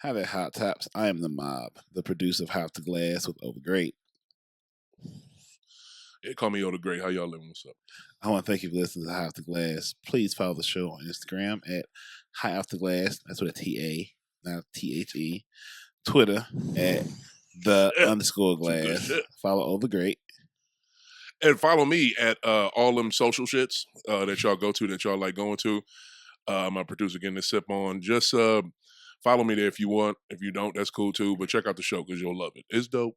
Hi there, Hot Tops. I am the Mob, the producer of Half the Glass with Over Great. Yeah, call me Yoda Great. How y'all living? What's up? I want to thank you for listening to Half the Glass. Please follow the show on Instagram at High Off the Glass. That's with a T-A, not T-H-E. Twitter at the _ glass. Follow Over Great. And follow me at all them social shits that y'all go to, that y'all like going to. My producer getting this sip on. Just follow me there if you want. If you don't, that's cool too. But check out the show because you'll love it. It's dope.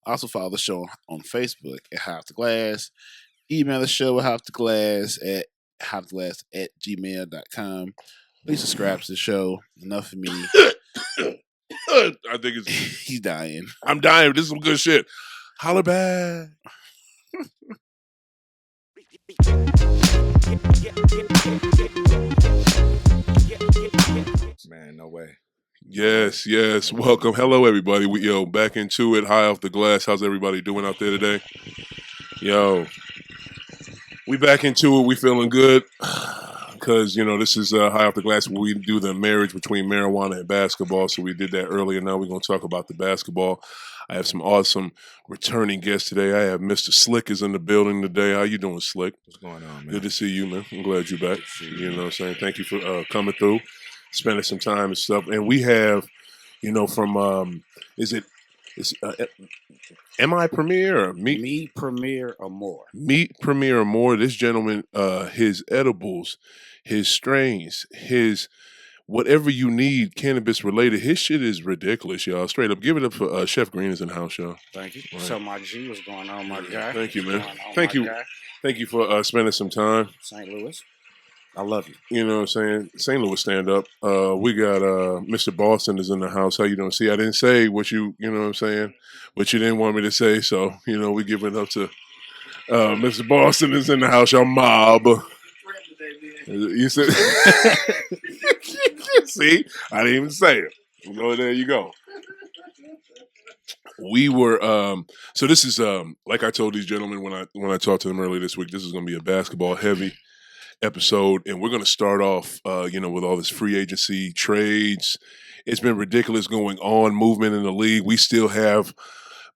Also follow the show on Facebook at High Off the Glass. Email the show at halftheglass at gmail.com. Please subscribe to the show. Enough for me. I think it's He's dying. I'm dying. This is some good shit. Holla back. Man, no way. Yes. Welcome. Hello, everybody. We back into it. High Off the Glass. How's everybody doing out there today? Yo, we back into it. We feeling good because this is High Off the Glass where we do the marriage between marijuana and basketball. So we did that earlier. Now we're gonna talk about the basketball. I have some awesome returning guests today. I have Mr. Slick is in the building today. How you doing, Slick? What's going on, man? Good to see you, man. I'm glad you're back. See you. You know what I'm saying? Thank you for coming through, spending some time and stuff. And we have, from Am I Premier or Meat? Meat Premier or more. Meat Premier or more. This gentleman, his edibles, his strains, his whatever you need cannabis related, his shit is ridiculous, y'all. Straight up. Give it up for Chef Green is in the house, y'all. Thank you. Right. So my G, what's going on, my guy? Thank you, man. What's going on, Thank my you. guy? Thank you for spending some time. St. Louis. I love you. You know what I'm saying? St. Louis stand up. We got Mr. Boston is in the house. How you doing? See, I didn't say what you know what I'm saying, what you didn't want me to say. So, we give it up to Mr. Boston is in the house. Y'all mob. You said, see, I didn't even say it. Well, there you go. We were so this is like I told these gentlemen when I talked to them earlier this week, this is going to be a basketball heavy episode, and we're going to start off with all this free agency trades. It's been ridiculous going on, movement in the league. We still have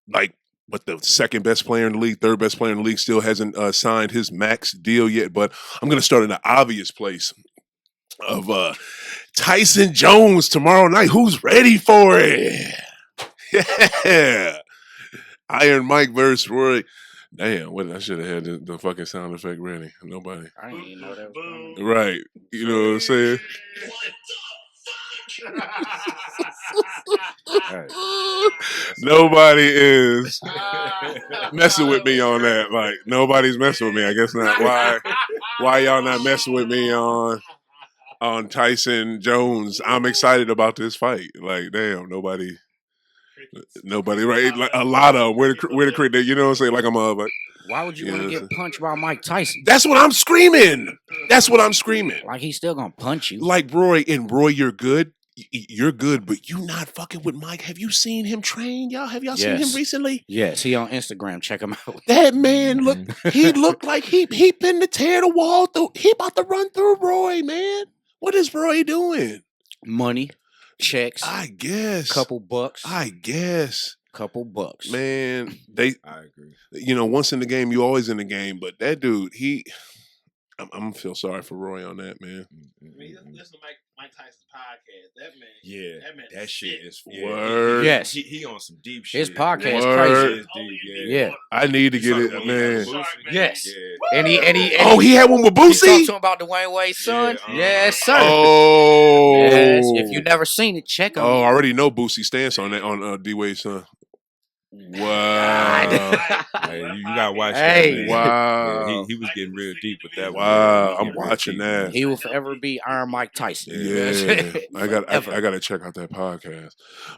the second best player in the league, third best player in the league still hasn't signed his max deal yet. But I'm going to start in the obvious place of Tyson Jones tomorrow night. Who's ready for it? Yeah. Iron Mike versus Roy. Damn, I should have had the fucking sound effect ready. Nobody. I didn't even know that was going on. Right. You know what I'm saying? Nobody is messing with me on that. Like, nobody's messing with me. I guess not. Why y'all not messing with me on Tyson Jones? I'm excited about this fight. Like, damn, nobody, right? Like a lot of them. Where the critic, you know what I'm saying? Like I'm like. Why would you want to get punched by Mike Tyson? That's what I'm screaming. Like he's still gonna punch you. Like Roy, you're good. You're good, but you not fucking with Mike. Have you seen him train, y'all? Have y'all seen him recently? Yes, he on Instagram. Check him out. That man he looked like he been to tear the wall through. He about to run through Roy, man. What is Roy doing? Money, checks. I guess. Couple bucks. Couple bucks. I Man, agree. Once in the game, you always in the game. But that dude, I'm gonna feel sorry for Roy on that, man. I mean, listen to Mike Tyson's podcast. That man, that shit is word. Yes, he on some deep shit. His podcast is Word. crazy. Yeah. I need to get it, man. Yes. Yeah. And he He had one with he talked Boosie. to him about Dwayne Wade's son. Yeah, Yes, sir. Oh, Yes. If you never seen it, check him. I already know Boosie's stance on that on D Wade's son. Wow. Hey, you gotta watch Hey. that, man. Wow. Yeah, he was getting real deep with that one. Wow. He I'm getting real watching deep, that. man. He will forever be Iron Mike Tyson. Yeah, I got to check out that podcast.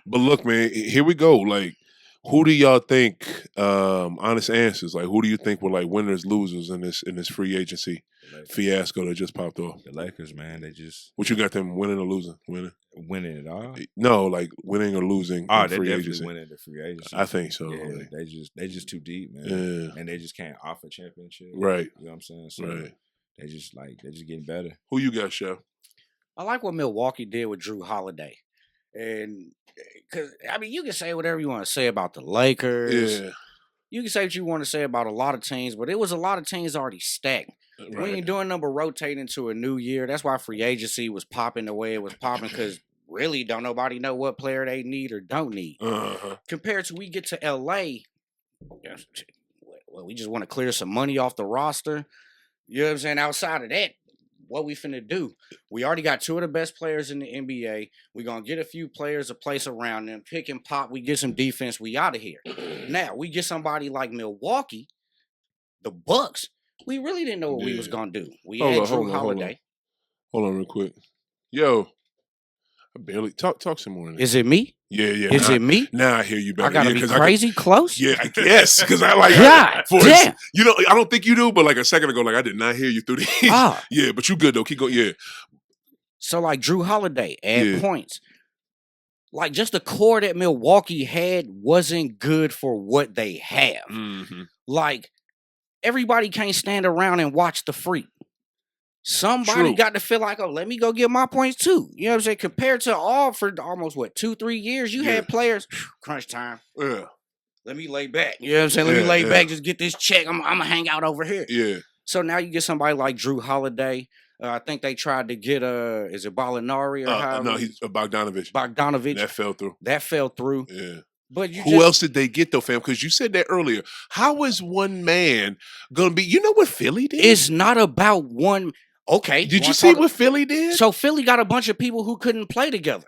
But look, man, here we go. Like, who do y'all think? Honest answers. Like, who do you think were like winners, losers in this free agency fiasco that just popped off? The Lakers, man, they just What you got them winning or losing? winning it all. No, like winning or losing. Oh, in they free definitely agency. winning the free agency. I think so. Yeah, like, they just too deep, man. yeah. And they just can't offer championship. Right. You know what I'm saying? So Right. they just getting better. Who you got, Chef? I like what Milwaukee did with Drew Holiday. And because I mean, you can say whatever you want to say about the Lakers. Yeah. You can say what you want to say about a lot of teams, but it was a lot of teams already stacked. We Right. ain't doing number rotating to a new year. That's why free agency was popping the way it was popping because really don't nobody know what player they need or don't need. Uh-huh. Compared to we get to LA, well, we just want to clear some money off the roster. You know what I'm saying? Outside of that, what we finna do? We already got two of the best players in the NBA. We're gonna get a few players a place around them, pick and pop. We get some defense. We out of here. Now we get somebody like Milwaukee, the Bucks. We really didn't know what we was Yeah. gonna do. We Hold had on, Drew hold on, hold on. Holiday. Hold on real quick. Yo. I barely talk some more. Is it me? Yeah. Is now, it me? Now I hear you better. I gotta yeah, be 'cause crazy close. I guess because I like God damn. you know, I don't think you do, but like a second ago, like I did not hear you through the Ah, yeah, but you good though. Keep going. Yeah. so like Drew Holiday add Yeah. points. Like just the core that Milwaukee had wasn't good for what they have. Mm-hmm. Like everybody can't stand around and watch the freak. Somebody True. got to feel like, oh, let me go get my points too. You know what I'm saying? Compared to all for almost 2-3 years, you Yeah. had players, crunch time. Yeah. Let me lay back. You know what I'm saying? Let me Yeah, lay yeah. back, just get this check. I'm gonna hang out over here. Yeah. So now you get somebody like Drew Holiday. I think they tried to get is it Ballinari or how? No, he's Bogdanovich. Bogdanovich. That fell through. That fell through. Yeah. But you Who else did they get though, fam? Because you said that earlier. How is one man gonna be? You know what Philly did? It's not about one. Okay. Did you wanna see talk- what Philly did? So Philly got a bunch of people who couldn't play together.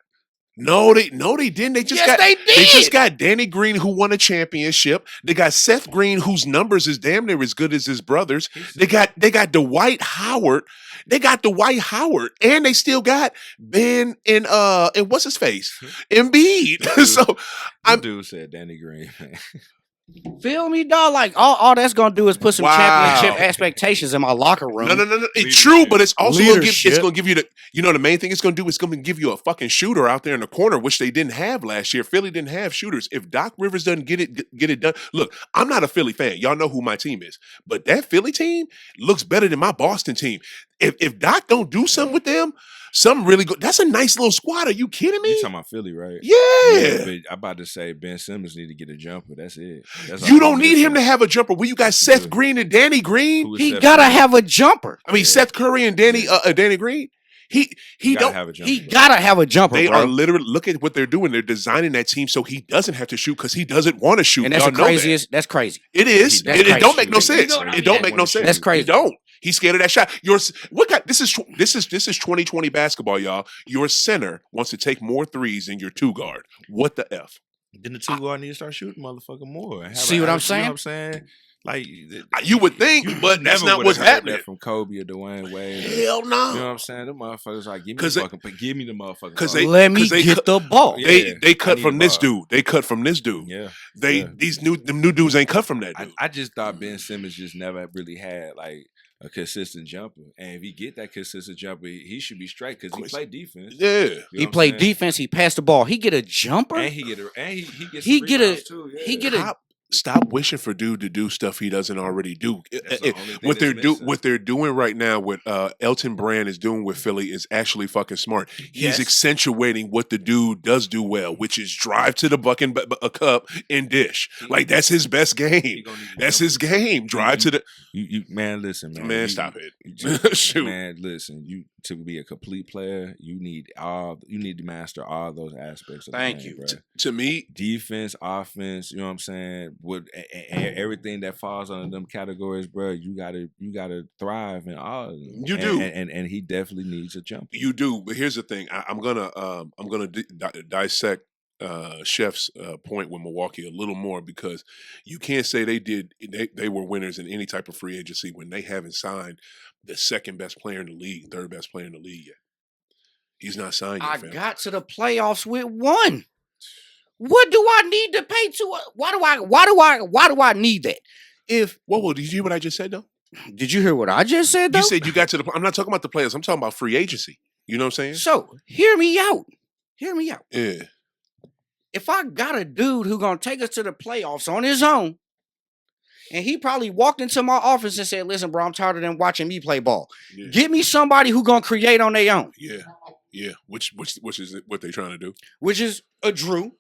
No, they didn't. They just Yes, got they They just did. got Danny Green, who won a championship. They got Seth Green, whose numbers is damn near as good as his brothers. They got Dwight Howard. They got Dwight Howard, and they still got Ben and what's his face, Embiid. So I'm dude said Danny Green. Man. Feel me, dog? Like all that's gonna do is put some Wow. championship expectations in my locker room. no. It's Leadership. true, but it's also gonna Leadership. give you the main thing it's gonna do is gonna give you a fucking shooter out there in the corner, which they didn't have last year. Philly didn't have shooters. If Doc Rivers doesn't get it done, look, I'm not a Philly fan. Y'all know who my team is, but that Philly team looks better than my Boston team. If Doc don't do something with them, something really good. That's a nice little squad. Are you kidding me? You talking about Philly, right? Yeah. But I'm about to say Ben Simmons need to get a jumper. That's it. That's You all don't he's need him to missing. have a jumper. When you got Seth Green and Danny Green, Who is He Seth gotta Green? have a jumper. I mean Yeah. Seth Curry and Danny Green. He Gotta don't. have a jumper. He bro. gotta have a jumper, They bro. are literally look at what they're doing. They're designing that team so he doesn't have to shoot because he doesn't want to shoot. And that's Y'all the know that. craziest. That's crazy. It is. That's It don't crazy. make no sense. You know, It don't make no sense. That's crazy. He don't. He's scared of that shot. This is 2020 basketball, y'all. Your center wants to take more threes than your two guard. What the f? Then the two guard need to start shooting motherfucking more. And have See a- what I'm You know saying? what I'm saying? Like You would think, but that's never not would've what's heard that happening. from Kobe or Dwayne Wade. Or, Hell you know what no. I'm saying? Them motherfuckers like give me 'Cause the they- fucking, give me the motherfucking. 'cause ball. they- Let me 'cause they get cut- the ball. Yeah. They I cut need from the this ball. dude. They cut from this dude. Yeah. They Yeah. them new dudes ain't cut from that dude. I just thought Ben Simmons just never really had like a consistent jumper, and if he get that consistent jumper, he should be straight because he play defense. Yeah. You know He what I'm played saying? defense. He passed the ball. He get a jumper. and he get a and he gets He some get a- rebounds, too. Yeah. he get a- Stop wishing for dude to do stuff he doesn't already do. That's the only thing What they're that's missing. what they're doing right now, what Elton Brand is doing with Philly is actually fucking smart. He's Yes. accentuating what the dude does do well, which is drive to the bucket a cup and dish. Like that's his best He game. gonna need to That's jump. his game. Drive to the You man, listen, man. man. You- Stop it. you just- Shoot. Man, listen. You to be a complete player, you need to master all those aspects. Of Thank the game, you. bro. To me, Defense, offense, you know what I'm saying? With everything that falls under them categories, bro, you gotta thrive in all of them. You do. and he definitely needs a jump. you do. But here's the thing. I'm gonna dissect Chef's point with Milwaukee a little more because you can't say they were winners in any type of free agency when they haven't signed the second best player in the league, third best player in the league yet. He's not signed yet, I fam. got to the playoffs with one. What do I need to pay to? Why do I need that? If Whoa, did you hear what I just said though? did you hear what I just said? Though? You said you got to the. I'm not talking about the players. I'm talking about free agency. You know what I'm saying? So hear me out. Hear me out. Yeah. If I got a dude who gonna take us to the playoffs on his own, and he probably walked into my office and said, "Listen, bro, I'm tired of them watching me play ball. Yeah. Get me somebody who gonna create on their own." Yeah. Yeah, which is what they trying to do. which is a drew.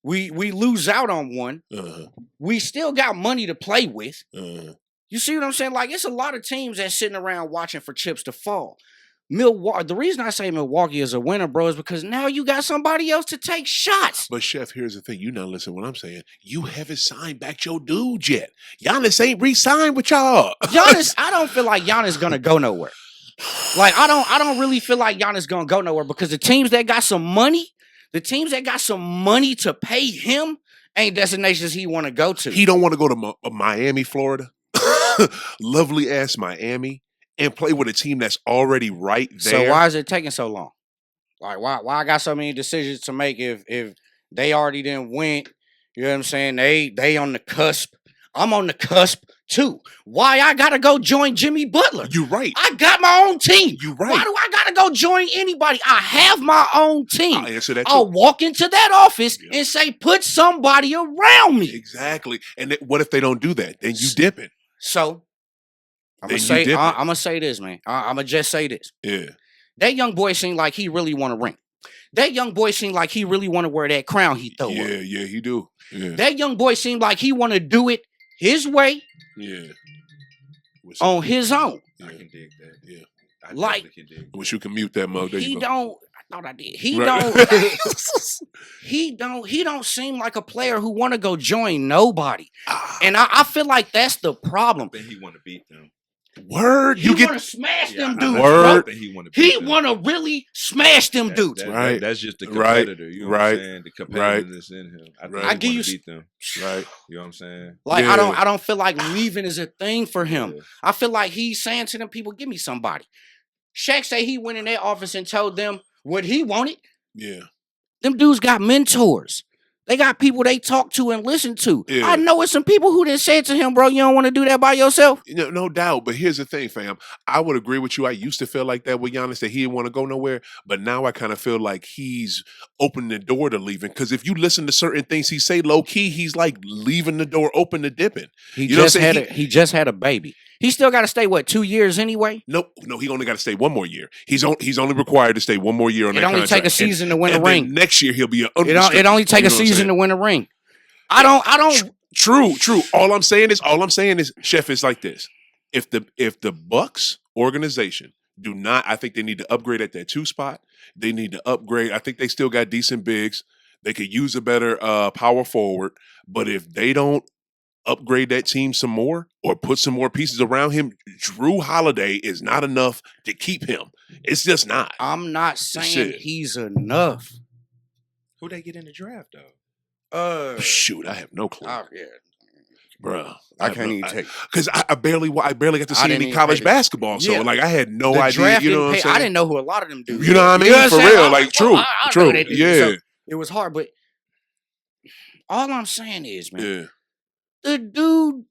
We lose out on one. Uh-huh. We still got money to play with. Uh-huh. You see what I'm saying? Like, it's a lot of teams that's sitting around watching for chips to fall. Milwaukee. The reason I say Milwaukee is a winner, bro, is because now you got somebody else to take shots. But Chef, here's the thing. You not listen to what I'm saying. You haven't signed back your dude yet. Giannis ain't re-signed with y'all. Giannis, I don't feel like Giannis gonna go nowhere. Like, I don't really feel like Giannis gonna go nowhere because the teams that got some money to pay him ain't destinations he want to go to. He don't want to go to Miami, Florida. Lovely ass Miami. And play with a team that's already right there. So why is it taking so long? Like, why I got so many decisions to make if they already didn't win? You know what I'm saying? They on the cusp. I'm on the cusp too. Why I gotta go join Jimmy Butler? You're right. I got my own team. You're right. Why do I gotta go join anybody? I have my own team. I'll answer that too. I'll walk into that office and say, put somebody around me. Exactly. And what if they don't do that? Then you dipping. So I'm Then gonna you say, dipping. I'm gonna say this, man. I'm gonna just say this. Yeah. That young boy seemed like he really want to ring. That young boy seemed like he really want to wear that crown he throw up. Yeah, he do. Yeah. That young boy seemed like he want to do it his way Yeah. on his own. I can dig that. Yeah. I Like- definitely can dig that. Wish you can mute that mug. There He you go. don't. I thought I did. He Right. don't. He don't seem like a player who want to go join nobody. Ah, And I feel like that's the problem. I think he want to beat them. word. He You get want to smash them I dudes. Word. Bro. think he want to beat He them. want to really smash them dudes. Right. That's just the Right. competitor. You know what I'm saying? The competitiveness in him. I think Right. he I give wanna you beat them. right. You know what I'm saying? Like, Yeah. I don't feel like leaving is a thing for him. Yeah. I feel like he's saying to them people, give me somebody. Shaq say he went in their office and told them what he wanted. Yeah. Them dudes got mentors. They got people they talk to and listen to. Yeah. I know it's some people who done said to him, bro, you don't want to do that by yourself. No doubt. But here's the thing, fam. I would agree with you. I used to feel like that with Giannis, that he didn't want to go nowhere. But now I kind of feel like he's opening the door to leaving. Because if you listen to certain things he say low key, he's like leaving the door open to dipping. He You know what just I'm saying? he just had a baby. He still got to stay, what, 2 years anyway? No, he only got to stay one more year. He's only required to stay one more year on It that only contract. take a season to win a and then ring. next year he'll be an It only take a season to win a ring. I don't. True. All I'm saying is, Chef, is like this. If the Bucks organization do not, I think they need to upgrade at that 2 spot. They need to upgrade. I think they still got decent bigs. They could use a better power forward. But if they don't upgrade that team some more or put some more pieces around him, Drew Holiday is not enough to keep him. It's just not. I'm not saying Shit. he's enough. Who they get in the draft though? Shoot, I have no clue, Yeah. bro. I can't even take. Because I barely got to see didn't any even college pay basketball, so Yeah. like I had no The idea. draft You know didn't what I'm pay- saying? I didn't know who a lot of them dudes. You know what I mean? what I'm For saying? real, I'm like like, true, well, I know true. that dude. Yeah, So it was hard, but all I'm saying is, man, yeah. the dude,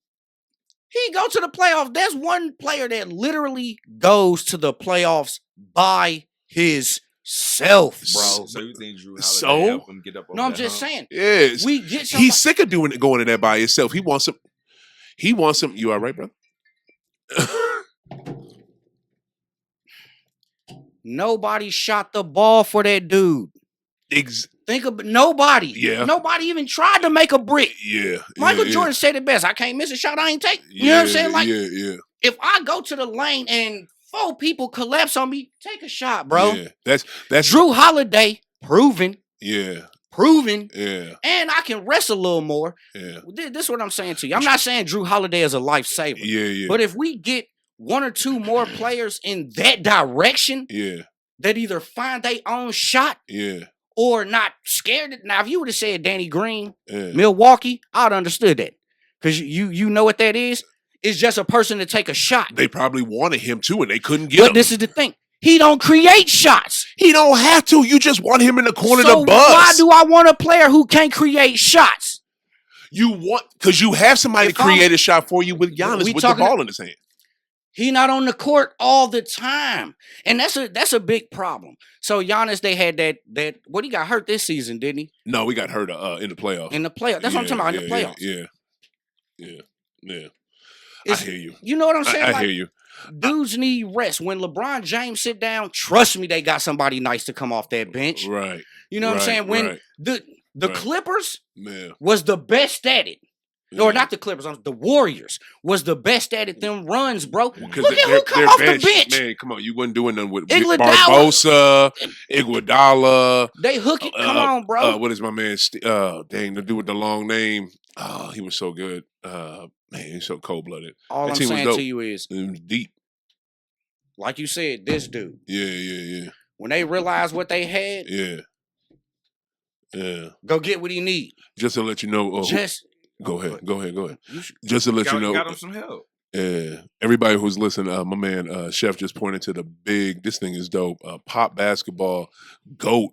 he go to the playoffs. There's one player that literally goes to the playoffs by himself, bro. So you think Drew Holiday So? help him get up over No, I'm that just hump? saying. Yes. We get somebody. He's sick of going in there by himself. He wants some. You all right, bro? Nobody shot the ball for that dude. Think of nobody. Yeah. Nobody even tried to make a brick. Yeah. Michael yeah, Jordan said it best. I can't miss a shot I ain't take. Yeah, You know what I'm saying? Like, yeah. if I go to the lane and 4 people collapse on me, take a shot, bro. Yeah. That's Drew Holiday, proven, Yeah. and I can rest a little more. Yeah. This is what I'm saying to you. I'm not saying Drew Holiday is a lifesaver. Yeah. But if we get 1 or 2 more players in that direction Yeah. that either find their own shot Yeah. or not scared. Now, if you would have said Danny Green, Yeah. Milwaukee, I would have understood that. Because you know what that is? It's just a person to take a shot. They probably wanted him too, and they couldn't get But him. this is the thing. He don't create shots. He don't have to. You just want him in the corner So to bust. why do I want a player who can't create shots? You want, because you have somebody If to create a shot for you with Giannis we with the talking- ball in his hand. He not on the court all the time. And that's a big problem. So Giannis, they had that he got hurt this season, didn't he? No, we got hurt in the playoffs. In the playoffs. That's what I'm talking about, in the playoffs. Yeah. I It's- hear you. You know what I'm saying? I Like, hear you. Dudes need rest. When LeBron James sit down, trust me, they got somebody nice to come off that bench. Right. You know what I'm saying? When the Right. Clippers Man. was the best at it. Yeah. Or not the Clippers, the Warriors was the best at it. Them runs, bro. Look Because at who come off the bench. Man, come on. You wasn't doing nothing with Iguodala. Barbosa, Iguodala. They hook it. Come on, bro. What is my man? Dang, the dude with the long name. Oh, he was so good. Man, he's so cold-blooded. All that I'm team saying was to you is, it was deep. like you said, this dude. Yeah. When they realized what they had, Yeah. go get what he need. Just to let you know. Go ahead. Just to let you know. Got him some help. Yeah. Everybody who's listening, my man Chef just pointed to this thing is dope. Pop basketball GOAT,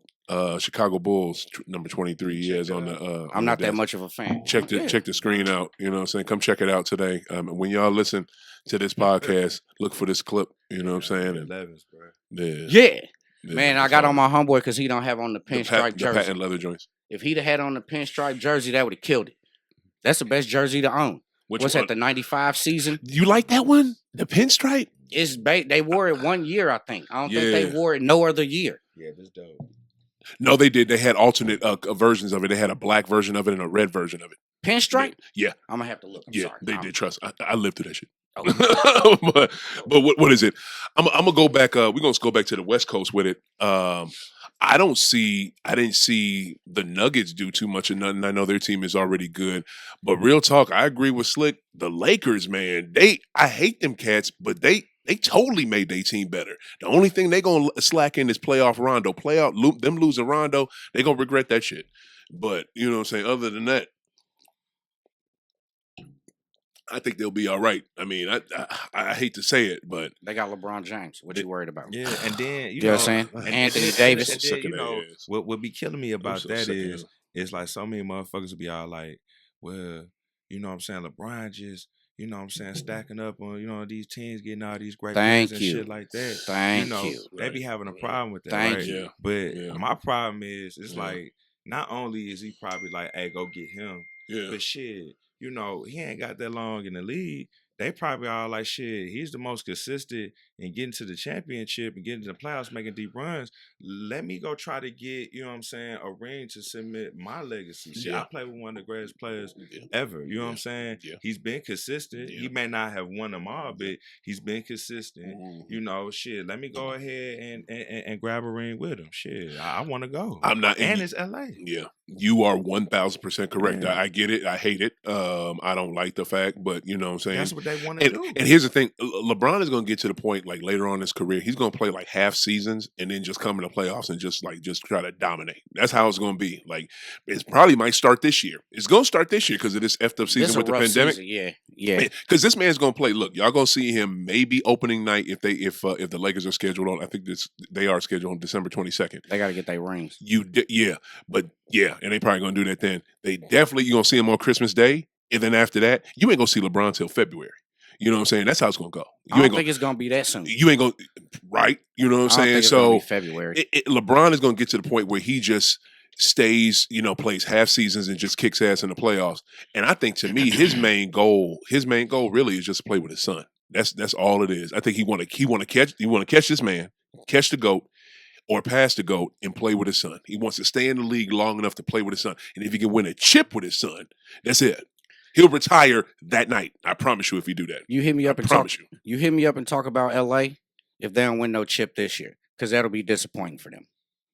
Chicago Bulls, number 23. He has on the I'm not that much of a fan. Check the screen out. You know what I'm saying? Come check it out today. When y'all listen to this podcast, look for this clip. You know what I'm saying? 11s, bro. Yeah. Man, I got on my homeboy because he don't have on the pinstripe jersey. The patent leather joints. If he'd have had on the pinstripe jersey, that would have killed it. That's the best jersey to own. What's that, the 95 season? You like that one? The pinstripe? They wore it 1 year, I think. I don't think they wore it no other year. Yeah, that's dope. No, they did. They had alternate versions of it. They had a black version of it and a red version of it. Pinstripe? Yeah. I'm going to have to look. I'm sorry. They did. Trust. I lived through that shit. but what is it? I'm gonna go back. We're gonna go back to the West Coast with it. I didn't see the Nuggets do too much of nothing. I know their team is already good, but real talk, I agree with Slick. The Lakers, man, I hate them cats, but they totally made their team better. The only thing they gonna slack in is playoff Rondo. Them losing Rondo, they gonna regret that shit. But you know what I'm saying. Other than that, I think they'll be all right. I mean, I hate to say it, but they got LeBron James. What you worried about? Yeah, and then you know what I'm saying? Anthony Davis. And then, you know, what be killing me about that is it's like so many motherfuckers be all like, well, you know what I'm saying, LeBron just, you know what I'm saying, stacking up on, you know, these teams getting all these great wins and shit like that. Thank you. They be having a problem with that. Thank you. Yeah. But my problem is, it's like, not only is he probably like, hey, go get him, but shit, you know, he ain't got that long in the league. They probably all like, shit, he's the most consistent in getting to the championship and getting to the playoffs, making deep runs. Let me go try to get, you know what I'm saying, a ring to submit my legacy. Shit, I play with one of the greatest players ever. You know what I'm saying? He's been consistent. He may not have won them all, but he's been consistent. You know, shit, let me go ahead and grab a ring with him. Shit, I want to go. I'm not. And it's LA. Yeah. You are 1,000% correct. I get it. I hate it. I don't like the fact, but you know what I'm saying? That's what they want to do. And here's the thing. LeBron is going to get to the point, like later on in his career, he's going to play like half seasons and then just come in the playoffs and just try to dominate. That's how it's going to be. Like, it probably might start this year. It's going to start this year because of this effed up season with the pandemic. Season. Yeah. Because this man's going to play. Look, y'all going to see him maybe opening night if the Lakers are scheduled on. I think they are scheduled on December 22nd. They got to get their rings. And they probably going to do that then. You're going to see him on Christmas Day. And then after that, you ain't going to see LeBron till February. You know what I'm saying? That's how it's going to go. I don't think it's going to be that soon. You ain't going to, right? You know what I'm saying? Think it's gonna be February. LeBron is going to get to the point where he just stays, plays half seasons and just kicks ass in the playoffs. And I think to me, his main goal really is just to play with his son. That's all it is. I think he want to catch this man, catch the GOAT, or pass the GOAT and play with his son. He wants to stay in the league long enough to play with his son. And if he can win a chip with his son, that's it. He'll retire that night. I promise you if you do that. You hit me up and talk about LA if they don't win no chip this year. Because that'll be disappointing for them.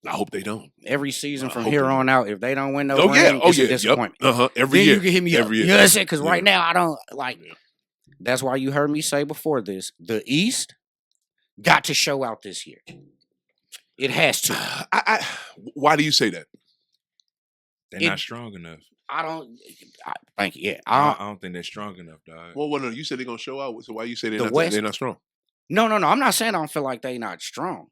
I hope they don't. Every season from here on out, if they don't win no ring, it's a disappointment. Yep. Every year. You can hit me up. You know what I'm saying? Because right now, I don't like it. That's why you heard me say before this, the East got to show out this year. It has to. Why do you say that? They're not strong enough. Thank you. Yeah, I don't think they're strong enough, dog. Well, no. You said they're gonna show out. So why you say they're not strong? No. I'm not saying I don't feel like they're not strong.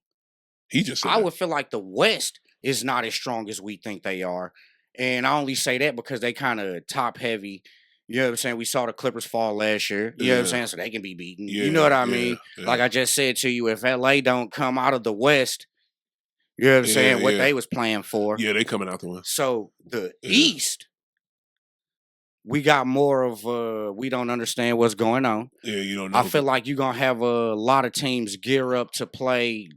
He just said I would feel like the West is not as strong as we think they are, and I only say that because they kind of top heavy. You know what I'm saying? We saw the Clippers fall last year. You know what I'm saying? So they can be beaten. You know what I mean? Like I just said to you, if LA don't come out of the West. You know what I'm saying? What they was playing for. Yeah, they coming out the West. So the East, we got more of we don't understand what's going on. Yeah, you don't know. I feel like you're gonna have a lot of teams gear up to play.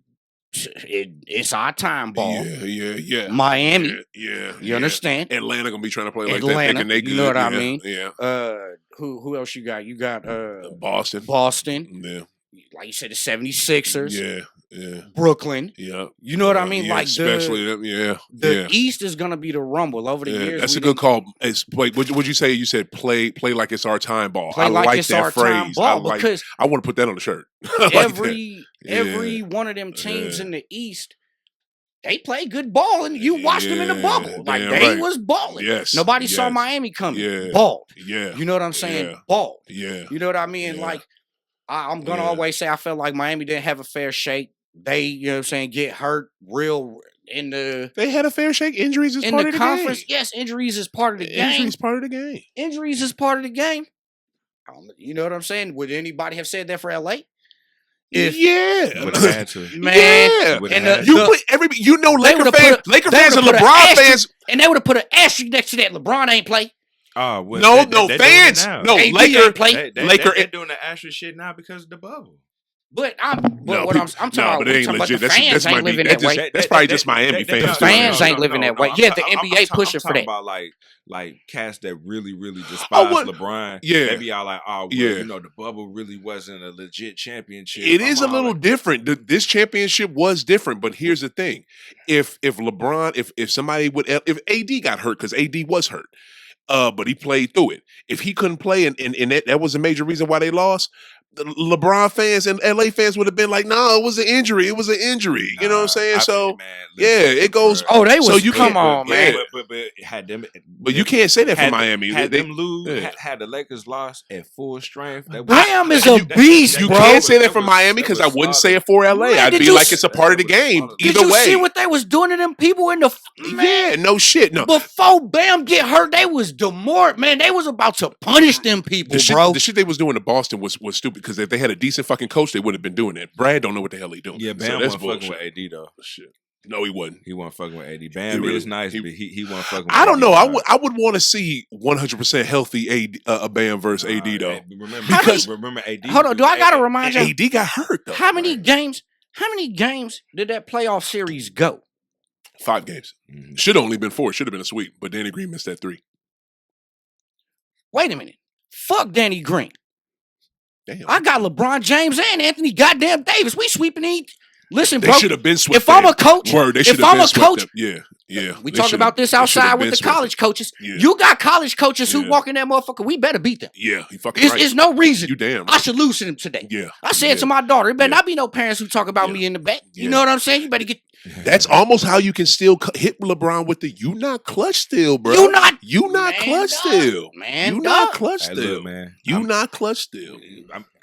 It's our time ball. Yeah. Miami. Yeah. You understand? Atlanta gonna be trying to play like Atlanta, that, thinking they good. you know what I mean? Yeah. Who else you got? You got Boston. Yeah. Like you said, the 76ers. Yeah. Brooklyn. Yeah. You know what I mean? Like especially the East is gonna be the rumble over the years. That's a good call. It's play. Would you say? You said play like it's our time ball. Play I like it's that our phrase. time ball because I want to put that on the shirt. every one of them teams in the East, they play good ball, and you watched them in the bubble. Like they was balling. Yes. Nobody saw Miami coming. Yeah. Balled. Yeah. You know what I'm saying? Yeah. Balled. Yeah. You know what I mean? Yeah. Like I'm gonna always say I felt like Miami didn't have a fair shake. They, you know what I'm saying, get hurt real in the. They had a fair shake. Injuries is in part the of the conference. game. Yes, injuries is part of the game. Injuries part of the game. Injuries is part of the game. You know what I'm saying? Would anybody have said that for LA? Would have had to. Man, yeah. And Laker fans and LeBron fans, and they would have put an asterisk next to that. LeBron ain't play. Oh, fans. No, AD Laker ain't play. They're doing the asterisk shit now because of the bubble. But I'm talking about legit. the fans ain't living that way. That's probably just Miami fans. The fans ain't living that way. Yeah, the NBA pushing for that. About like cats that really despise LeBron. Yeah, they be all like, oh, well, you know, the bubble really wasn't a legit championship. It is a little different. This championship was different, but here's the thing: if LeBron, if somebody would, if AD got hurt because AD was hurt. But he played through it. If he couldn't play, and that was a major reason why they lost, the LeBron fans and LA fans would have been like, "No, it was an injury. It was an injury." You know what I'm saying? It goes. Oh, they was. So you come on, man. But had them. But you can't say that for Miami. Had them lose. Had the Lakers lost at full strength. Bam is a beast, you bro. You can't say that for Miami because I wouldn't say it for LA. I'd be like, it's a part of the game. Either way. Did you see what they was doing to them people in the? Yeah, no shit. No. Before Bam get hurt, they was demoralized. Man, they was about to punish them people, bro. The shit they was doing to Boston was stupid because if they had a decent fucking coach, they wouldn't have been doing that. Brad don't know what the hell he doing. Yeah, Bam wasn't fucking with AD though. Shit. No, he wasn't. He wasn't fucking with AD. Bam is nice, but he wasn't fucking with I don't AD. know. I would want to see 100% healthy AD, Bam versus AD though. Remember AD. Hold on, do I gotta remind you? AD got hurt though. How many games did that playoff series go? 5 games. Should have only been 4. Should have been a sweep, but Danny Green missed that 3. Wait a minute. Fuck Danny Green. Damn. I got LeBron James and Anthony goddamn Davis. We sweeping each. Listen, they bro. They should have been swept. If I'm a coach, yeah. We talk about this outside with the college coaches. Yeah. You got college coaches who walk in that motherfucker. We better beat them. Yeah, you fucking right. It's no reason. You damn. I should lose to them today. Yeah. I said to my daughter, it better not be no parents who talk about me in the back. You know what I'm saying? You better get. That's almost how you can still hit LeBron with the "you not clutch still, bro. You not clutch still, man. You not clutch still, look, man. You not clutch still."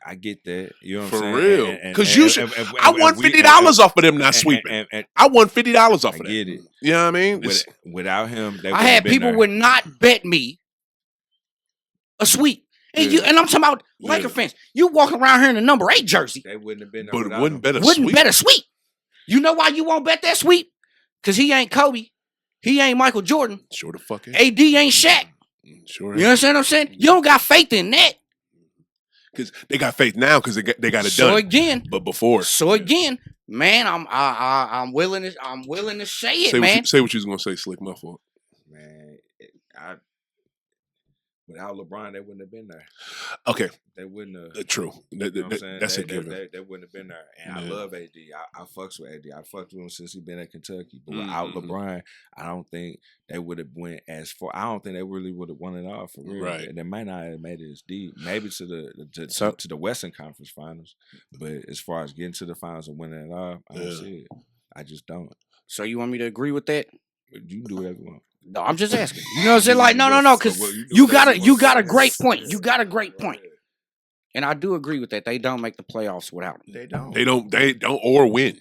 I get that. You know what For I'm saying? real. Because you should. I won $50 off of them not sweeping. I won $50 off of that. Get it. You know what I mean? Without him, I had people would not bet me a sweep. And and I'm talking about Laker fans. You walking around here in a number 8 jersey. They wouldn't have been there. But wouldn't bet a sweep. You know why you won't bet that sweep? Because he ain't Kobe. He ain't Michael Jordan. Sure the fuck ain't. AD ain't Shaq. Sure. You understand what I'm saying? You don't got faith in that. Because they got faith now because they got it done. So again, but before. So again, man, I'm willing to say it, man. Say what you was gonna say, Slick. My fault. Man, without LeBron, they wouldn't have been there. Okay. They wouldn't have. True. That's a given. They wouldn't have been there. And I love AD. I fucks with AD. I fucked with him since he been at Kentucky. But without LeBron, I don't think they would have went as far. I don't think they really would have won it all for real. Right. And they might not have made it as deep. Maybe to the Western Conference Finals. But as far as getting to the finals and winning it all, I don't see it. I just don't. So you want me to agree with that? You can do whatever you want. No, I'm just asking. You know what I'm saying? Like, no, because you got a great point. You got a great point. And I do agree with that. They don't make the playoffs without him. They don't or win.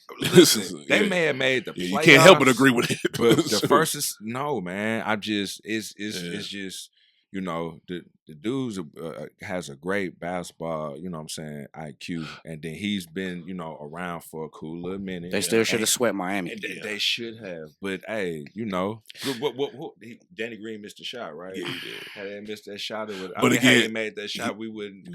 They may have made the playoffs. You can't help but agree with it. But the first is no, man. It's just, you know, the dude has a great basketball, you know what I'm saying, IQ, and then he's been, around for a cool little minute. They still should have swept Miami. They should have, but hey, Danny Green missed a shot, right? Yeah, he did. Had they missed that shot, Again, had he made that shot, we wouldn't.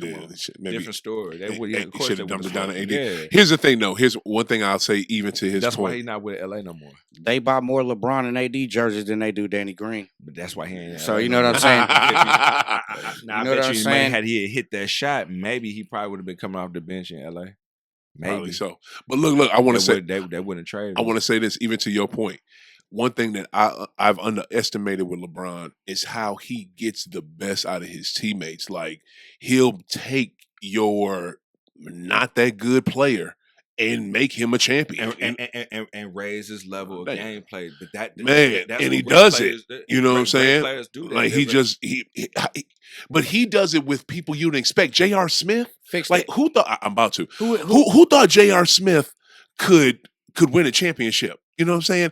Maybe, different story. They would. He should have dumped it down to AD. Yeah. Here's the thing, though. Here's one thing I'll say, even to his That's point. why he's not with LA no more. They buy more LeBron and AD jerseys than they do Danny Green. But that's why he ain't. So you know what I'm saying? Now, I bet you, man, had he hit that shot, maybe he probably would have been coming off the bench in LA. Maybe Probably so. But look, I want to say they wouldn't trade. I want to say this, even to your point. One thing that I've underestimated with LeBron is how he gets the best out of his teammates. Like, he'll take your not that good player and make him a champion and raise his level of gameplay. But that's and he does it. You know what I'm saying? Players do that. Like but he does it with people you'd expect. J.R. Smith, who thought I'm about to? Who thought J.R. Smith could win a championship? You know what I'm saying?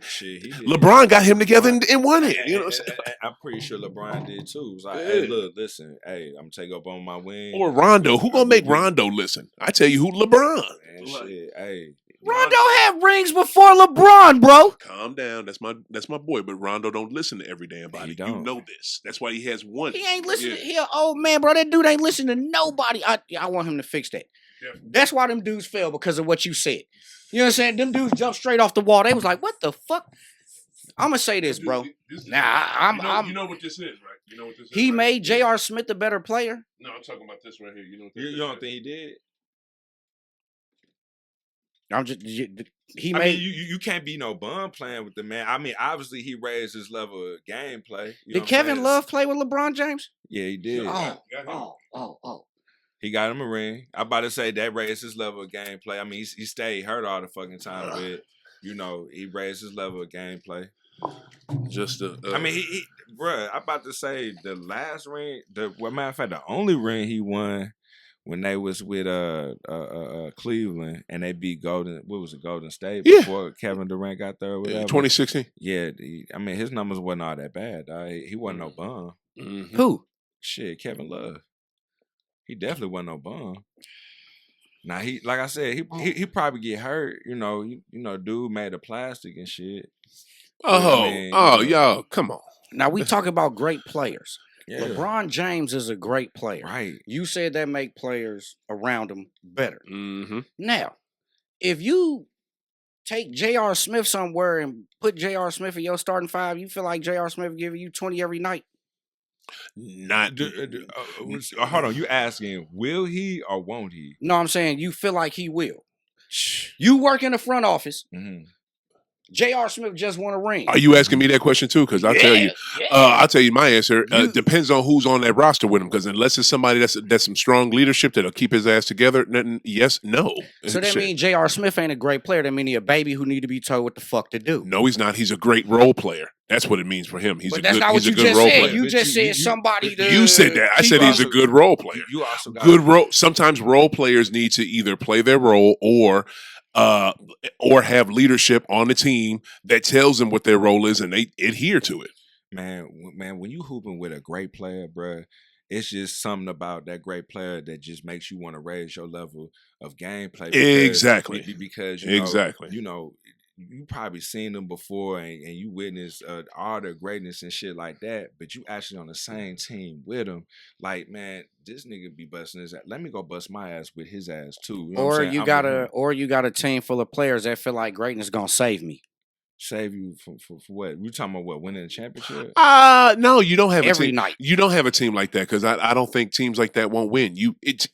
LeBron got him together and won it. You know what I'm saying? I'm pretty sure LeBron did too. It was like, hey, look, listen, hey, I'm gonna take up on my wing. Or Rondo. Who gonna make Rondo listen? I tell you who, LeBron. Man, shit, hey. Rondo had rings before LeBron, bro. Calm down. That's my boy. But Rondo don't listen to every damn body. You know this. That's why he has one. He ain't listening. He an old man, bro. That dude ain't listening to nobody. I want him to fix that. Yeah. That's why them dudes fell, because of what you said. You know what I'm saying? Them dudes jumped straight off the wall. They was like, what the fuck? I'm going to say this, bro. You know what this is, right? You know what this is. He made J.R. Smith a better player. No, I'm talking about this right here. You know what this You don't think he did? You can't be no bum playing with the man. I mean, obviously he raised his level of gameplay. Did Kevin Love play with LeBron James? Yeah, he did. Oh. He got him a ring. I'm about to say that raised his level of gameplay. I mean, he stayed hurt all the fucking time, but he raised his level of gameplay. I mean, bruh, I'm about to say the last ring. Matter of fact, the only ring he won when they was with Cleveland and they beat Golden State before Kevin Durant got there or whatever. 2016. Yeah, I mean his numbers wasn't all that bad. He wasn't no bum. Mm-hmm. Who? Shit, Kevin Love. He definitely wasn't no bum. Now he, like I said, he probably get hurt. You know, dude made of plastic and shit. Y'all, come on. Now we talk about great players. Yeah. LeBron James is a great player. Right. You said that make players around him better. Mm-hmm. Now, if you take J.R. Smith somewhere and put J.R. Smith in your starting five, you feel like J.R. Smith giving you 20 every night? Hold on. You asking, will he or won't he? No, I'm saying you feel like he will. You work in the front office. Mm-hmm. J.R. Smith just won a ring. Are you asking me that question too? Because I'll tell you my answer. Depends on who's on that roster with him. Because unless it's somebody that's some strong leadership that'll keep his ass together, then yes, no. So that means J.R. Smith ain't a great player. That means he a baby who need to be told what the fuck to do. No, he's not. He's a great role player. That's what it means for him. He's a good said. role player. You just said somebody. You said that. I said he's a good role player. You also got good role. Sometimes role players need to either play their role or have leadership on the team that tells them what their role is and they adhere to it. Man, when you hooping with a great player, bro, it's just something about that great player that just makes you want to raise your level of gameplay. Exactly. Because you know, you probably seen them before and you witness all their greatness and shit like that, but you actually on the same team with them. Like, man, this nigga be busting his ass. Let me go bust my ass with his ass too. You know or you got a team full of players that feel like greatness gonna save me. Save you for what? You talking about what? Winning a championship? No, you don't have every a team. night. You don't have a team like that because I don't think teams like that won't win.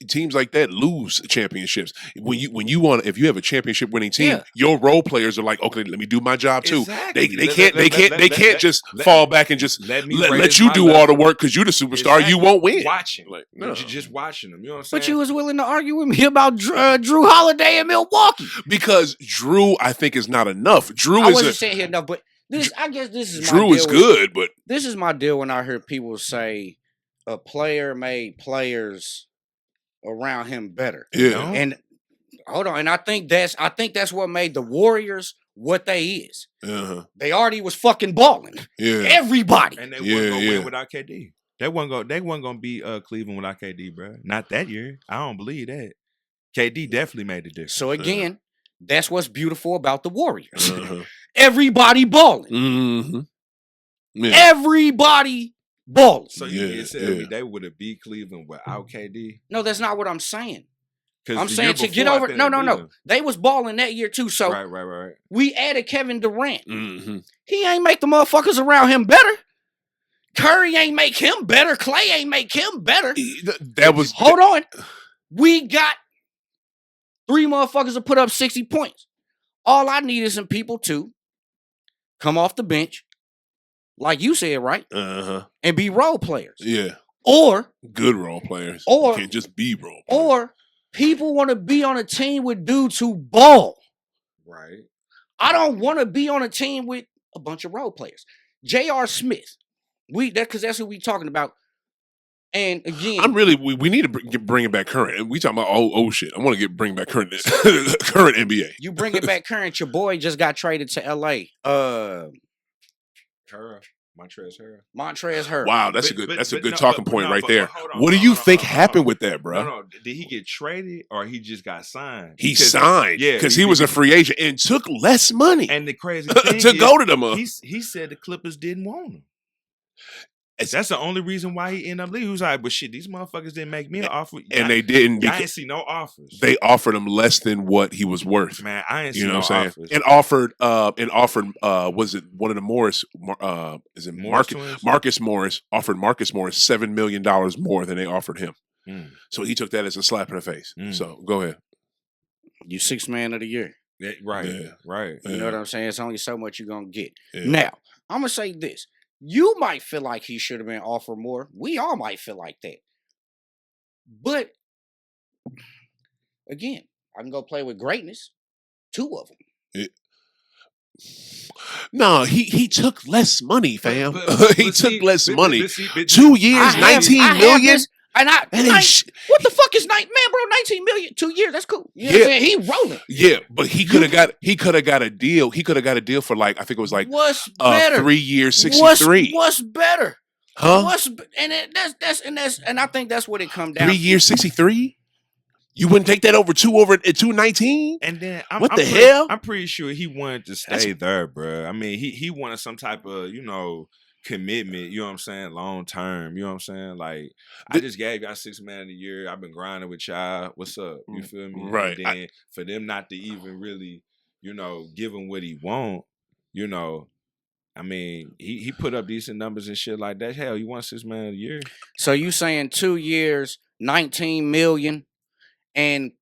Teams like that lose championships. If you have a championship winning team, your role players are like, okay, let me do my job too. Exactly. They can't just fall back and just let you do all the work because you're the superstar. Exactly. You won't win. Watching, like you're just watching them. You know what I'm saying? But you was willing to argue with me about Drew Holiday in Milwaukee because Drew, I think, is not enough. Drew is saying here enough, but I guess this is Drew is good, but this is my deal when I hear people say a player made players around him better. Yeah. You know? And hold on, and I think that's what made the Warriors what they is. Uh-huh. They already was fucking balling. Yeah. Everybody. And they wouldn't go win without KD. They wasn't gonna be Cleveland without KD, bro. Not that year. I don't believe that. KD definitely made the difference. So again, that's what's beautiful about the Warriors. Everybody balling. Mm-hmm. Yeah. Everybody balling. So you tell me they would have beat Cleveland without KD? No, that's not what I'm saying. I'm the saying year to get before, I over. think No, they no, beat no. them. They was balling that year too. So Right. we added Kevin Durant. Mm-hmm. He ain't make the motherfuckers around him better. Curry ain't make him better. Clay ain't make him better. That was Hold on. We got 3 motherfuckers to put up 60 points. All I need is some people to come off the bench, like you said, right? And be role players. Yeah. Or good role players. Or you can't just be role players. Or people want to be on a team with dudes who ball. Right. I don't want to be on a team with a bunch of role players. J.R. Smith. Because that's who we talking about. And again, we need to bring it back current. We talking about old shit. I want to bring back current current NBA. You bring it back current. Your boy just got traded to L.A. Montrezl Harrell. Wow, that's a good talking point right there. What do you think happened with that, bro? No. Did he get traded or he just got signed? He signed because he was a free agent and took less money. And the crazy thing to go to them. He said the Clippers didn't want him. That's the only reason why he ended up leaving. He was like, but shit, these motherfuckers didn't make me an offer. And they didn't. I ain't see no offers. They offered him less than what he was worth. Man, I ain't see no offers. And offered, was it one of the Morris, is it Marcus Morris, offered Marcus Morris $7 million more than they offered him. So he took that as a slap in the face. So go ahead. You 6th man of the year. Right. You know what I'm saying? It's only so much you're going to get. Now, I'm going to say this. You might feel like he should have been offered more. We all might feel like that. But, again, I can go play with greatness. 2 of them. No, he took less money, fam. He took less money. 2 years, 19 million. And what the fuck is 19 million? 2 years, that's cool. You know what I'm saying? He rolling. Yeah, but he could have got a deal. He could have got a deal for like, I think it was like what's better? 3 years, 63. What's better? Huh? And I think that's what it come down 3 years, 63? You wouldn't take that over 219? And then hell? I'm pretty sure he wanted to stay there, bro. I mean, he wanted some type of, commitment, you know what I'm saying, long term, you know what I'm saying? Like, I just gave y'all 6th man of the year. I've been grinding with y'all. What's up? You feel me? Right. And then for them not to even really, give him what he want, I mean, he put up decent numbers and shit like that. Hell, you want 6th man of the year? So you saying 2 years, 19 million, and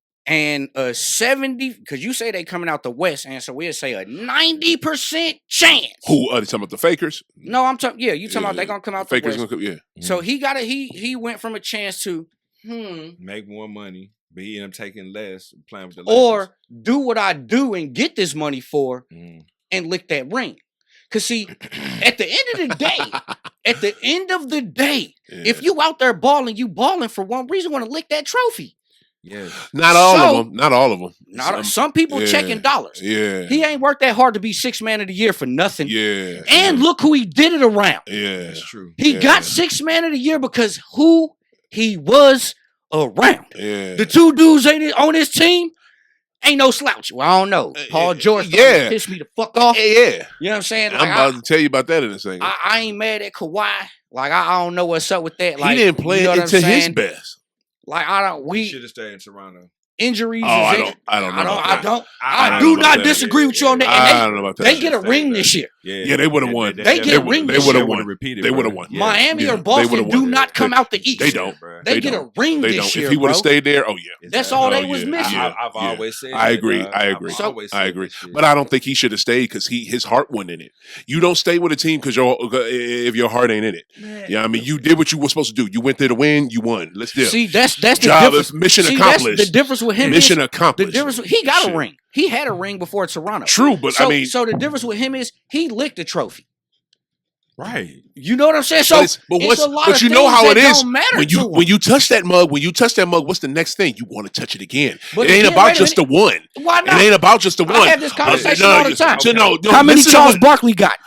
a 70, because you say they coming out the West, and so we'll say a 90% chance. Who are they talking about, the Fakers? No, I'm talking. Yeah, you talking about they gonna come out the Fakers West. Gonna come, So he went from a chance to make more money, but he ended up taking less, playing with the Lakers. Or do what I do and get this money for, and lick that ring. Cause see, at the end of the day, if you out there balling, you balling for one reason, want to lick that trophy. Yes. Not all of them. Some people checking dollars. Yeah. He ain't worked that hard to be 6th man of the year for nothing. Yeah. And look who he did it around. Yeah. That's true. He got 6th man of the year because who he was around. Yeah. The 2 dudes on his team ain't no slouch. Well, I don't know. Paul George pissed me the fuck off. Yeah. You know what I'm saying? Like, I'm about to tell you about that in a second. I ain't mad at Kawhi. Like, I don't know what's up with that. Like, he didn't play it to his best. Like, we should have stayed in Toronto. Injuries. I don't know. I do not disagree with you on that. I don't know about that. They get a ring this year. Yeah, they would have won. They get a ring this year. They would have won. They would have won. Miami or Boston do not come out the East. They don't. They get a ring this year. If he would have stayed there, oh yeah. That's all they was missing. I've always said. I agree. I agree. But I don't think he should have stayed because his heart wasn't in it. You don't stay with a team because if your heart ain't in it. Yeah, I mean, you did what you were supposed to do. You went there to win. You won. Let's do it. See, that's the job difference. Mission accomplished. That's the difference with him. Mission accomplished. The difference. He got a ring. He had a ring before Toronto. True, but so the difference with him is he licked the trophy. Right. You know what I'm saying? So, but you know how it is when you touch that mug. When you touch that mug, what's the next thing? You want to touch it again. But it ain't about just the one. Why not? It ain't about just the one. I have this conversation all the time. No, how many Charles Barkley got?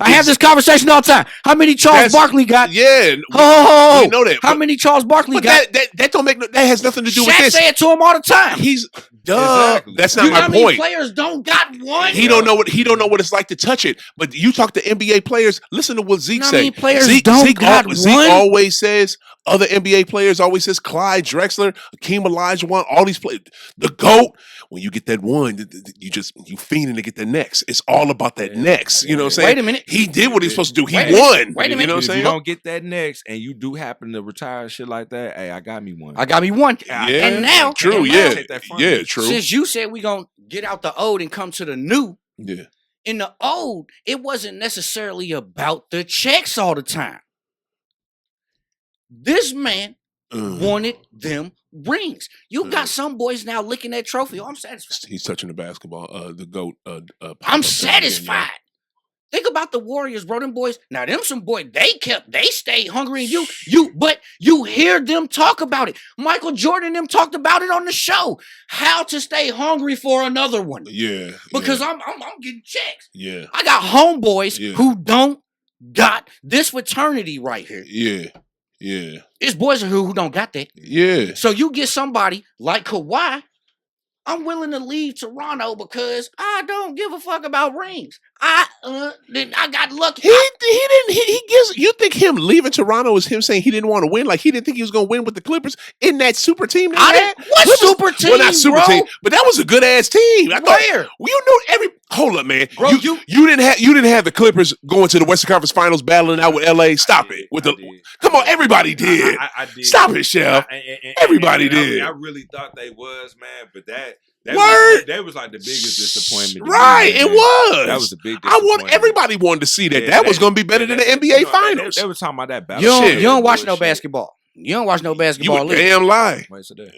I have this conversation all the time. How many Charles Barkley got? Yeah. We know that. How many Charles Barkley got? That don't make that has nothing to do with Shaq this. say it to him all the time. He's Exactly. That's not my point. Players don't got one. He don't know what it's like to touch it. But you talk to NBA players. Listen to what Zeke say. Players Zeke got one. Zeke always says. Other NBA players always says Clyde Drexler, Hakeem Olajuwon, all these players. The GOAT. When you get that one, you fiending to get the next. It's all about that next. You know what I'm saying? Wait a minute. He did what he was supposed to do. He Wait won. a minute. You know what I'm If saying? you don't get that next, and you do happen to retire shit like that, hey, I got me one. Yeah. And now, true. True. Since you said we gonna get out the old and come to the new. Yeah. In the old, it wasn't necessarily about the checks all the time. This man wanted them rings. You got some boys now licking that trophy. Oh, I'm satisfied. He's touching the basketball. The GOAT. I'm satisfied. Think about the Warriors, bro. Them boys. Now, them some boys. They stayed hungry. And but you hear them talk about it. Michael Jordan and them talked about it on the show. How to stay hungry for another one. Yeah. Because I'm getting checks. Yeah. I got homeboys who don't got this fraternity right here. Yeah. Yeah. It's boys who don't got that. Yeah. So you get somebody like Kawhi, I'm willing to leave Toronto because I don't give a fuck about rings. I got lucky. You think him leaving Toronto is him saying he didn't want to win? Like he didn't think he was going to win with the Clippers in that super team? What Clippers, super team? Well, not super team, but that was a good ass team. Where? You knew hold up, man. Bro, you didn't have the Clippers going to the Western Conference Finals battling out with LA. Stop it. Come on, everybody did. I did. Stop it, Chef. Everybody did. I really thought they was, man, but that was like the biggest disappointment. Right, it was. That was the big disappointment. Everybody wanted to see that. That was going to be better than the NBA Finals. They were talking about that battle. You don't watch no basketball. You don't watch no basketball. You a damn lie.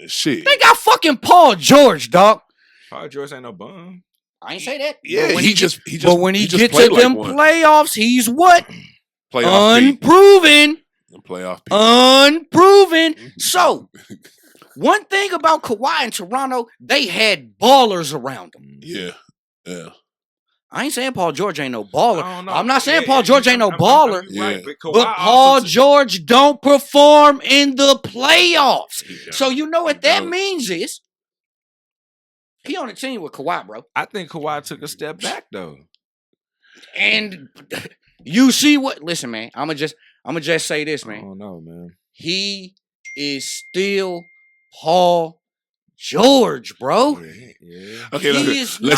Shit. They got fucking Paul George, dog. Paul George ain't no bum. I ain't say that. Yeah, but when he get to them playoffs, he's what? Unproven. Unproven. So, one thing about Kawhi in Toronto, they had ballers around them. Yeah. I ain't saying Paul George ain't no baller. I'm not saying Paul George ain't no baller. Right, but Paul George don't perform in the playoffs. So you know what that means is he on the team with Kawhi, bro. I think Kawhi took a step back though. And you see what? Listen, man. I'm gonna just say this, man. I don't know, man. He is still Paul George, bro. Yeah. Okay, let me say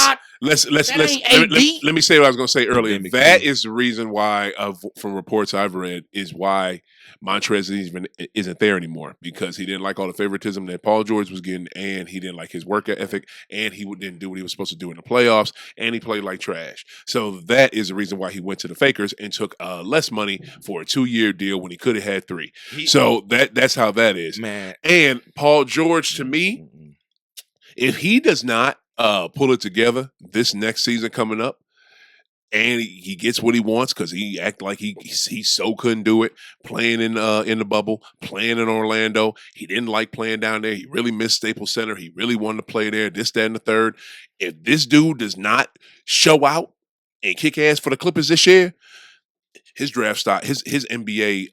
what I was going to say earlier. That is the reason why, from reports I've read, is why Montrezl isn't there anymore, because he didn't like all the favoritism that Paul George was getting, and he didn't like his work ethic, and he didn't do what he was supposed to do in the playoffs, and he played like trash. So that is the reason why he went to the Fakers and took less money for a 2-year deal when he could have had 3. So that's how that is, man. And Paul George, to me, if he does not pull it together this next season coming up, and he gets what he wants, because he act like he so couldn't do it playing in the bubble, playing in Orlando. He didn't like playing down there. He really missed Staples Center. He really wanted to play there. This, that, and the third. If this dude does not show out and kick ass for the Clippers this year, his draft stock, his NBA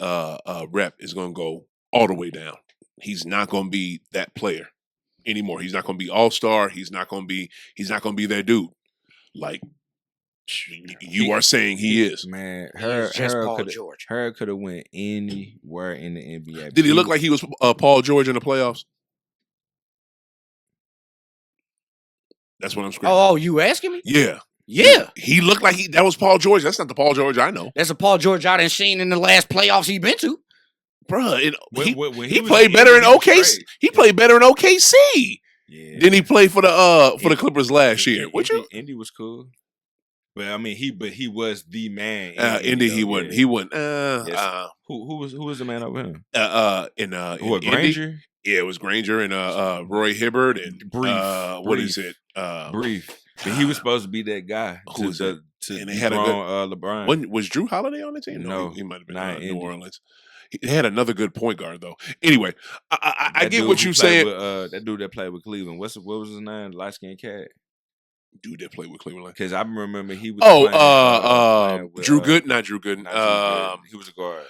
rep is going to go all the way down. He's not going to be that player anymore. He's not going to be all-star. He's not going to be that dude. Like you are saying he is. Man, George. Could have went anywhere in the NBA. Did he look like he was Paul George in the playoffs? That's what I'm screaming. Oh, you asking me? Yeah. Yeah. He looked like that was Paul George. That's not the Paul George I know. That's a Paul George I done seen in the last playoffs he been to. Bruh, he played better in OKC. He played better in OKC. Yeah. Didn't he play for the Clippers last year? Would you? Indy was cool. But I mean, he was the man. Indy, he wouldn't. He wouldn't. Yes. Who was the man over him? In Granger? Indy? Yeah, it was Granger and Roy Hibbert and Brief. But he was supposed to be that guy. And they had a good LeBron. Was Drew Holiday on the team? No, he might have been in New Orleans. He had another good point guard though. Anyway, I get what you're saying. That dude that played with Cleveland. What was his name? Light skinned cat. dude that played with Cleveland. Because I remember he was. Playing with, Drew Gooden, not Drew Gooden. He was a guard.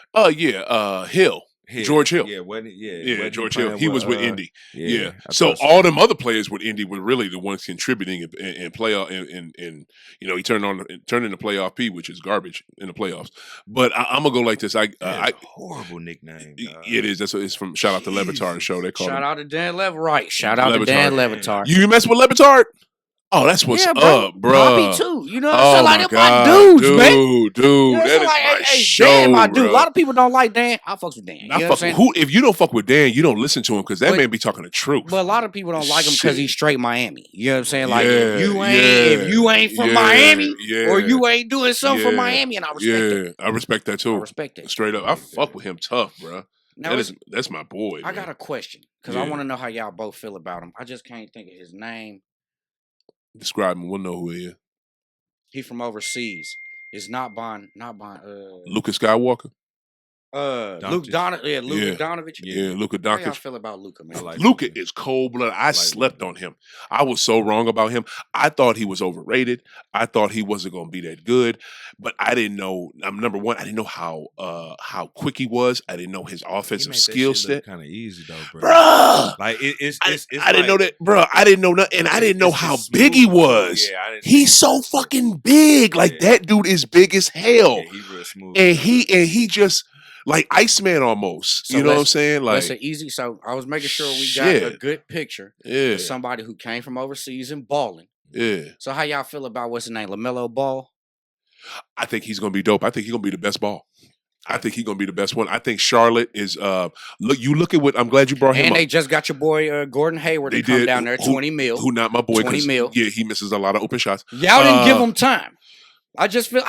Hill. George Hill. Yeah, wasn't it? Yeah, George Hill. He was with Indy. Yeah. So all them other players with Indy were really the ones contributing in playoff. And he turned into playoff P, which is garbage in the playoffs. But I'm gonna go like this. Horrible nickname. It is. It's from shout out to Levitard show. They call shout him. out to Dan Leverett. Shout out to Dan Levitard. You mess with Levitard? Oh, that's what's up, bro. Poppy too. You know what I'm saying? Like, they're my dudes, man. Dude, you know, that is like, my hey, show, Dan, my dude. bro. A lot of people don't like Dan. I fucks with Dan. You know what I'm saying? If you don't fuck with Dan, you don't listen to him because that man be talking the truth. But a lot of people don't like him because he's straight Miami. You know what I'm saying? Like, Yeah, if you ain't from Miami or you ain't doing something for Miami, and I respect it. I respect that too. I respect it. Straight up. I fuck with him tough, bro. Now, that's my boy. I got a question because I want to know how y'all both feel about him. I just can't think of his name. Describe him. We'll know who he is. He from overseas. It's not Lucas Skywalker. Luka Donovich. Yeah, Luka How y'all Doncic. feel about Luka, man? Luka is cold blood. I slept on him. I was so wrong about him. I thought he was overrated. I thought he wasn't going to be that good, but I didn't know. Number one, I didn't know how quick he was. I didn't know his offensive skill set. Kind of easy though, bro. Like it's I didn't know that, bro. I didn't know nothing, and I didn't know how big he was. Yeah, he's so fucking big. Like that dude is big as hell. Yeah, he real smooth. And he just. Like Iceman almost. So you know what I'm saying? Like that's an easy. So I was making sure we got a good picture of somebody who came from overseas and balling. Yeah. So how y'all feel about what's his name? LaMelo Ball? I think he's gonna be dope. I think he's gonna be the best ball. I think he's gonna be the best one. I think Charlotte is look at what I'm glad you brought him and up. they just got your boy Gordon Hayward to come down there, 20 mil. Who not my boy? 20 mil. Yeah, he misses a lot of open shots. Y'all didn't give him time. I just feel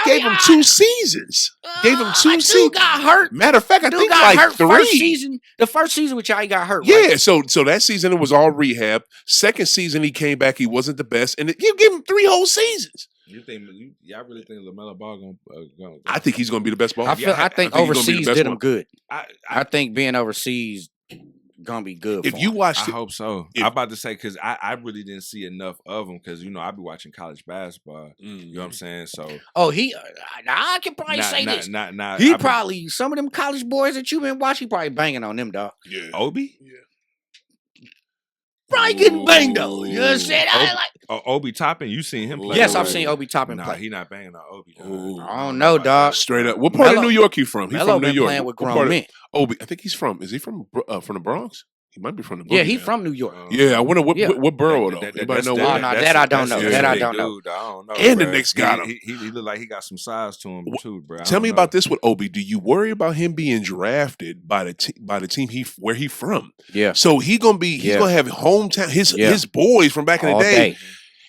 gave him 2 seasons. Gave him 2 seasons. Dude got hurt. Matter of fact, I think got like hurt 3. The first season with y'all, he got hurt. Yeah, right? so that season it was all rehab. Second season he came back, he wasn't the best, and you give him 3 whole seasons. Y'all really think LaMelo Ball gonna? I think he's gonna be the best ball. I think overseas did him good. I think being overseas gonna be good. If you watched, I hope so. I'm about to say because I really didn't see enough of him because I be watching college basketball. You know what I'm saying? So I can probably say this. He probably some of them college boys that you been watching, he probably banging on them, dog. Yeah, Obi. Yeah. Probably getting banged though. You know what I'm saying? Obi Toppin, you seen him play? Yes, I've seen Obi Toppin Nah, play. he not banging on Obi. I don't know, dog. Straight up. What part of New York he from? He's Melo from New been York. playing with grown men. Obi, I think he's from. Is he from the Bronx? He might be from the. Yeah, he's from New York. Yeah, I wonder what borough though. Anybody know what? That I don't know. That I don't know. I don't know. And the Knicks got him. He look like he got some size to him too, bro. Tell me about this with Obi. Do you worry about him being drafted by the team where he from? Yeah. So he's gonna have hometown his boys from back in the day.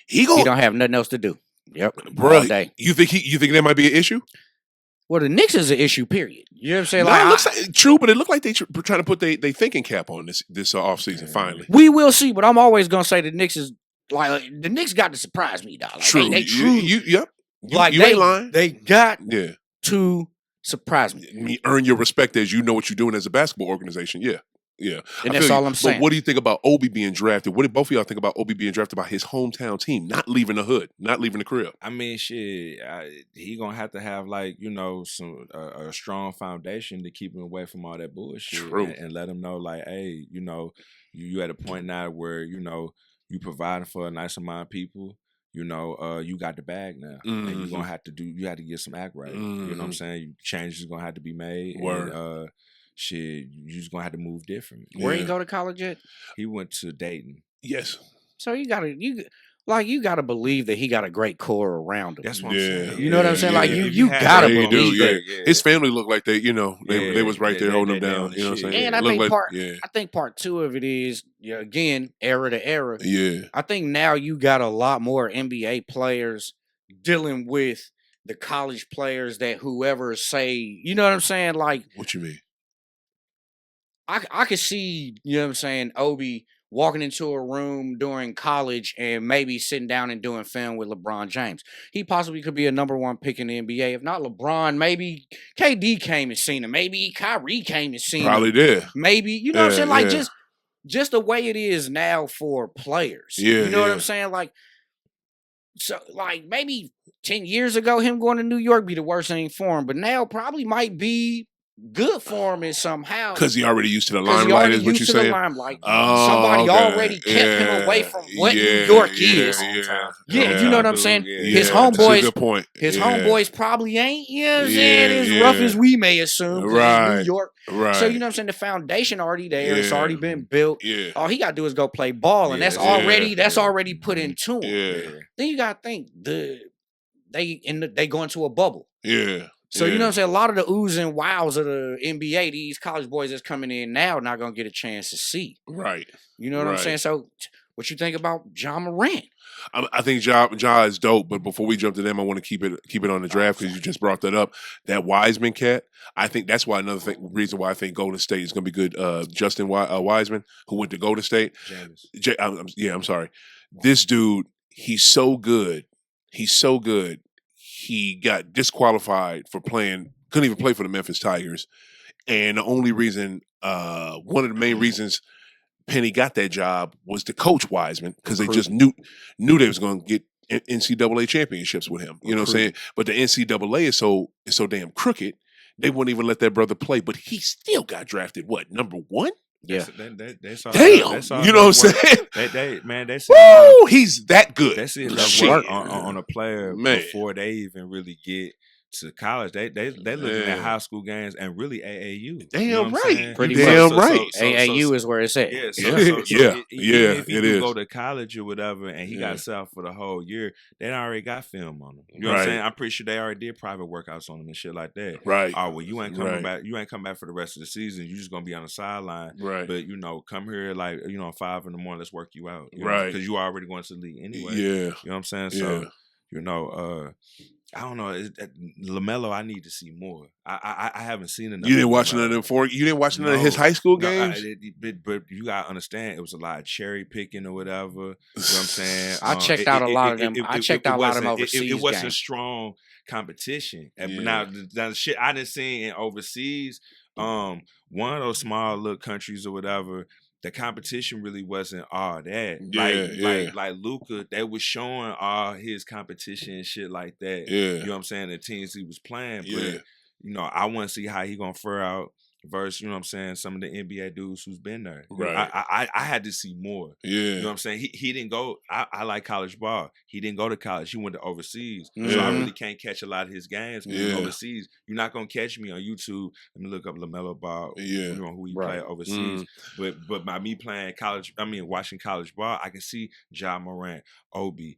He don't have nothing else to do. Yep, bro. All day. You think that might be an issue? Well, the Knicks is an issue. Period. You know what I'm saying? It looks like true, but it looked like they trying to put they thinking cap on this offseason. Finally, we will see. But I'm always gonna say the Knicks is like the Knicks got to surprise me, dog. Like, true. They true. Yep. You ain't lying. They got to surprise me. Earn your respect as you know what you're doing as a basketball organization. Yeah. Yeah, and that's all I'm saying. But what do you think about Obi being drafted? What did both of y'all think about Obi being drafted by his hometown team, not leaving the hood, not leaving the crib? I mean, shit, he gonna have to have like some a strong foundation to keep him away from all that bullshit, and let him know like, hey, you at a point now where you providing for a nice amount of people. You got the bag now, and you're gonna have to get some act right. You know what I'm saying? Changes is gonna have to be made. Word. And, shit, you just gonna have to move different. Where he go to college at? He went to Dayton. Yes. So you gotta believe that he got a great core around him. That's what I'm saying. You know what I'm saying? Like you gotta believe that. Yeah. His family looked like they was right there holding him down. You know what I'm saying? And I think part 2 of it is again era to era. Yeah. I think now you got a lot more NBA players dealing with the college players that whoever say, you know what I'm saying? Like what you mean? I could see, you know what I'm saying, Obi walking into a room during college and maybe sitting down and doing film with LeBron James. He possibly could be a number 1 pick in the NBA. If not LeBron, maybe KD came and seen him. Maybe Kyrie came and seen him. Probably did. Maybe, you know what I'm saying? Like just the way it is now for players. Yeah, you know what I'm saying? Like So, like, maybe 10 years ago, him going to New York be the worst thing for him, but now probably might be good for him in somehow. Because he already used to the 'Cause he limelight, already is what used you're to the saying? limelight. Oh, Somebody okay. already kept him away from what New Yeah, York yeah, is. Yeah, you know what I'm saying? Yeah, His yeah, that's a homeboys, good point. his Yeah. homeboys probably ain't, you know what I'm Yeah, saying, as rough yeah. as we may assume, because it's Right, New York. right. So, you know what I'm saying? The foundation already there. It's Yeah. already been built. Yeah, All he got to do is go play ball, and Yeah, that's yeah. already put into him. yeah, Then you got to think, they go into a bubble. yeah. So, you know what I'm saying? A lot of the oohs and wows of the NBA, these college boys that's coming in now, not going to get a chance to see. Right. You know what I'm Right. saying? So, what you think about John Morant? I think Ja is dope, but before we jump to them, I want to keep it on the draft because you just brought that up. That Wiseman cat, I think that's why reason why I think Golden State is going to be good. Justin Wiseman, who went to Golden State. I'm sorry. This dude, he's so good. He's so good. He got disqualified for couldn't even play for the Memphis Tigers. And the only reason, one of the main reasons Penny got that job was to coach Wiseman because they just knew they was going to get NCAA championships with him. You know what I'm saying? But the NCAA is so damn crooked. They wouldn't even let that brother play, but he still got drafted. What, number 1? Yeah. Damn, You know what I'm saying? They Woo, he's that good. That's it. Shit. Work on a player Man. before they even really get to college. They looking at high school games and really AAU. Damn You know what I'm right. saying? Pretty Damn much. right. AAU is where it's at. Yeah, Yeah, even if he it do is. go to college or whatever, and he Yeah. got set up for the whole year, they already got film on him. You know what Right. I'm saying? I'm pretty sure they already did private workouts on him and shit like that. Right. Oh well, you ain't coming Right. back. You ain't come back for the rest of the season. You just gonna be on the sideline. Right. But come here like 5 in the morning. Let's work you out. Right. Because you already going to the league anyway. Yeah. You know what I'm saying? So Yeah. I don't know. LaMelo, I need to see more. I haven't seen enough. You didn't watch none of them you didn't watch none of his high school games? But you gotta understand, it was a lot of cherry picking or whatever. You know what I'm saying? I checked out a lot of them. I checked out a lot of them It overseas wasn't games. strong competition. Yeah. But now the shit I didn't see in overseas, one of those small little countries or whatever, the competition really wasn't all that. Like Luka, they was showing all his competition and shit like that. Yeah. You know what I'm saying? The teams he was playing. Yeah. But, I want to see how he gonna fare out versus, you know what I'm saying, some of the NBA dudes who's been there. Right. I had to see more. Yeah. You know what I'm saying? He didn't go, I like college ball. He didn't go to college. He went to overseas. So I Mhm. really can't catch a lot of his games overseas. You're not going to catch me on YouTube. Let me look up LaMelo Ball, who he played overseas. But by me playing watching college ball, I can see Ja Morant, Obi,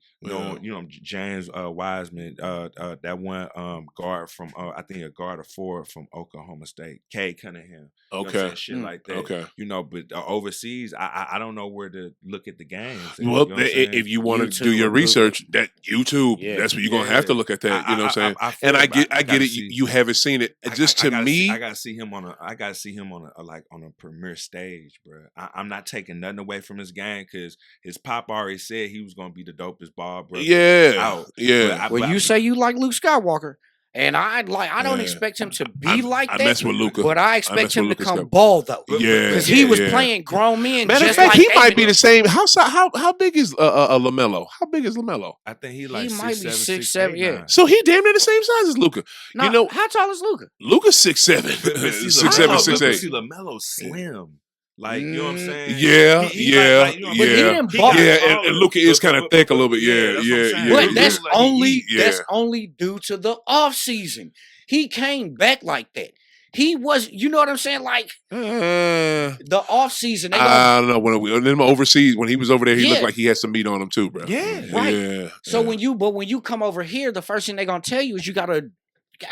James Wiseman, that one guard from, I think a guard or forward from Oklahoma State, Cade Cunningham. You know what I'm saying? Shit like that. Okay. But overseas, I don't know where to look at the games. Well, You know what I'm saying? if you want to YouTube do your or research, that YouTube, Yeah. that's what you're gonna have to look at that. You know what I'm saying? feel And I it, get but it. see- You haven't seen it. Just to me, I gotta see him on a premier stage, bro. I'm not taking nothing away from his game because his pop already said he was gonna be the dopest ball, bro. yeah, yeah. Well, you say you like Luke Skywalker, and I don't expect him to be like that. I mess with Luka, but I expect him to with Luka come Skywalker. ball though. Yeah, because he was yeah. playing grown men. Matter of just fact, like he might be Eminem. the same. How big is LaMelo? How big is LaMelo? I think he like might be 6'7", 6'7", yeah. 6'8". So he damn near the same size as Luka. No, how tall is Luka? Luka's 6'7", But see, 6'7", LaMelo- 6'8". but see, LaMelo slim. Like, you know what I'm saying? Yeah, He yeah, like, But he didn't yeah. ball. Yeah, and Luka is kind of thick a little bit. Yeah, that's what I'm saying. yeah. But that's Like he eat. that's only due to the off season. He came back like that. He was, you know what I'm saying? Like the off season. I don't know when overseas when he was over there, he Yeah. looked like he had some meat on him too, bro. Yeah. Right. Yeah. So yeah. when you come over here, the first thing they're gonna tell you is you gotta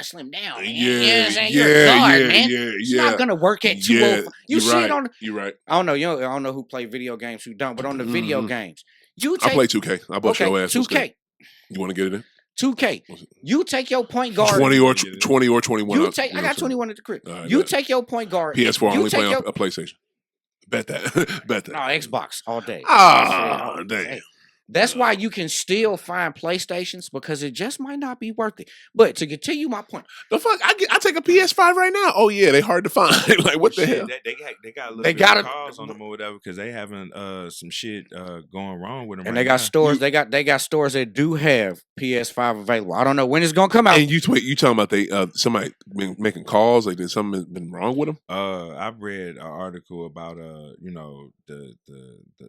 slim down, man. Yeah, You know what I'm saying? You're a guard, man. It's not gonna work at 205. You you're see right. it on. You're right. I don't know. I don't know who play video games, who don't. But on the video games, you take I play 2K. I bust your ass. 2K. You want to get it in? 2K. You take your point guard. 20 or 21. You take. I got 21 at the crib. All right, You bet. take your point guard. PS4 you only take play your, on a PlayStation. Bet that. Bet that. No, Xbox all day. Ah, Shit, damn. hey. That's why you can still find PlayStations because it just might not be worth it. But to continue my point, the fuck, I take a PS5 right now. Oh yeah, they hard to find. Like what the hell? They got calls on them or whatever because they having some shit going wrong with them. And right they got now. stores. They got stores that do have PS5 available. I don't know when it's gonna come out. And you talking about they somebody been making calls like there's something been wrong with them? I've read an article about you know the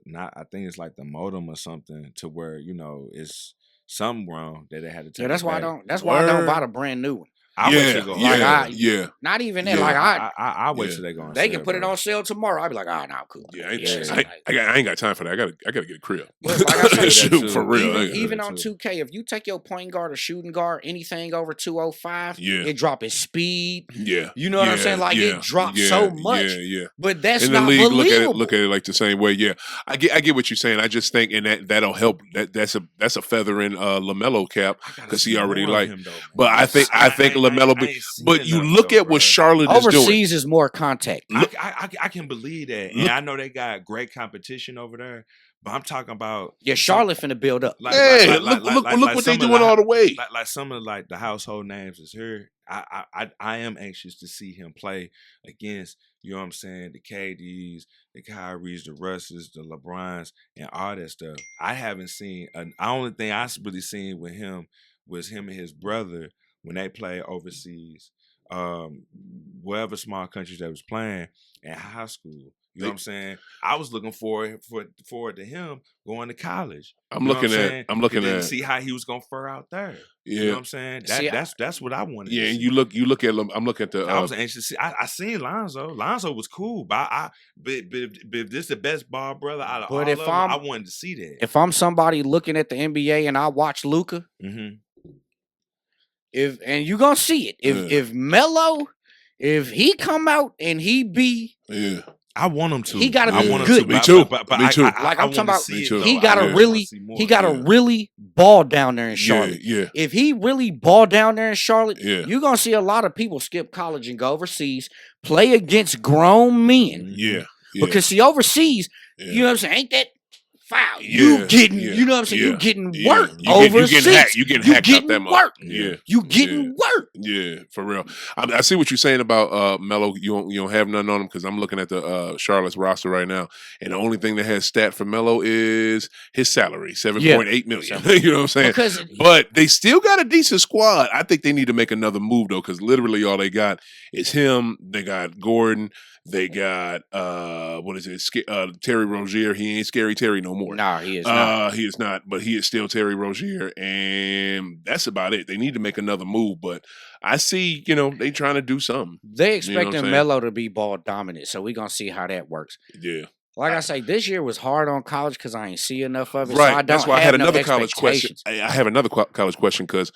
not I think it's like the modem or something to where you know it's something wrong that they had to take. Yeah, that's why I back. don't. That's why I don't buy the brand new one. I wait till go. Yeah. Not even that. Yeah. Like I wait till they go on. They sale, can put it bro. on sale tomorrow. I'd be like, oh no, cool. Yeah, I I ain't got time for that. I gotta get a crib. But like I said, Shoot, for real. Even on 2K, if you take your point guard or shooting guard, anything over 205, Yeah. it drop its speed. Yeah, You know what I'm saying? Like it drops so much. Yeah. But that's In the not league, believable. look at it like the same way. Yeah, I get what you're saying. I just think, and that'll help. That's a feather in LaMelo cap because he already like. But I think LaMelo. But you look at what Charlotte is doing. Overseas is more contact. I can believe that, and I know they got great competition over there. But I'm talking about Charlotte finna build up. Look what they doing all the way. Like some of like the household names is here. I am anxious to see him play against, you know what I'm saying, the KDs, the Kyries, the Russes, the LeBrons, and all that stuff. I haven't seen. The only thing I really seen with him was him and his brother when they played overseas, wherever small countries they was playing in high school. You know what I'm saying? I was looking forward to him going to college. I'm looking at see how he was gonna fare out there. Yeah. You know what I'm saying? That's what I wanted. Yeah, to and see. you look at I'm looking at the. I was anxious to see. I seen Lonzo. Lonzo was cool, but if this the best ball brother out of all of them, I wanted to see that. If I'm somebody looking at the NBA and I watch Luka, and you gonna see it. If Melo, if he come out and he be I want him to. He gotta be Me good. too. Me too. Like I'm talking about, he gotta really ball down there in Charlotte. Yeah. If he really ball down there in Charlotte, Yeah. you're gonna see a lot of people skip college and go overseas, play against grown men. Yeah. Because see, overseas, you know what I'm saying? Ain't that foul? You getting, you know what I'm saying? You getting work overseas. You getting hacked out that work. Yeah. You getting work. Yeah, for real. I see what you're saying about Melo. You don't have nothing on him because I'm looking at the Charlotte's roster right now, and the only thing that has stat for Melo is his salary, $7.8 million. You know what I'm saying? But they still got a decent squad. I think they need to make another move though, because literally all they got is him. They got Gordon. They got Terry Rozier. He ain't Scary Terry no more. Nah, he is not. He is not, but he is still Terry Rozier, and that's about it. They need to make another move, but I see, they trying to do something. They expecting Melo to be ball dominant, so we're gonna see how that works. Yeah. Like I say, this year was hard on college because I ain't see enough of it. Right. So I don't That's why I have had another college question. expectations. I have another college question because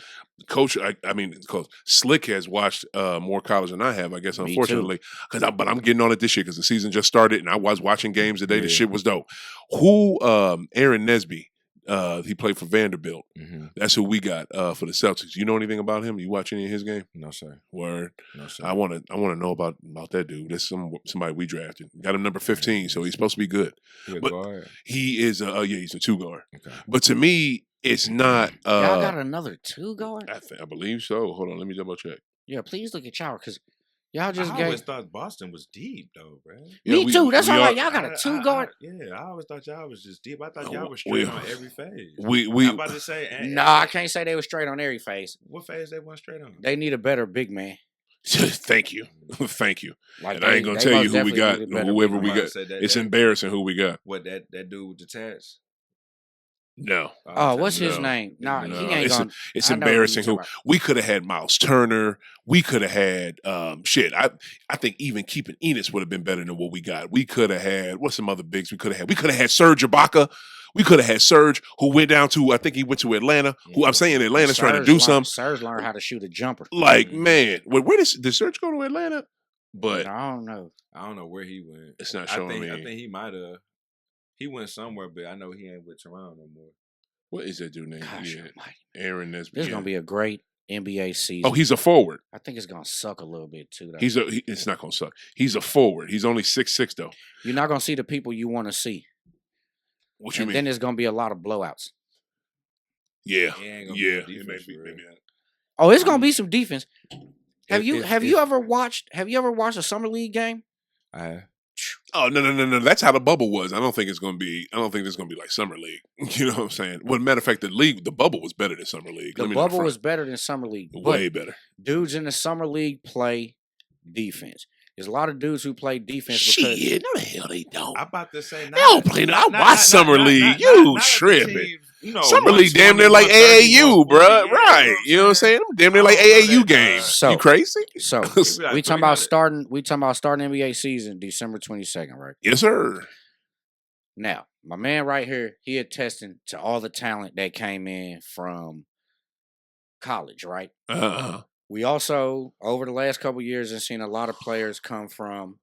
Coach, Coach Slick has watched more college than I have, I guess, unfortunately. But I'm getting on it this year because the season just started and I was watching games today. The shit was dope. Aaron Nesby, he played for Vanderbilt. Mm-hmm. That's who we got for the Celtics. You know anything about him? You watch any of his game? No, sir. Word. No, sir. I want to know about that dude. That's somebody we drafted. Got him number 15, so he's supposed to be good. He is he's a 2-guard. Okay. But to me, it's not. Y'all got another 2-guard? I believe so. Hold on, let me double check. Yeah, please look at y'all because y'all just I always thought Boston was deep though, bro. Me too. That's all right. Y'all got a 2-guard. I always thought y'all was just deep. I thought y'all was straight on every phase. I'm about to say. I can't say they were straight on every phase. What phase they went straight on? They need a better big man. Thank you. Like and I ain't gonna they tell you who we got. better Whoever we got, it's embarrassing who we got. What that dude with the tats? No. Oh, what's his name? Nah, he ain't gonna. It's embarrassing. Who we could have had Miles Turner. We could have had I think even keeping Enos would have been better than what we got. We could have had what's some other bigs we could have had. We could have had Serge Ibaka. We could have had Serge, who went down to I think he went to Atlanta. Who I'm saying Atlanta's trying to do something. Serge learned how to shoot a jumper. Like man, where did Serge go to Atlanta? But I don't know. I don't know where he went. It's not showing me. I think he might have. He went somewhere, but I know he ain't with Toronto no more. What is that dude name? Aaron Nesby. This is gonna be a great NBA season. Oh, he's a forward. I think it's gonna suck a little bit too. Though. It's not gonna suck. He's a forward. He's only 6'6" though. You're not gonna see the people you want to see. What you mean? Then there's gonna be a lot of blowouts. Yeah. It may be. Oh, it's gonna be some defense. Have you ever watched a summer league game? I have. Oh no! That's how the bubble was. I don't think it's gonna be. I don't think it's gonna be like summer league. You know what I'm saying? Well, matter of fact, the bubble was better than summer league. The bubble was better than summer league. Way better. Dudes in the summer league play defense. There's a lot of dudes who play defense. Shit, no the hell they don't. I'm about to say, they don't play. I watch summer league. You tripping? Summer league damn near like AAU, bro. Right? You know what I'm saying? Damn near like AAU games. So, you crazy? So we talking about starting NBA season December 22nd, right? Yes, sir. Now, my man right here, he attesting to all the talent that came in from college, right? We also, over the last couple of years, have seen a lot of players come from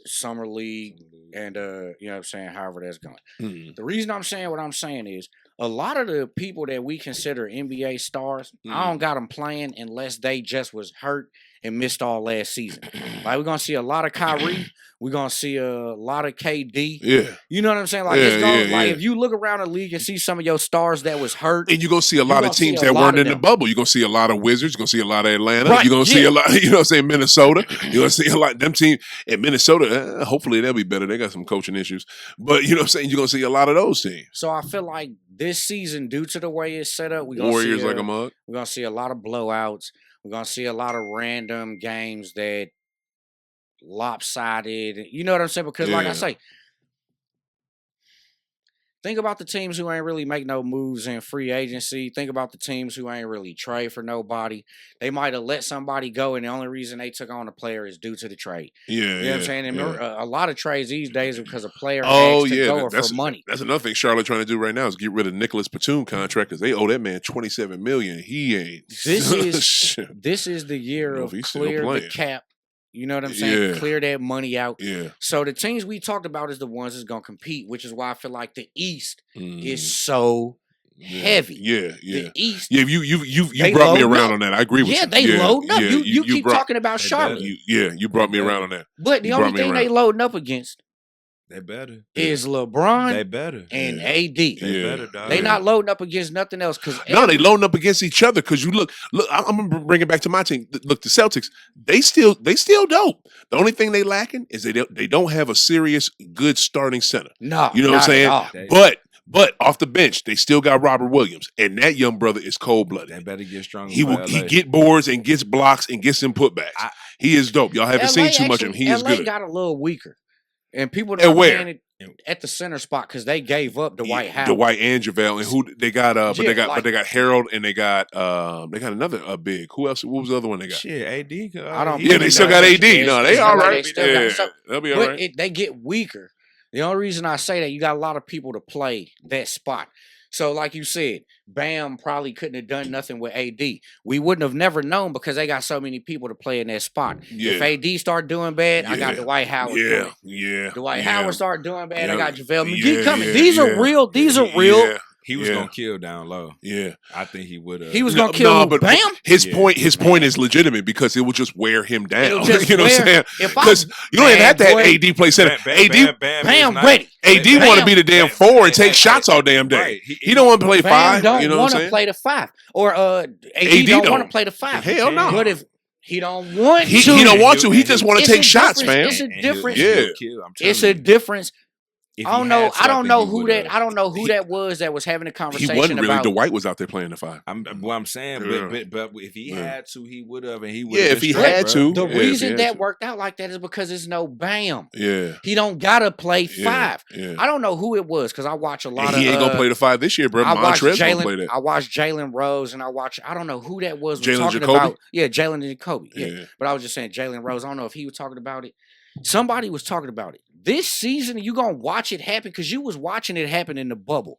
summer league and, you know what I'm saying, however that's going. Mm-hmm. The reason I'm saying what I'm saying is a lot of the people that we consider NBA stars, I don't got them playing unless they just was hurt and missed all last season. Like, we're going to see a lot of Kyrie. We're going to see a lot of KD. Yeah. You know what I'm saying? Like, if you look around the league and see some of your stars that was hurt. And you're going to see a lot of teams that weren't in the bubble. You're going to see a lot of Wizards. You're going to see a lot of Atlanta. Right, you're going to see a lot, you know what I'm saying, Minnesota. You're going to see a lot. Them teams in Minnesota, hopefully they'll be better. They got some coaching issues. But, you know what I'm saying, you're going to see a lot of those teams. So I feel like this season, due to the way it's set up, we're going Warriors like a mug. We're going to see a lot of blowouts. We're going to see a lot of random games that lopsided. You know what I'm saying? Because like I say, think about the teams who ain't really make no moves in free agency. Think about the teams who ain't really trade for nobody. They might have let somebody go, and the only reason they took on a player is due to the trade. You know what I'm saying? And a lot of trades these days are because a player has to go for money. That's another thing Charlotte trying to do right now is get rid of Nicholas Batum contract because they owe that man $27 million. He ain't. This is the year of clear the cap. You know what I'm saying? Yeah. Clear that money out. Yeah. So the teams we talked about is the ones that's going to compete, which is why I feel like the East is so heavy. The East. Yeah, you brought me around on that. I agree with you. Yeah, they loading up. You keep talking about Charlotte. You brought me around on that. But the only thing they loading up against they better is LeBron. They better and AD. They better, dog. They not loading up against nothing else. No, they loading up against each other. Because you look. I'm gonna bring it back to my team. Look, the Celtics. They still dope. The only thing they lacking is they don't have a serious good starting center. No, you know what I'm saying. But off the bench, they still got Robert Williams, and that young brother is cold blooded. They better get stronger. He get boards and gets blocks and gets some putbacks. He is dope. Y'all haven't seen too much of him. He is good. LA got a little weaker. And people don't understand it at the center spot because they gave up Dwight Howard. Dwight and JaVale. And who they got but they got Harold and they got another big. Who else? What was the other one they got? Shit, AD. They still got AD. No, they all right. They'll be all right. They get weaker. The only reason I say that, you got a lot of people to play that spot. So, like you said, Bam probably couldn't have done nothing with AD. We wouldn't have never known because they got so many people to play in that spot. If AD start doing bad, I got Dwight Howard. Dwight Howard start doing bad, I got JaVale McGee coming. These are real. These are real. He was gonna kill down low. Yeah, I think he would have. He was gonna kill but Bam. His point is legitimate because it would just wear him down. You know what I'm saying? Because you don't even have to have AD play center. Bam ready. AD want to be the damn 4 and take shots all damn day. Right. He don't want to play 5. Don't you know want to play the 5, or AD don't want to play the 5. Hell no. But if he don't want to, he don't want to. He just want to take shots, man. It's a difference. It's a difference. I don't know who that was that was having a conversation. He wasn't really. About, Dwight was out there playing the 5. I'm saying, but if he had to, he would have, and he would. Yeah, if he had to. The reason that worked out like that is because it's no Bam. Yeah, he don't gotta play 5. Yeah. I don't know who it was because I watch a lot of. He ain't gonna play the 5 this year, bro. Montrez gonna play that. I watched Jalen Rose and I don't know who that was. Jalen Jacoby? About. Yeah, Jalen and Jacoby. Yeah, but I was just saying Jalen Rose. I don't know if he was talking about it. Somebody was talking about it. This season, you're going to watch it happen because you was watching it happen in the bubble.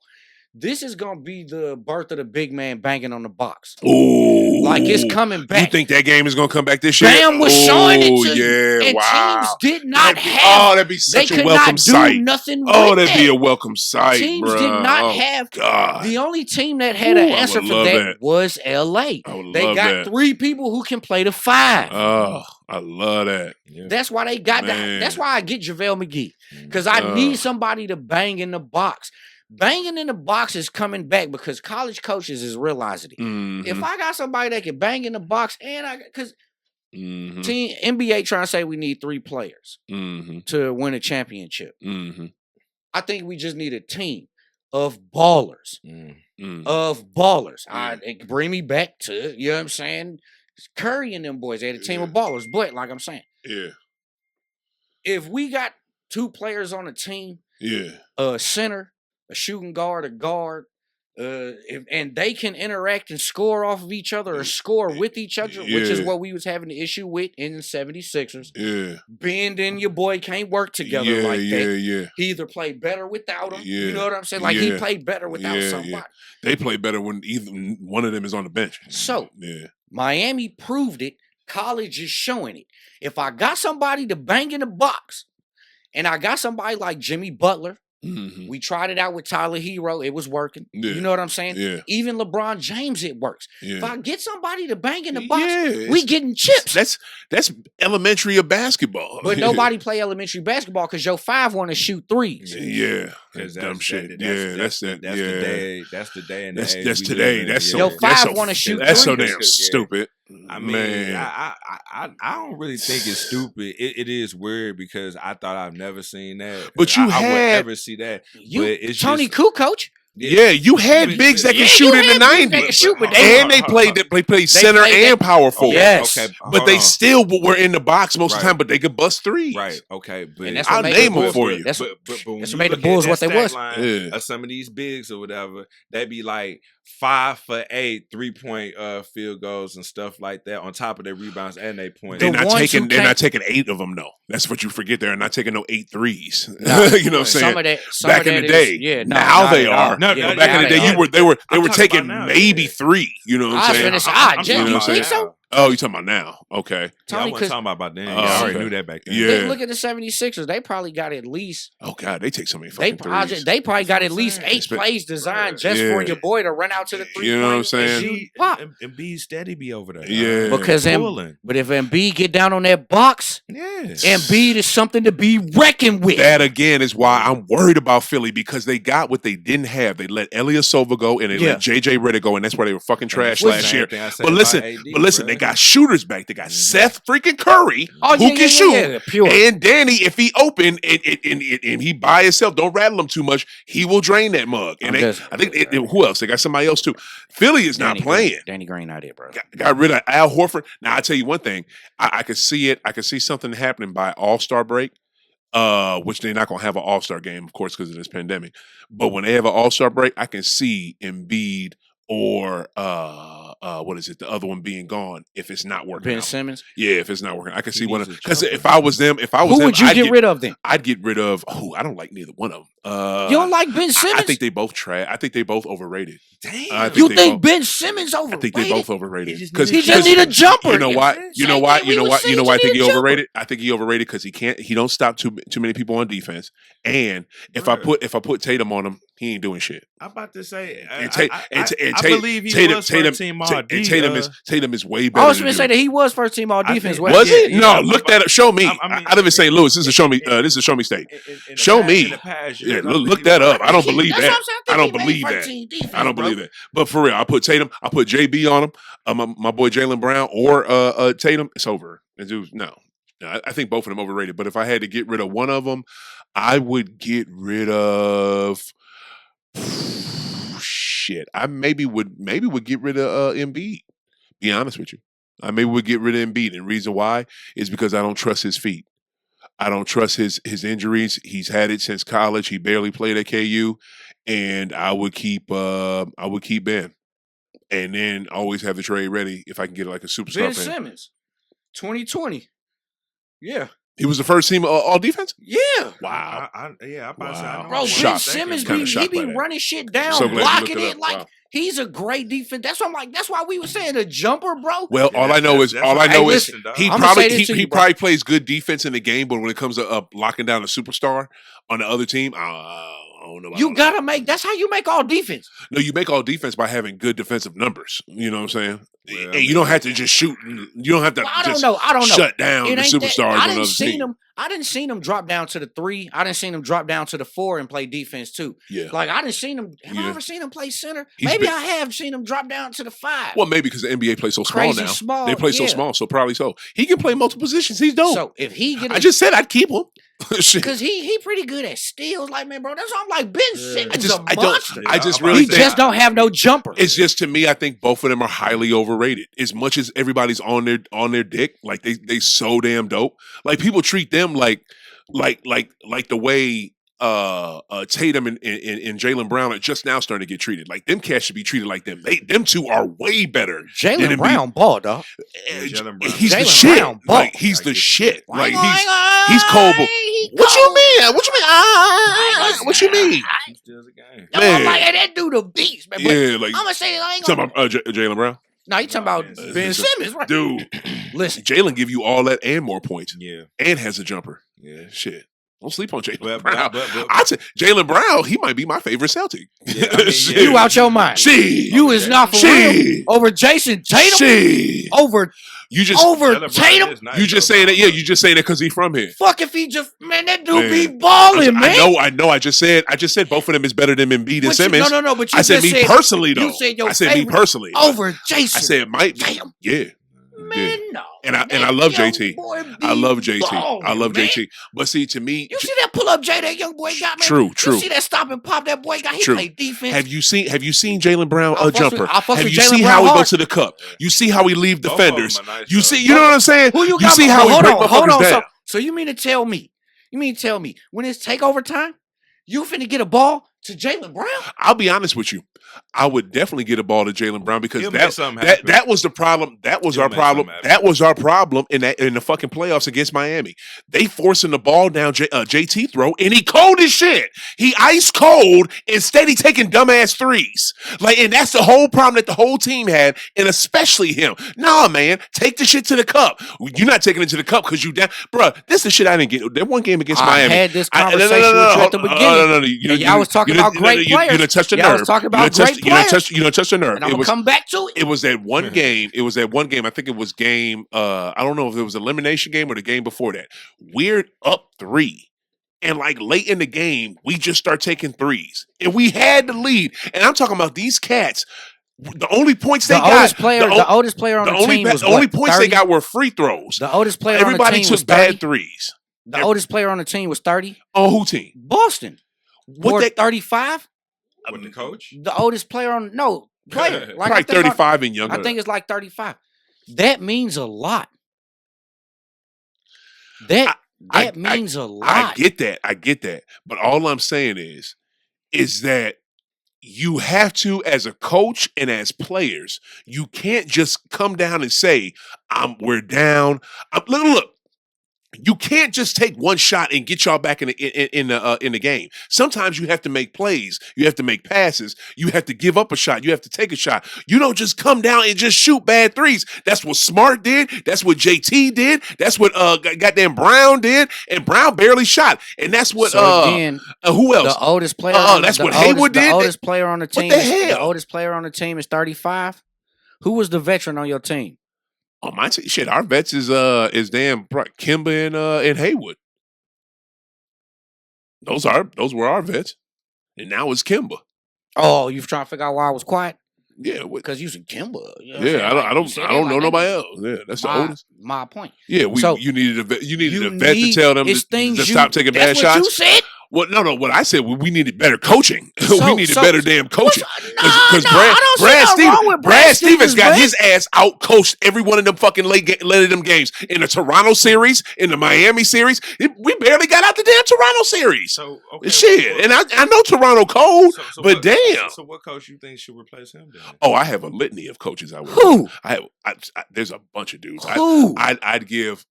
This is going to be the birth of the big man banging on the box. Ooh. Like it's coming back. You think that game is going to come back this year? Bam was showing it to and teams did not have. that'd be such a welcome sight. Nothing that'd be a welcome sight, teams did not have. God. The only team that had an answer for that was LA. They got 3 people who can play the 5. I love that. Yeah. That's why they got that. That's why I get JaVale McGee. Because I need somebody to bang in the box. Banging in the box is coming back because college coaches is realizing it. Mm-hmm. If I got somebody that can bang in the box because team NBA trying to say we need 3 players to win a championship. I think we just need a team of ballers. Of ballers. Bring me back to, you know what I'm saying? Curry and them boys. They had a team of ballers. But like I'm saying, if we got 2 players on a team, a center, a shooting guard, a guard, and they can interact and score off of each other or score with each other, which is what we was having the issue with in the 76ers. Ben and your boy can't work together like that. He either played better without him. You know what I'm saying? Like he played better without somebody. They play better when either one of them is on the bench. So Miami proved it. College is showing it. If I got somebody to bang in the box, and I got somebody like Jimmy Butler, we tried it out with Tyler Hero. It was working. You know what I'm saying? Even LeBron James, it works. If I get somebody to bang in the box, we getting chips. That's elementary of basketball. But nobody play elementary basketball because your 5 want to shoot threes. That's dumb shit. That's the day. That's the day. And that's today. That's so. Your 5 want to shoot. That's so damn stupid. I mean, I don't really think it's stupid. It is weird because I thought I've never seen that. But I would never see that. It's Tony Kukoc. Yeah, you had bigs that can shoot in the 90s. And they played center and power forward. Yes. Okay, but they still were in the box most of the time, but they could bust threes. Right, okay. But I'll name them for you. That's what made the Bulls what they was. Of some of these bigs or whatever, they be like 5 for 8 3-point field goals and stuff like that on top of their rebounds and their points. They're not taking 8 of them, though. That's what you forget. They're not taking no 8 threes. You know what I'm saying? Back in the day. Now they are. Back in the day, they were taking maybe 3. You know what I'm saying? Oh, you talking about now? Okay. I wasn't talking about then. I already knew that back then. Yeah. Look at the 76ers. They probably got at least. Oh God, they take so many fucking threes. They probably got at least 8 plays designed just for your boy to run out to the 3. You know what I'm saying? And be steady be over there. Yeah. Because but if Embiid get down on that box, Embiid is something to be reckoned with. That again is why I'm worried about Philly because they got what they didn't have. They let Ilyasova go and they let JJ Redick go, and that's why they were fucking trash last year. But listen, they got shooters back. They got Seth freaking Curry who can shoot, and Danny if he open and he by himself, don't rattle him too much, he will drain that mug. And I think who else? They got somebody else too. Philly is not playing. Danny Green not it, bro. Got rid of Al Horford. Now I tell you one thing, I could see it. I could see something happening by All-Star break. Which they're not gonna have an All-Star game, of course, because of this pandemic. But when they have an All-Star break, I can see Embiid or what is it? The other one being gone if it's not working. Ben Simmons. Yeah, if it's not working, I can see one because if I was them, who would you get rid of then? I'd get rid of. Oh, I don't like neither one of them. You don't like Ben Simmons? I think they both trash. I think they both overrated. Damn. You think Ben Simmons overrated? I think they both overrated because he just need a jumper. You know why? You know why? I think he overrated. I think he overrated because he don't stop too many people on defense. And if I put Tatum on him, he ain't doing shit. I'm about to say, I believe he was first team all defense. Tatum is way better. I was going to say that he was first team all defense. Was he? No, look that up. Show me. I live in St. Louis. This is show me. This is show me state. Show me. Yeah, look that up. I don't believe that. I don't believe that. I don't believe that. But for real, I put Tatum. I put JB on him. My boy Jaylen Brown or Tatum. It's over. No. I think both of them overrated. But if I had to get rid of one of them, I would get rid of. Shit, I maybe would get rid of Embiid. Be honest with you, I maybe would get rid of Embiid, and the reason why is because I don't trust his feet. I don't trust his injuries. He's had it since college. He barely played at KU, and I would keep Ben, and then always have the trade ready if I can get like a superstar. Ben Simmons, 2020, yeah. He was the first team all defense? Yeah. Wow. I'm about to say, bro, Ben Simmons be running shit down, blocking it like he's a great defense. That's why I'm like, that's why we were saying a jumper, bro. Well, all I know is he probably plays good defense in the game, but when it comes to locking down a superstar on the other team, I don't know. You gotta make. That's how you make all defense. No, you make all defense by having good defensive numbers. You know what I'm saying? Well, And you don't have to just shoot. You don't have to. I just don't know. Shut down It the ain't superstars that, on other teams. I didn't see them drop down to the 3. I didn't see them drop down to the 4 and play defense too. Yeah. Like I didn't see them. Have I ever seen them play center? Maybe I have seen them drop down to the 5. Well, maybe because the NBA plays so Crazy small now. small, They play so small, so probably so. He can play multiple positions. He's dope. So if he get, I just said I'd keep him. because he pretty good at steals. Like man, bro, that's why I'm like Ben Simmons is a monster. I just Yeah, really He think just don't have no jumper. it's just to me. I think both of them are highly overrated. As much as everybody's on their dick, like they so damn dope. Like people treat them like the way Tatum and Jaylen Brown are just now starting to get treated. Like them cats should be treated like them. Them two are way better. Jaylen Brown ball, dog. Jaylen Brown. He's the Jaylen shit. Brown ball. Like he's the shit. Like Why he's cold. What you mean? What you mean? What you mean? He steals the game. No, I'm like, hey, that dude a beast, man. But Yeah, like I'm gonna say I ain't talking gonna. about Jaylen Brown. No, you talking about Ben Ben Simmons. Simmons, right? Dude, Listen, Jalen give you all that and more points, Yeah. and has a jumper. Yeah. Shit. Don't sleep on Jaylen But- Brown. but- I say Jaylen Brown, he might be my favorite Celtic. Yeah, I mean, Shit. you out your mind. Shit. You is not for real Shit. over Jason Tatum. Shit. Over You just Jaylen Brown Tatum. is nice, you just though, saying that. bro. Yeah, you just saying that because he's from here. Fuck if he just man, that dude be Man. balling, man. I know. I just said both of them is better than Embiid and But you- Simmons. no. But you I said just me said personally though. You said your I said me favorite personally. over Jason. I said it might be. Tatum. Yeah. Man, no. And I That love young JT. boy be I love JT. balling, I love man. JT. But see, to me, You see that pull up J that young boy got, man? True. You see that stop and pop that boy got? He True. played defense. Have you seen Jaylen Brown I fucks with- jumper? I fucks Have with you Jaylen seen Brown how he hard. goes to the cup? You see how he leave Both of 'em defenders. are nice, You though. see, you know what I'm saying? Who you You got? see how he hold break on, motherfuckers down. So you mean to tell me? When it's takeover time, you finna get a ball to Jaylen Brown? I'll be honest with you. I would definitely get a ball to Jaylen Brown because He'll make something happen. that was the problem. That was He'll our make problem. something happen. That was our problem in the fucking playoffs against Miami. They forcing the ball down JT throw, and he cold as shit. He ice cold, instead he taking dumbass threes. Like, and that's the whole problem that the whole team had, and especially him. Nah, man, take the shit to the cup. You're not taking it to the cup because you down, bruh. This is the shit I didn't get. That one game against I Miami. had this No, conversation with you at the beginning. No. I was talking about great players. You done touched the Yeah, I was nerve. talking about You done touched- great players. You done touched the nerve. And I'm gonna come back to it. It was that one game. It was that one game. I think it was game. I don't know if it was elimination game or the game before that. We're up 3. And like late in the game, we just start taking threes. And we had the lead. And I'm talking about these cats. The only points they The got. oldest player on the team was only what, points 30? they got were free throws. The oldest player Everybody on the team was took bad 30. threes. The oldest player on the team was 30. On who team? Boston. What Or they 35. With the coach? The oldest player on player. Like I probably think 35 and younger. I think it's like 35. That means a lot. That means a lot. I get that. But all I'm saying is that you have to, as a coach and as players, you can't just come down and say, we're down. Look. You can't just take one shot and get y'all back in the game. Sometimes you have to make plays. You have to make passes. You have to give up a shot. You have to take a shot. You don't just come down and just shoot bad threes. That's what Smart did. That's what JT did. That's what goddamn Brown did. And Brown barely shot. And that's what again, who else? The oldest player. That's what Hayward did. The oldest player on the team. What the hell? The oldest player on the team is 35. Who was the veteran on your team? Oh, my shit. Our vets is damn Kimba and Haywood. Those were our vets, and now it's Kimba. Oh, you trying to figure out why I was quiet? Yeah, Because you said Kimba. You know what I'm yeah. saying? I Like, you don't said I it don't like know that. nobody else. Yeah, that's the oldest. My point. Yeah, So, you needed a vet need- to tell them it's to things stop taking bad that's what shots. you said. Well, no. What I said, we needed better coaching. we needed so- better damn coaching. I don't see nothing wrong with Brad Stevens got man. his ass out coached every one of them fucking late of them games in the Toronto series, in the Miami series. We barely got out the damn Toronto series. So, okay. Shit, and I know Toronto cold, but damn. So what coach you think should replace him then? Oh, I have a litany of coaches. Who? There's a bunch of dudes. Who? I'd give.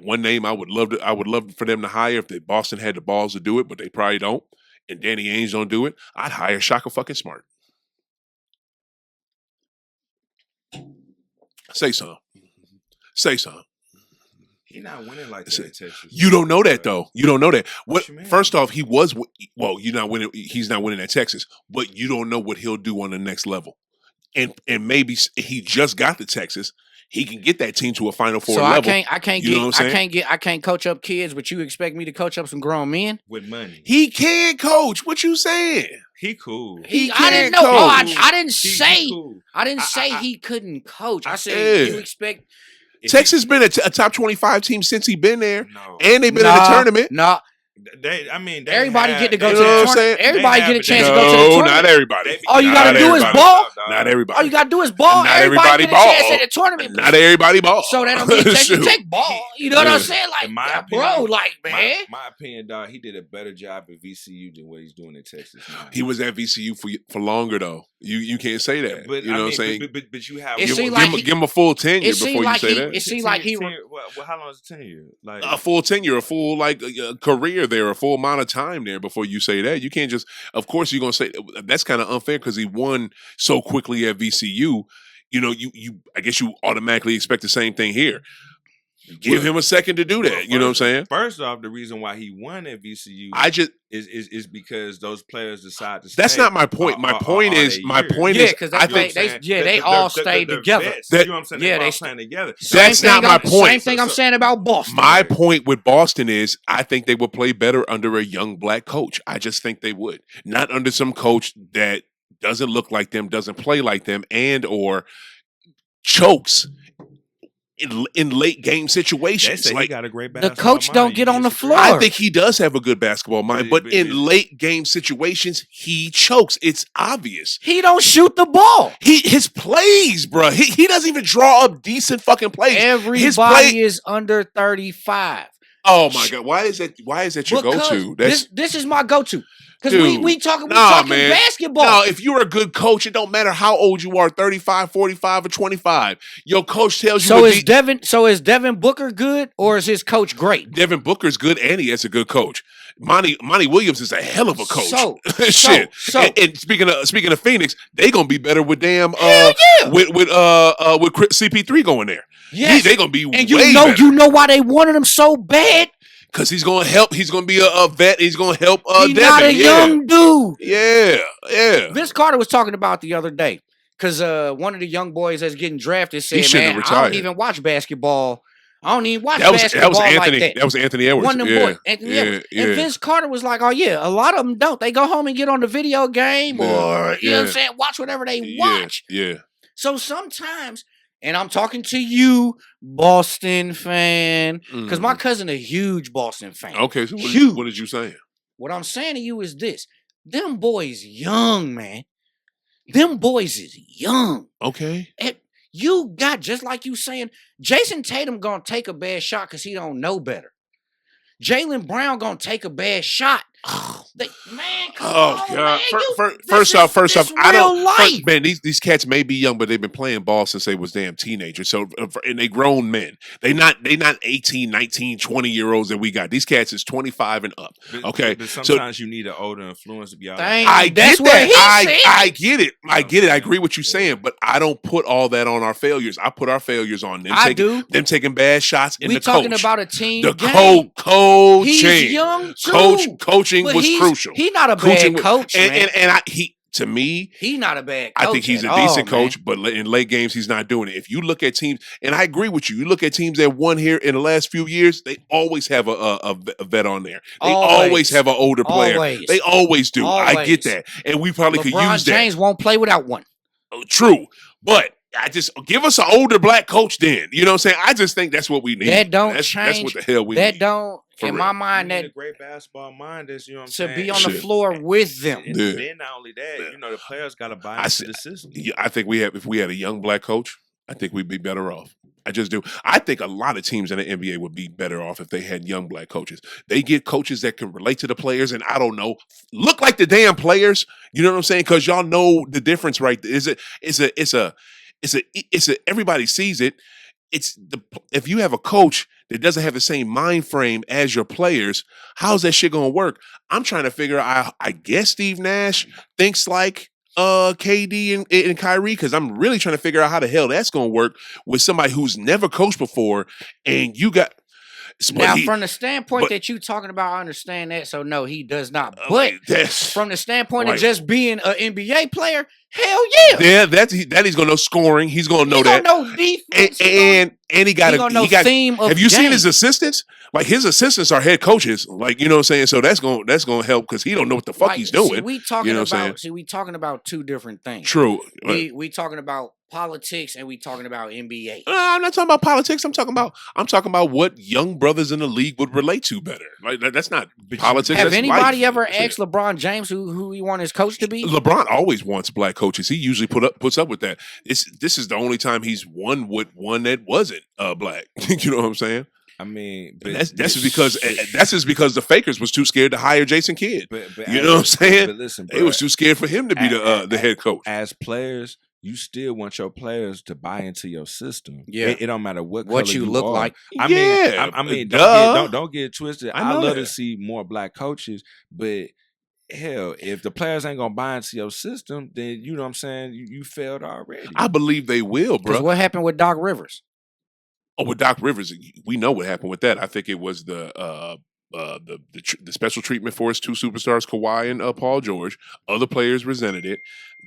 One name I would love for them to hire if Boston had the balls to do it, but they probably don't. And Danny Ainge don't do it. I'd hire Shaka fucking Smart. Say something. He's not winning like that in Texas. You don't know that though. You don't know that. First off, he was you're not winning. He's not winning at Texas, but you don't know what he'll do on the next level. And maybe he just got to Texas. He can get that team to a Final Four level. I can't coach up kids, but you expect me to coach up some grown men with money. He can coach. What you saying? He cool. I didn't know. I didn't say. Cool. I didn't say he couldn't coach. I said you expect. Texas been a top 25 team since he been there, and they've been in the tournament. Everybody get to go to the tournament. Everybody get a chance to go to the tournament. Not everybody. All you got to do is ball. Not everybody. All you got to do is ball. Not everybody get a ball. chance at the tournament. Not everybody ball. So that don't mean Texas Tech ball. You know what I'm saying? Like, bro, like, man. My opinion, dog, he did a better job at VCU than what he's doing in Texas now. He was at VCU for longer, though. You can't say that. But, you know what I'm saying? But you have... Give him a full tenure before you say that. It seemed like he... How long is the tenure? Like a full tenure, a full career there, a full amount of time there before you say that. You can't just, of course, you're gonna say that's kind of unfair because he won so quickly at VCU. You know, I guess you automatically expect the same thing here. Give him a second to do that. You know what I'm saying? First off, the reason why he won at VCU, is because those players decide to stay. That's not my point. My point is because they all stayed together. You know what I'm saying? Yeah, they all playing together. That's not my point. Same thing I'm saying about Boston. My point with Boston is I think they would play better under a young black coach. I just think they would. Not under some coach that doesn't look like them, doesn't play like them, and or chokes in late game situations. They say he got a great basketball the coach mind. Don't get on the floor. I think he does have a good basketball mind, but in late game situations, he chokes. It's obvious. He don't shoot the ball. His plays, bro. He doesn't even draw up decent fucking plays. Everybody is under 35. Oh my God! Why is that your go-to? This is my go-to. Because we talking basketball. No, if you're a good coach, it don't matter how old you are, 35, 45, or 25. Your coach tells you is Devin Booker good or is his coach great? Devin Booker's good and he has a good coach. Monty Williams is a hell of a coach. And speaking of Phoenix, they gonna be better with with CP3 going there. Yes. They gonna be and better. You know why they wanted him so bad? Because he's going to help. He's going to be a vet. He's going to help He's Devin. Not a young dude. Yeah. Vince Carter was talking about the other day. Because one of the young boys that's getting drafted said, man, I don't even watch basketball. I don't even watch basketball like that. That was Anthony Edwards. One of them boys. Anthony Edwards. And Vince Carter was like, oh, yeah, a lot of them don't. They go home and get on the video game or, you know what I'm saying, watch whatever they watch. Yeah. So sometimes... And I'm talking to you, Boston fan, because my cousin a huge Boston fan. Okay, so what did you say? What I'm saying to you is this. Them boys young, man. Them boys is young. Okay. And you got, just like you saying, Jason Tatum going to take a bad shot because he don't know better. Jaylen Brown going to take a bad shot. God! First off, I don't. Man, these cats may be young, but they've been playing ball since they was damn teenagers. So, and they grown men. They not 18, 19, 20-year-olds that we got. These cats is 25 and up. Okay, but sometimes you need an older influence to be out. I get that. I get it. I get it. I agree with you saying, but I don't put all that on our failures. I put our failures on them. Them taking bad shots in the coach. We talking about a team. The coaching. He's young too. Coaching was crucial. He's not a bad coach, to me, he's not a bad coach. I think he's a decent coach, but in late games, he's not doing it. If you look at teams, and I agree with you, you look at teams that won here in the last few years, they always have a vet on there. They always have an older player. They always do. I get that. And we probably could use that. James won't play without one. True. But I just give us an older black coach then. You know what I'm saying? I just think that's what we need. That don't change. That's what the hell we need. My mind, that a great basketball mind is, you know what I'm saying? To be on the floor with them. And then not only that, the players got to buy into the system. Yeah, I think if we had a young black coach, I think we'd be better off. I just do. I think a lot of teams in the NBA would be better off if they had young black coaches. They get coaches that can relate to the players and, I don't know, look like the damn players. You know what I'm saying? Because y'all know the difference, right? Everybody sees it. If you have a coach that doesn't have the same mind frame as your players, how's that shit gonna work? I'm trying to figure out. I guess Steve Nash thinks like KD and Kyrie, because I'm really trying to figure out how the hell that's gonna work with somebody who's never coached before, and you got Now, from the standpoint that you talking about, I understand that. So no, he does not. But from the standpoint of just being an NBA player, hell yeah. Yeah, that he's gonna know scoring. He's gonna know that. Gonna know defense. And he got theme of have you seen game. his assistants? Like his assistants are head coaches. Like, you know what I'm saying? So that's gonna help because he don't know what the fuck he's doing. We talking about two different things. True. We talking about politics and we talking about NBA. I'm not talking about politics. I'm talking about what young brothers in the league would relate to better. Like that's not politics. Have anybody ever asked LeBron James who he want his coach to be? LeBron always wants black coaches. He usually puts up with that. This is the only time he's won with one that wasn't black. You know what I'm saying? I mean, but that's just because the Fakers was too scared to hire Jason Kidd. You know what I'm saying? But listen, bro, they was too scared for him to be the head coach. As players, you still want your players to buy into your system. Yeah, it don't matter what you look are. like. I mean, don't get it twisted. I love to see more black coaches, but hell, if the players ain't gonna buy into your system, then you know what I'm saying, you failed already. I believe they will, bro. What happened with Doc Rivers? Oh, with Doc Rivers, we know what happened with that. I think it was the special treatment for his two superstars, Kawhi and Paul George. Other players resented it.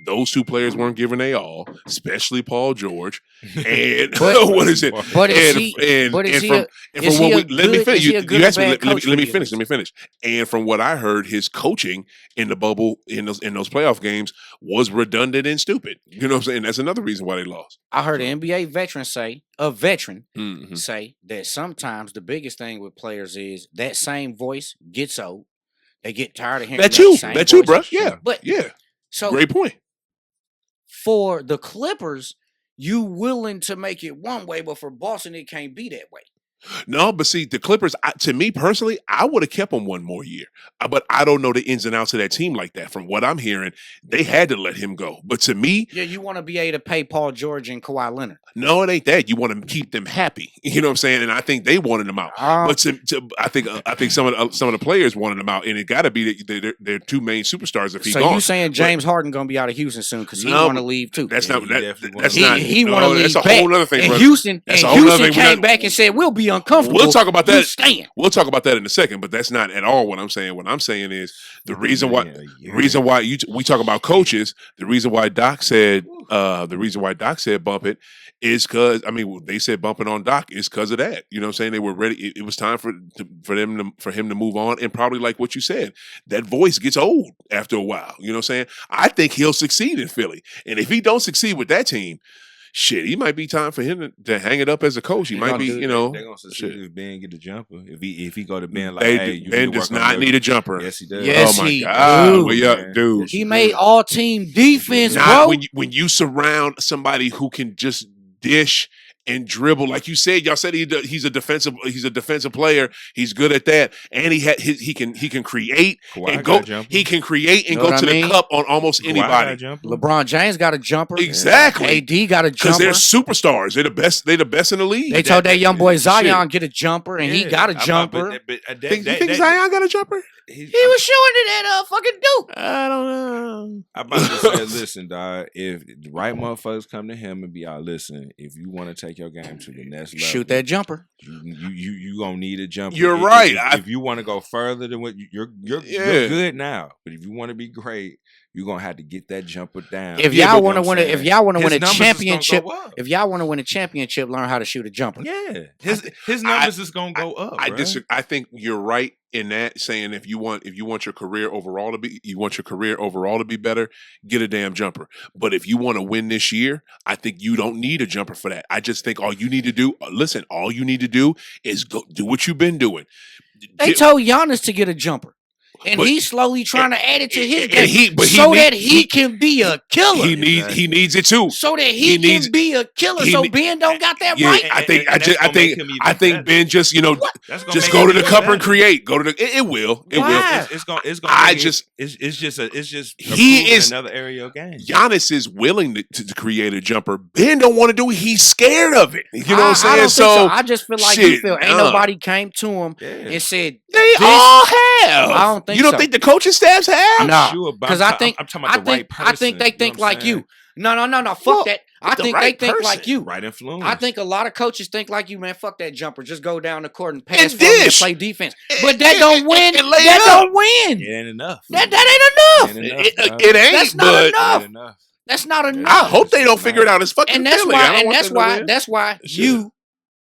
Those two players weren't given they all, especially Paul George. And what is it? But let me finish. And from what I heard, his coaching in the bubble in those playoff games was redundant and stupid. You know what I'm saying? That's another reason why they lost. I heard an NBA veteran say that sometimes the biggest thing with players is that same voice gets old. They get tired of hearing that same voice. Bro. Yeah, but yeah. So great point. For the Clippers, you willing to make it one way, but for Boston, it can't be that way. No, but see, the Clippers, to me personally, I would have kept them one more year. But I don't know the ins and outs of that team like that. From what I'm hearing, they had to let him go. But to me... Yeah, you want to be able to pay Paul George and Kawhi Leonard. No, it ain't that. You want to keep them happy. You know what I'm saying? And I think they wanted them out. But I think some of the players wanted them out. And it got to be their two main superstars if he's gone. So you saying James Harden going to be out of Houston soon because he want to leave too. That's not... He want to leave back. That's a whole other thing, and Houston came back and said, we'll be uncomfortable. We'll talk about that. We'll talk about that in a second, but that's not at all what I'm saying. What I'm saying is the reason why we talk about coaches. The reason why Doc said bump it is because they said bumping on Doc is because of that. You know what I'm saying? They were ready. It was time for him to move on, and probably like what you said, that voice gets old after a while. You know what I'm saying? I think he'll succeed in Philly, and if he don't succeed with that team. Shit, he might be time for him to hang it up as a coach. He might be, they're gonna succeed if Ben get the jumper. If he go to Ben like, Ben does not need a jumper. Yes, he does. Yes, oh my God, dude. He made all team defense, bro. When you surround somebody who can just dish and dribble, like you said, y'all said he's a defensive player. He's good at that, and he can create and go. He can create and go to the cup on almost anybody. LeBron James got a jumper. Exactly. AD got a jumper because they're superstars. They're the best. They're the best in the league. They told that young boy Zion get a jumper, and he got a jumper. Think Zion got a jumper? He was showing it at fucking Duke. I don't know. I'm about to say, listen, dog. If the right motherfuckers come to him and be out, listen. If you want to take your game to the next level, shoot that jumper. You gonna need a jumper. You're right. If you want to go further than what you're good now, but if you want to be great, you're gonna have to get that jumper down. If y'all want to win a championship, learn how to shoot a jumper. Yeah, his numbers is gonna go up. I disagree. I think you're right in that, saying if you want your career overall to be better, get a damn jumper. But if you want to win this year, I think you don't need a jumper for that. I just think all you need to do is go do what you've been doing. They told Giannis to get a jumper. And he's slowly trying to add it to his game that he can be a killer. He needs it too. So that he can be a killer. So Ben don't got that right. I think Ben just just go to the cup and create. It will. He is another area of game. Giannis is willing to create a jumper. Ben don't want to do it. He's scared of it. You know what I'm saying? I don't think so. I just feel like ain't nobody came to him and said they all have. I don't think you don't think the coaching staffs have? No, because I think I'm talking about the right person. I think they think like you. No. Fuck Well, that. I think right they think person. like you. Right influence. I think a lot of coaches think like you, man. Fuck that jumper. Just go down the court and pass And for me and dish. play defense. But that don't win. and lay it That up. don't win. It ain't enough. That ain't enough. It ain't, That's not but enough. Ain't enough. That's not I enough. hope they don't figure it out. It's fucking And that's Philly. I why. don't And want that's them to why. win. That's why Shit. you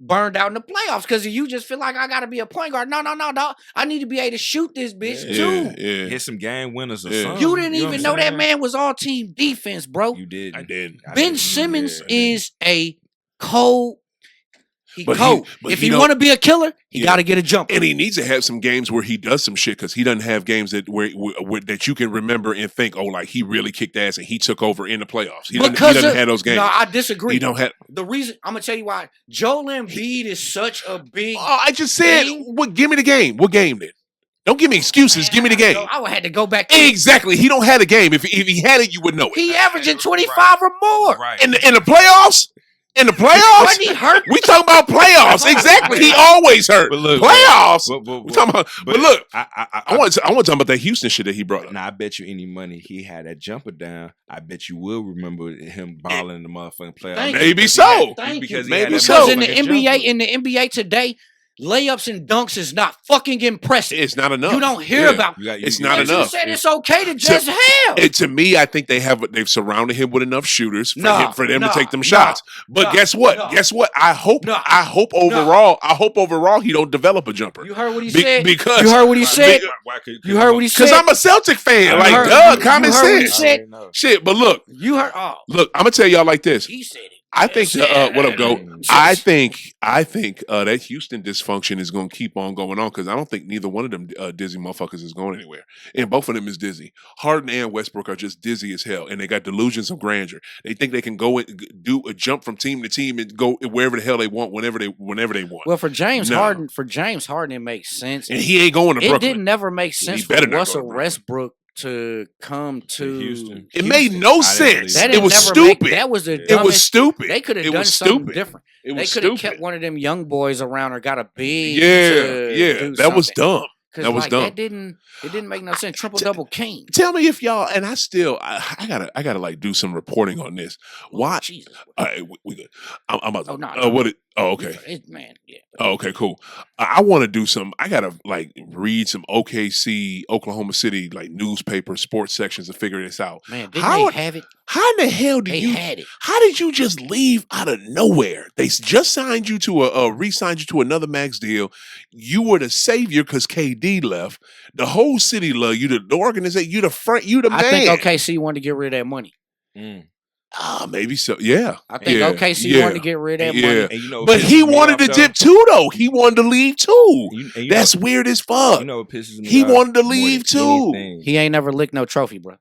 burned out in the playoffs because you just feel like I got to be a point guard. No, dog. I need to be able to shoot this bitch too. Yeah. Hit some game winners or Yeah. something. You didn't know even what know I'm that saying? man was all team defense, bro. You did. I did. Ben Simmons Yeah. is a cold. He But cold. but If he he don't- want to be a killer, he Yeah. got to get a jumper. And he needs to have some games where he does some shit because he doesn't have games that where that you can remember and think, oh, like he really kicked ass and he took over in the playoffs. He doesn't have those games. No, I disagree. He don't have. The reason I'm gonna tell you why Joel Embiid is such a big. Oh, I just said, thing. give me the game. What game then? Don't give me excuses. Give me the game. I would have to go back. Exactly. He don't have a game. If he had it, you would know it. He averaging 25 or more. Right. In the playoffs. In the playoffs, Wasn't he hurt? we talking about playoffs. Exactly. He always hurt. But look, playoffs. But We talking about. But look, I want to talk about that Houston shit that he brought up. Now I bet you any money he had that jumper down. I bet you will remember him balling in the motherfucking playoffs. Thank you. Maybe so. Thank you. Maybe Because so. in the NBA, NBA today, layups and dunks is not fucking impressive. It's not enough. You don't hear about. It's not But you enough. said it's okay to just have. To me, I think they've surrounded him with enough shooters for them to take them no, shots. But no, guess what? no. Guess what? I hope overall he don't develop a jumper. You heard what he said. Because you heard what he said. You heard what he said. Because I'm a Celtic fan. You heard- common you heard what he sense. said. Shit, but look, You heard. Oh, I'm gonna tell y'all like this. he said it. I think what up, go? I think that Houston dysfunction is going to keep on going on because I don't think neither one of them dizzy motherfuckers is going anywhere, and both of them is dizzy. Harden and Westbrook are just dizzy as hell, and they got delusions of grandeur. They think they can go and do a jump from team to team and go wherever the hell they want, whenever they want. Well, for James No. Harden, it makes sense. And he ain't going to It Brooklyn. didn't never make sense He for better not go to Russell Brooklyn. Westbrook to come to Houston. It made no I didn't sense. believe That It didn't was never stupid. That was the It dumbest. was stupid. They could have It done was something stupid. different. It They was could have stupid. kept one of them young boys around or got a big. Yeah. That was dumb. That was dumb. It didn't make no sense. Triple double king. Tell me if y'all and I gotta like do some reporting on this. Why? Jesus. All right, we good. I'm about to. Oh, no. What? Okay. Man, yeah. Oh, okay, cool. I want to do some. I gotta like read some OKC, Oklahoma City, like newspaper sports sections to figure this out. Man, didn't How- they have it? How in the hell did They you? had it. How did you just leave out of nowhere? They just signed you to re-signed you to another max deal. You were the savior because KD left. The whole city loved you. The organization, you the front, you the man. I think OKC wanted to get rid of that money. Maybe so. Yeah. I think Yeah, OKC yeah, wanted to get rid of that yeah. money. And you know, what But he pisses me wanted off, to though? dip too, though. He wanted to leave too. And That's weird as fuck. You know what pisses me He off wanted to more leave, than too. anything? He ain't never licked no trophy, bro.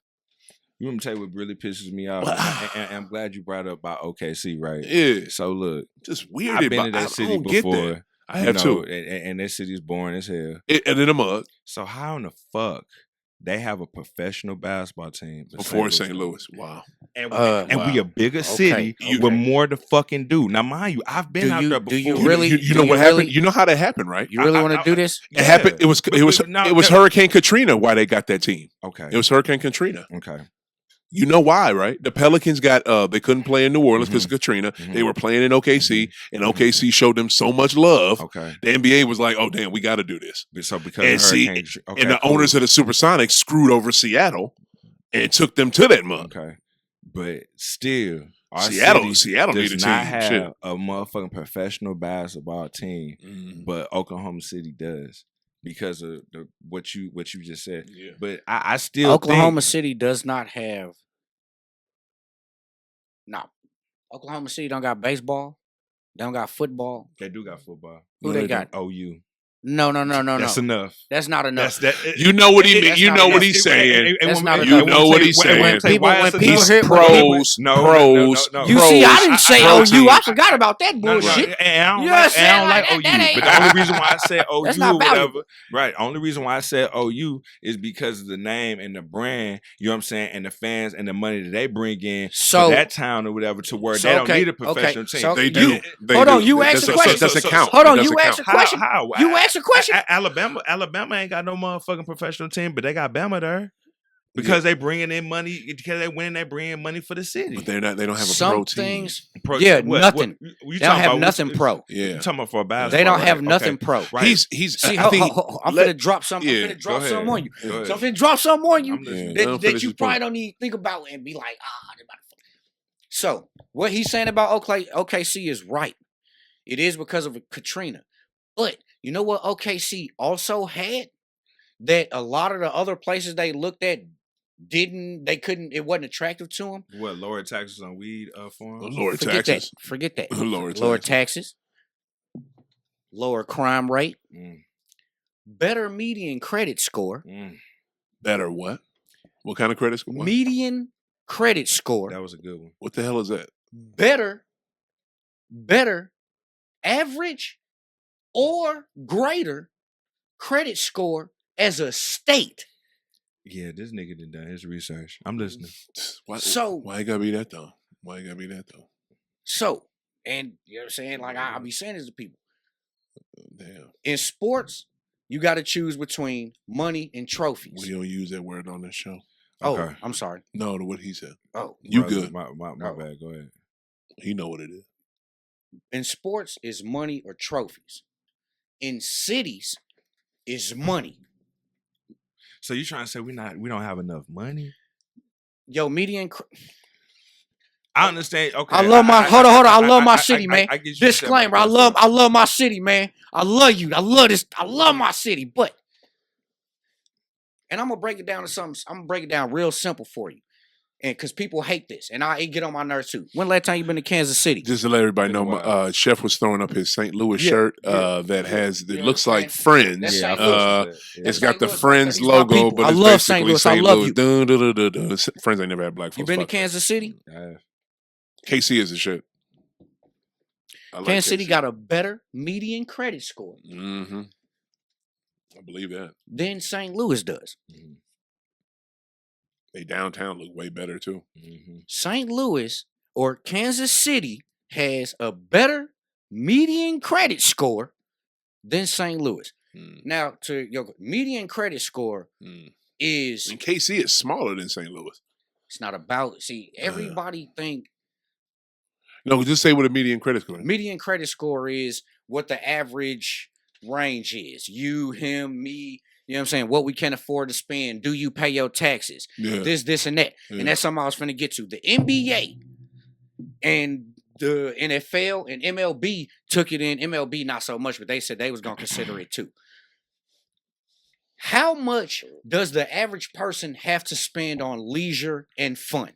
You want me to tell you what really pisses me off? What? And I'm glad you brought up about OKC, right? Yeah. So look, Just weird. I've been to I that city don't get before. that. I have too. And that city is boring as hell. And in the mud So how in the fuck they have a professional basketball team before St. Louis. Wow. And, wow. we a bigger city with more to fucking do. Now, mind you, I've been out there before. do you really? You know do what you happened? really- You know how that happened, right? You really want to do this? It happened. It was Hurricane Katrina why they got that team. Okay. It was Hurricane Katrina. Okay. You know why, right? The Pelicans got they couldn't play in New Orleans because of Katrina. They were playing in OKC, and OKC showed them so much love. Okay. The NBA was like, "Oh damn, we got to do this." So because And of see, Hurricane, okay, and the cool. owners of the Supersonics screwed over Seattle and took them to that mug. Okay. But still, our Seattle city needed a does team. not have Shit. a motherfucking professional basketball team, but Oklahoma City does because of what you just said. Yeah. But I still Oklahoma think, City does not have. No, Oklahoma City don't got baseball. They don't got football. they do got football. Who they got? OU. No. That's enough. That's not enough. You know what he mean. That's You not know enough. what he's saying. That's not You enough. know what he's saying. When people He's hear- pros. No. You see, I didn't say pros. OU. I forgot about that No, bullshit. and I don't You know what I'm like, I don't like saying? OU. That ain't- But the only reason why I said OU That's or not whatever, valuable. right? Only reason why I said OU is because of the name and the brand, you know what I'm saying, and the fans and the money that they bring in So- for that town or whatever to where So, they don't okay, need a professional okay, team. so They you- do. They hold do. on, you That asked a doesn't- question. Doesn't count. Hold on, That you doesn't asked a count. question. You asked a question. Alabama ain't got no motherfucking professional team, but they got Bama there. Because they bringing in money. Because they winning, they bringing money for the city. But they don't have a Some pro team. things, What nothing. you They don't talking have about? nothing pro. Yeah. You talking about for basketball? They don't right? have nothing Okay. pro. Right. He's. See, I think I'm finna drop something. yeah, I'm finna drop go something ahead. on you. Go ahead. So I'm finna drop something on you I'm listening. Yeah. Let him that finish you his probably point. don't even think about and be like, they about to. So what he's saying about OKC is right. It is because of Katrina. But you know what OKC also had that a lot of the other places they looked at it wasn't attractive to them. What, lower taxes on weed for them? Lower taxes. Forget that. Lower taxes. Lower crime rate. Mm. Better median credit score. Better what? What kind of credit score? What? Median credit score. That was a good one. What the hell is that? Better average or greater credit score as a state. Yeah, this nigga done his research. I'm listening. Why it gotta be that though? So, and you know what I'm saying? Like I'll be saying this to people. Damn. In sports, you got to choose between money and trophies. We don't use that word on this show. Oh, Okay. I'm sorry. No, to what he said. Oh, You Brother, good. My bad. Go ahead. He know what it is. in sports is money or trophies. In cities is money. So you trying to say we don't have enough money? Yo, median. I understand. Okay, I love my hold on. I love my city, man. I get you Disclaimer: I love my city, man. I love you. I love this. I love my city, but and I'm gonna break it down to something. I'm gonna break it down real simple for you, and because people hate this, and it get on my nerves too. When last time you been to Kansas City? Just to let everybody know, Chef was throwing up his St. Louis shirt that has it looks like Friends. That's St. It's got the St. Louis, Friends these my logo, people. but I it's love St. basically Louis. I St. love Louis. you. Friends ain't never had black folks. You been to Fuck that. Kansas City? KC is the shit. Kansas City got a better median credit score Mm-hmm. I believe that. than St. Louis does. Mm-hmm. They downtown look way better too. Mm-hmm. St. Louis or Kansas City has a better median credit score than St. Louis. Mm. Now, to your median credit score is And KC is smaller than St. Louis. it's not about everybody think No, just say what a median credit score is. median credit score is what the average range is. You, him, me, you know what I'm saying? What we can afford to spend. Do you pay your taxes? Yeah. This, and that. Yeah. And that's something I was finna get to. The NBA and the NFL and MLB took it in. MLB not so much, but they said they was gonna consider it too. How much does the average person have to spend on leisure and fun?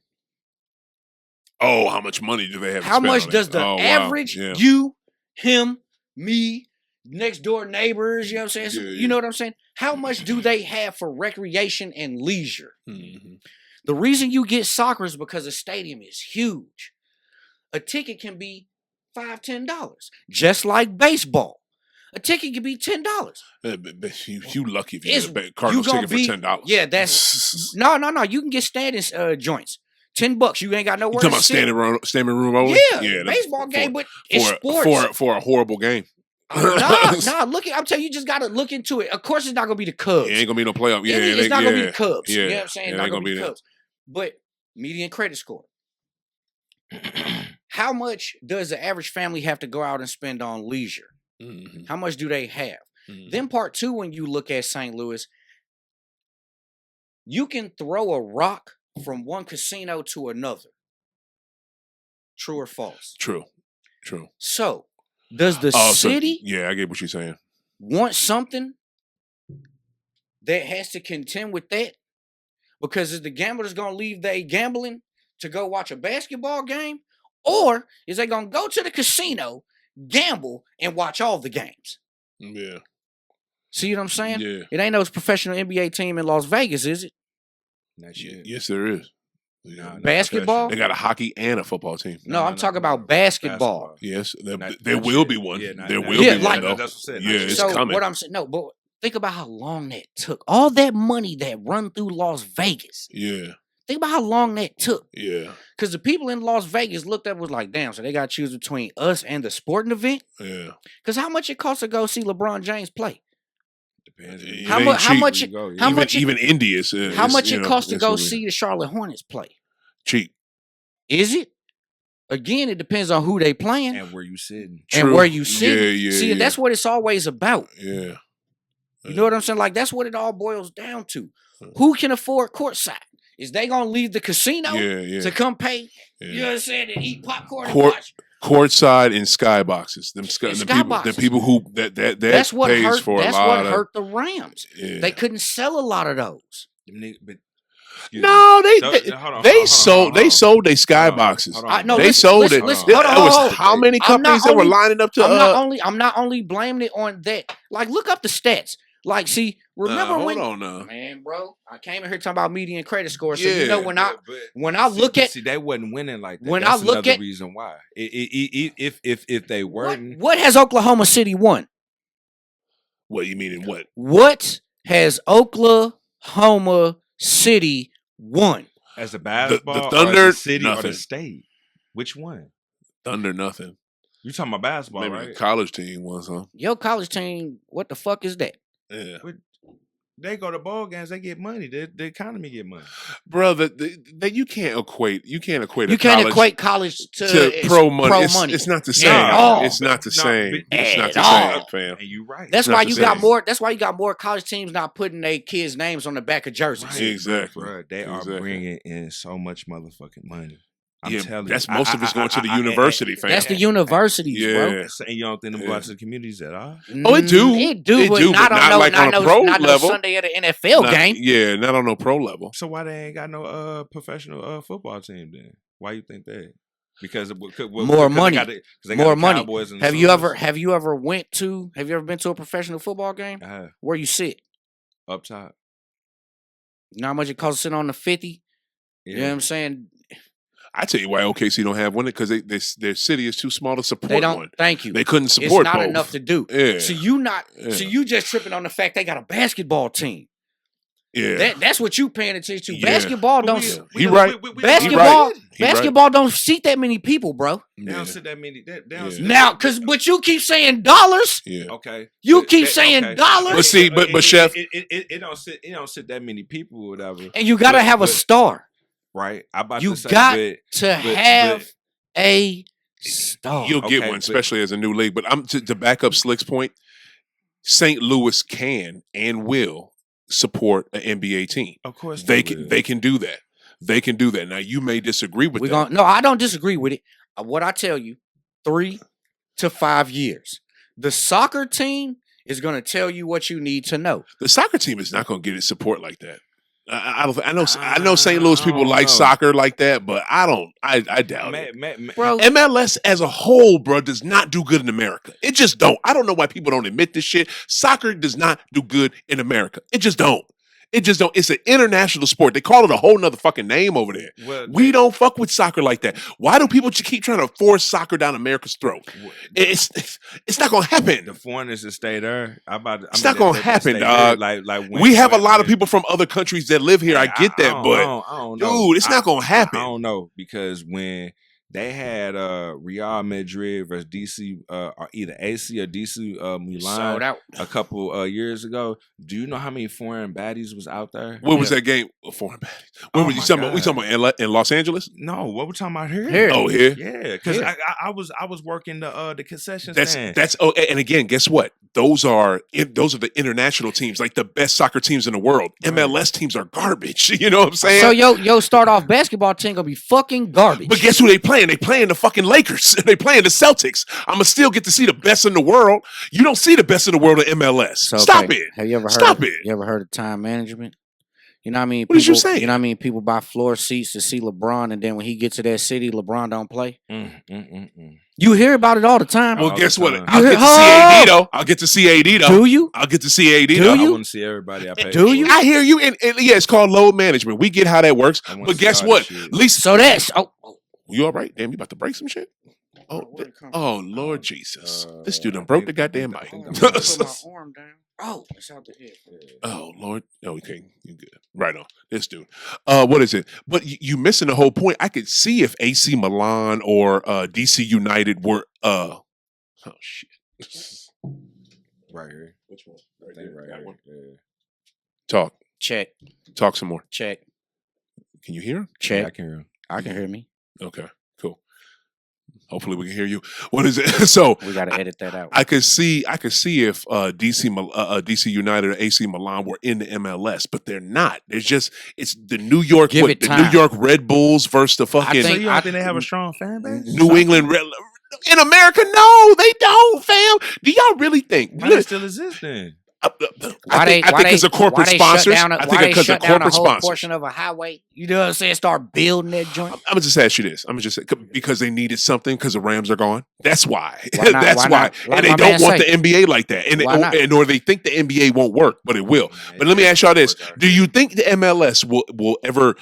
Oh, how much money do they have? How to spend much on does it? the Wow. average Yeah. you, him, me, next door neighbors, you know what I'm saying? So, Yeah, you know what I'm saying? How much do they have for recreation and leisure? Mm-hmm. The reason you get soccer is because the stadium is huge. A ticket can be $5, $10, just like baseball. A ticket can be $10. You lucky if you get a Cardinals ticket for $10. Yeah, that's no. You can get standing joints. $10. You ain't got nowhere. You talking about standing room only? Yeah, baseball game, but it's sports for a horrible game. Look at. I'm telling you, just gotta look into it. Of course, it's not gonna be the Cubs. It ain't gonna be no playoff. Yeah, it's not gonna be the Cubs. Yeah, you know what I'm saying? it Not ain't gonna be the that. Cubs. But median credit score. How much does the average family have to go out and spend on leisure? Mm-hmm. How much do they have? Mm-hmm. Then part two, when you look at St. Louis, you can throw a rock from one casino to another. True or false? True. So, does the city yeah, I get what you're saying. want something that has to contend with that? Because is the gamblers going to leave they gambling to go watch a basketball game? Or is they going to go to the casino, gamble, and watch all the games? Yeah. See what I'm saying? Yeah. It ain't no professional NBA team in Las Vegas, is it? Yes, there is. Basketball? They got a hockey and a football team. No, I'm talking about basketball. Yes, there will be one. There will Yeah, be like- one, though. That's what I said. Yeah, it's So coming. what I'm saying, no, but think about how long that took. All that money that run through Las Vegas. Yeah, Think about how long that took. yeah, Because the people in Las Vegas looked up was like, damn, so they got to choose between us and the sporting event? yeah. Because how much it costs to go see LeBron James play? Depends. How much? How much? Even India's. How much it costs to go see the Charlotte Hornets play? Cheap. Is it? Again, it depends on who they playing and where you sitting. And where you sitting. Yeah, See, that's what it's always about. Yeah. You know what I'm saying? Like, that's what it all boils down to. Who can afford courtside? Is they gonna leave the casino to come pay? Yeah. You know what I'm saying? And eat popcorn and watch. Courtside and skyboxes. The people who that's what pays hurt, for that's a lot what of, hurt the Rams. Yeah. They couldn't sell a lot of those. But no, they sold their skyboxes. They sold it. How many companies that were lining up to? I'm not only blaming it on that. Like, look up the stats. Like, see, remember when? Man, bro, I came in here talking about median credit score. So you know when I look at, they wasn't winning like that. When that's I look another at reason why. If they weren't, what has Oklahoma City won? What you mean in what? What has Oklahoma City won? As a basketball, the Thunder, or as a city, nothing. Or the state? Which one? Thunder, nothing. You talking about basketball, maybe right? The college team won some. Your college team, what the fuck is that? Yeah. They go to ball games. They get money. The economy get money, bro. That you can't equate. You can't equate. Equate college to pro money. It's not the same. It's not the same. It's not the same, fam. And you right. That's why you got more. That's why you got more college teams not putting their kids' names on the back of jerseys. Right. Exactly. Bro, they are bringing in so much motherfucking money. I'm telling that's you. Most of it's going to the university, fam. That's the universities, bro. And you don't think them go out to the communities at all? Oh, it do. It do, but not on a pro level. No Sunday at an NFL game. Yeah, not on no pro level. So why they ain't got no professional football team then? Why you think that? Because more money. More money. Have you ever been to a professional football game? Where you sit? Up top. You know how much it costs to sit on the 50? Yeah. You know what I'm saying? I tell you why OKC don't have one, because their city is too small to support one. Thank you. They couldn't support. It's not both. enough to do. Yeah. So you just tripping on the fact they got a basketball team. Yeah, that's what you paying attention to. Yeah. Basketball don't. He right. Basketball don't seat that many people, bro. They don't sit that many. Now, but you keep saying dollars. Yeah. Okay. You keep saying dollars. But see, but Chef, it don't sit that many people or whatever. And you gotta have a star. Right. You got to have a star. You'll get one, especially as a new league. But I'm to back up Slick's point. St. Louis can and will support an NBA team. Of course, they can do that. They can do that. Now you may disagree with that. No, I don't disagree with it. What I tell you, 3 to 5 years. The soccer team is going to tell you what you need to know. The soccer team is not going to get its support like that. I know St. Louis people like soccer like that, but I don't. I doubt it. Bro, MLS as a whole, bro, does not do good in America. It just don't. I don't know why people don't admit this shit. Soccer does not do good in America. It just don't. It's an international sport. They call it a whole nother fucking name over there. Well, we don't fuck with soccer like that. Why do people keep trying to force soccer down America's throat? It's not gonna happen. The foreigners that stay there, it's not gonna happen, dog. We have a lot of people from other countries that live here. I get that, but dude, it's not gonna happen. I don't know, because when they had Real Madrid versus DC, either AC or DC Milan a couple years ago. Do you know how many foreign baddies was out there? What was that game? Foreign baddies. What were you talking about? We talking about in Los Angeles? No, what we talking about here? Oh, here? Yeah, because I was working the concession stand. And again, guess what? Those are the international teams, like the best soccer teams in the world. MLS teams are garbage. You know what I'm saying? So yo start off basketball team gonna be fucking garbage. But guess who they playing? They playing the fucking Lakers. They playing the Celtics. I'ma still get to see the best in the world. You don't see the best in the world in MLS. So, Stop it. Have you ever Stop it. You ever heard of time management? You know what I mean? What did you say? You know what I mean? People buy floor seats to see LeBron, and then when he gets to that city, LeBron don't play. You hear about it all the time. Well, guess what? I'll get to see AD though. I'll get to see AD though. Do you? I'll get to see AD though. Do you? I want to see everybody. I pay. Do you? I hear you. And yeah, it's called load management. We get how that works. But guess what? At least so that's you all right? Damn, you about to break some shit? Oh Lord Jesus! This dude done broke the goddamn mic. Put my arm down. Oh, it's out the head. Oh Lord, okay, you good? Right on. This dude. What is it? But you missing the whole point. I could see if AC Milan or DC United were. Oh shit. Right here. Which one? Right there. Right That here. one. Yeah. Talk. Check. Talk some more. Check. Can you hear him? Check. Yeah, I can hear him. I can hear me. Okay. Cool. Hopefully we can hear you. What is it? So We got to edit that out. I could see if DC United or AC Milan were in the MLS, but they're not. It's the New York Give it the time. New York Red Bulls versus the fucking So you don't think they have a strong fan base? New England Red. In America, no, they don't, fam. Do y'all really think? Why they still exist then? I think because of corporate sponsors. I think because of corporate sponsors. Portion of a highway. You know what I'm saying? Start building that joint. I'm gonna just ask you this. I'm gonna just say because they needed something because the Rams are gone. That's why. Why not? That's Why why. not? Like And they my don't man want say. the NBA like that. And or they think the NBA won't work, but it will. But let me ask y'all this: do you think the MLS will ever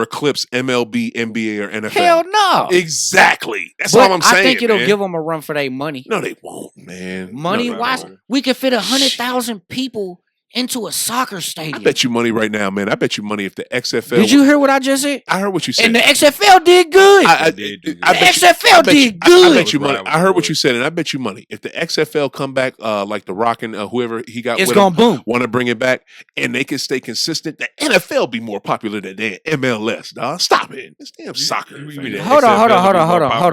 eclipse MLB, NBA, or NFL? Hell no. Exactly. That's But all I'm saying. I think it'll man. give them a run for their money. No, they won't, man. Money No, they wise, won't. we could fit 100,000 people into a soccer stadium. I bet you money right now, man. I bet you money if the XFL. Did you hear what I just said? I heard what you said. And the XFL did good. I They did bet you- XFL did good. I bet you money. Right, I heard what you said, and I bet you money. If the XFL come back, like the Rock and whoever he got, It's with gonna boom. Want to bring it back, and they can stay consistent. The NFL be more popular than the MLS. Dog, stop it. This damn soccer. Hold on. Yeah, Hold on, the hold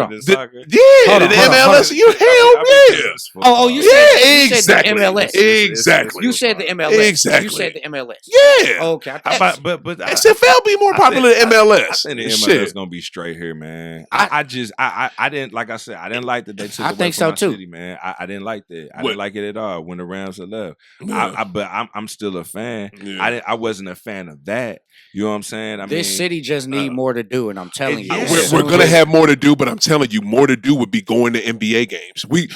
on, MLS. You hell yeah. Oh, you Yeah, said exactly. the MLS. Exactly. You said the MLS. Exactly. You said the MLS. Yeah. Okay. I thought But XFL be more popular than MLS. I think the MLS Shit. is gonna be straight here, man. I didn't like I said I didn't like that they took I away think from so my too. city, man. I didn't like that. I What? didn't like it at all when the Rams had left. Yeah. But I'm still a fan. Yeah. I wasn't a fan of that. You know what I'm saying? this city just need more to do, and I'm telling you. yeah. We're gonna have more to do, but I'm telling you, more to do would be going to NBA games. We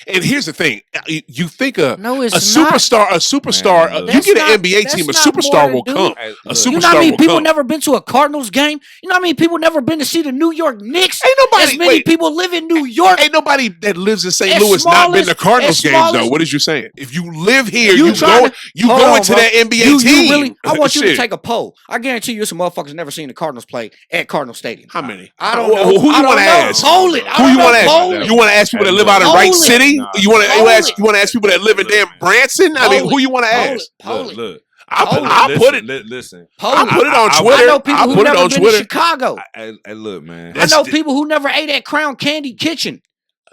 and here's the thing: you think No, it's a not. superstar, Man, you that's get not- an NBA that's team, a not more superstar to will do. come. Hey, A look. superstar You know how many will people come. never been to a Cardinals game? You know how many people never been to see the New York Knicks? Ain't nobody- As many wait. people live in New York. Ain't nobody that lives in St. As Louis not been to small Cardinals as games small though. as- What is you saying? If you live here, You you trying go to- Hold going on, to bro. that NBA You team. really? I want you to Shit. take a poll. I guarantee you, some motherfuckers never seen the Cardinals play at Cardinal Stadium. How many? I don't know. Who I you don't want to know. ask? Poll it. I Who don't you know. want to Poll ask? it. You want to ask people that live out in Poll Wright it. City? Nah, You want poll to it. ask people that live in damn Branson? I mean, Poll who it. you want to Poll ask? it. Poll it. Look. I'll put it. Listen. Poll I'll it. put it on I- Twitter. I know people I'll who put it never on been Twitter. to Chicago. Hey, look, man. I know people who never ate at Crown Candy Kitchen.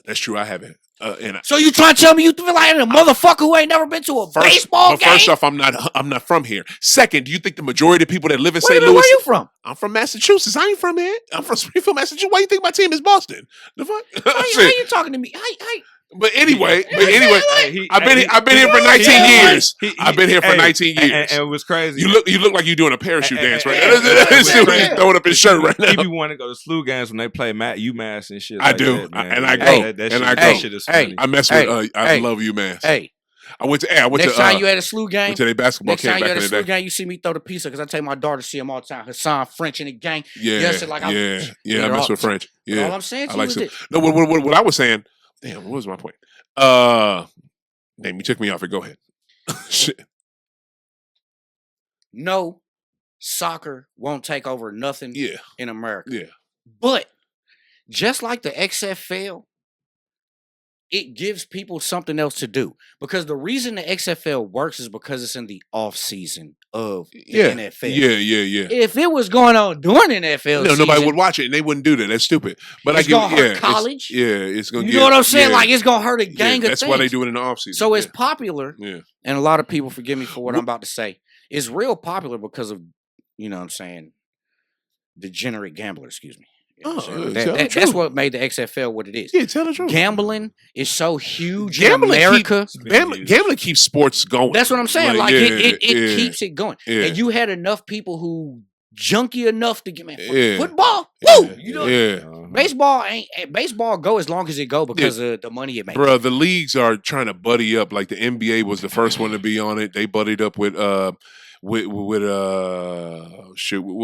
That's true. I haven't. And So you trying to tell me you feel like a motherfucker who ain't never been to a baseball game? First off, I'm not from here. Second, do you think the majority of people that live in St. Where Louis? you from? I'm from Massachusetts. I ain't from here. I'm from Springfield, Massachusetts. Why you think my team is Boston? The fuck? How Shit. you talking to me? Hey. But anyway, He- I've been here for 19 years. I've been here for 19 years. And it was crazy. You look like you're doing a parachute dance right Hey, now. hey, This dude is throwing up his shirt right He now. be wanting to go to SLU games when they play UMass and shit. I like do. that, man. And I Yeah, go. That And shit, I that go. shit is Hey, funny. I mess Hey, with. I hey, love UMass. Hey. I went to Next time you at a SLU game, went to their basketball next time camp you back at in a the SLU day. game, you see me throw the pizza because I take my daughter to see him all the time. Hassan French in the gang. Yeah, Yes, like I mess with French. But Yeah, all I'm saying to I you like is to. that No, what I was saying. Damn, what was my point? Damn, you took me off it. Go ahead. Shit. no, soccer won't take over nothing Yeah, in America. yeah. But just like the XFL, it gives people something else to do. Because the reason the XFL works is because it's in the off season of the NFL. Yeah. If it was going on during the NFL No, season, nobody would watch it, and they wouldn't do that. That's stupid. But It's gonna hurt college. It's gonna. You get, know what I'm saying? yeah, Like it's gonna hurt a gang of That's things. why they do it in the offseason. So it's popular, yeah. and a lot of people forgive me for what I'm about to say. It's real popular because of, you know what I'm saying, degenerate gambler, excuse me. You know what I'm saying? tell the That's truth. what made the XFL what it is. Yeah, tell the truth. Gambling is so huge Gambling in America. Gambling keeps sports going. That's what I'm saying. Like yeah, it yeah, keeps it going. yeah. And you had enough people who junky enough to get Yeah. football. Yeah, Woo! You know, yeah. baseball go as long as it go because of the money it makes. Bro, the leagues are trying to buddy up. Like the NBA was the first one to be on it. They buddied up with what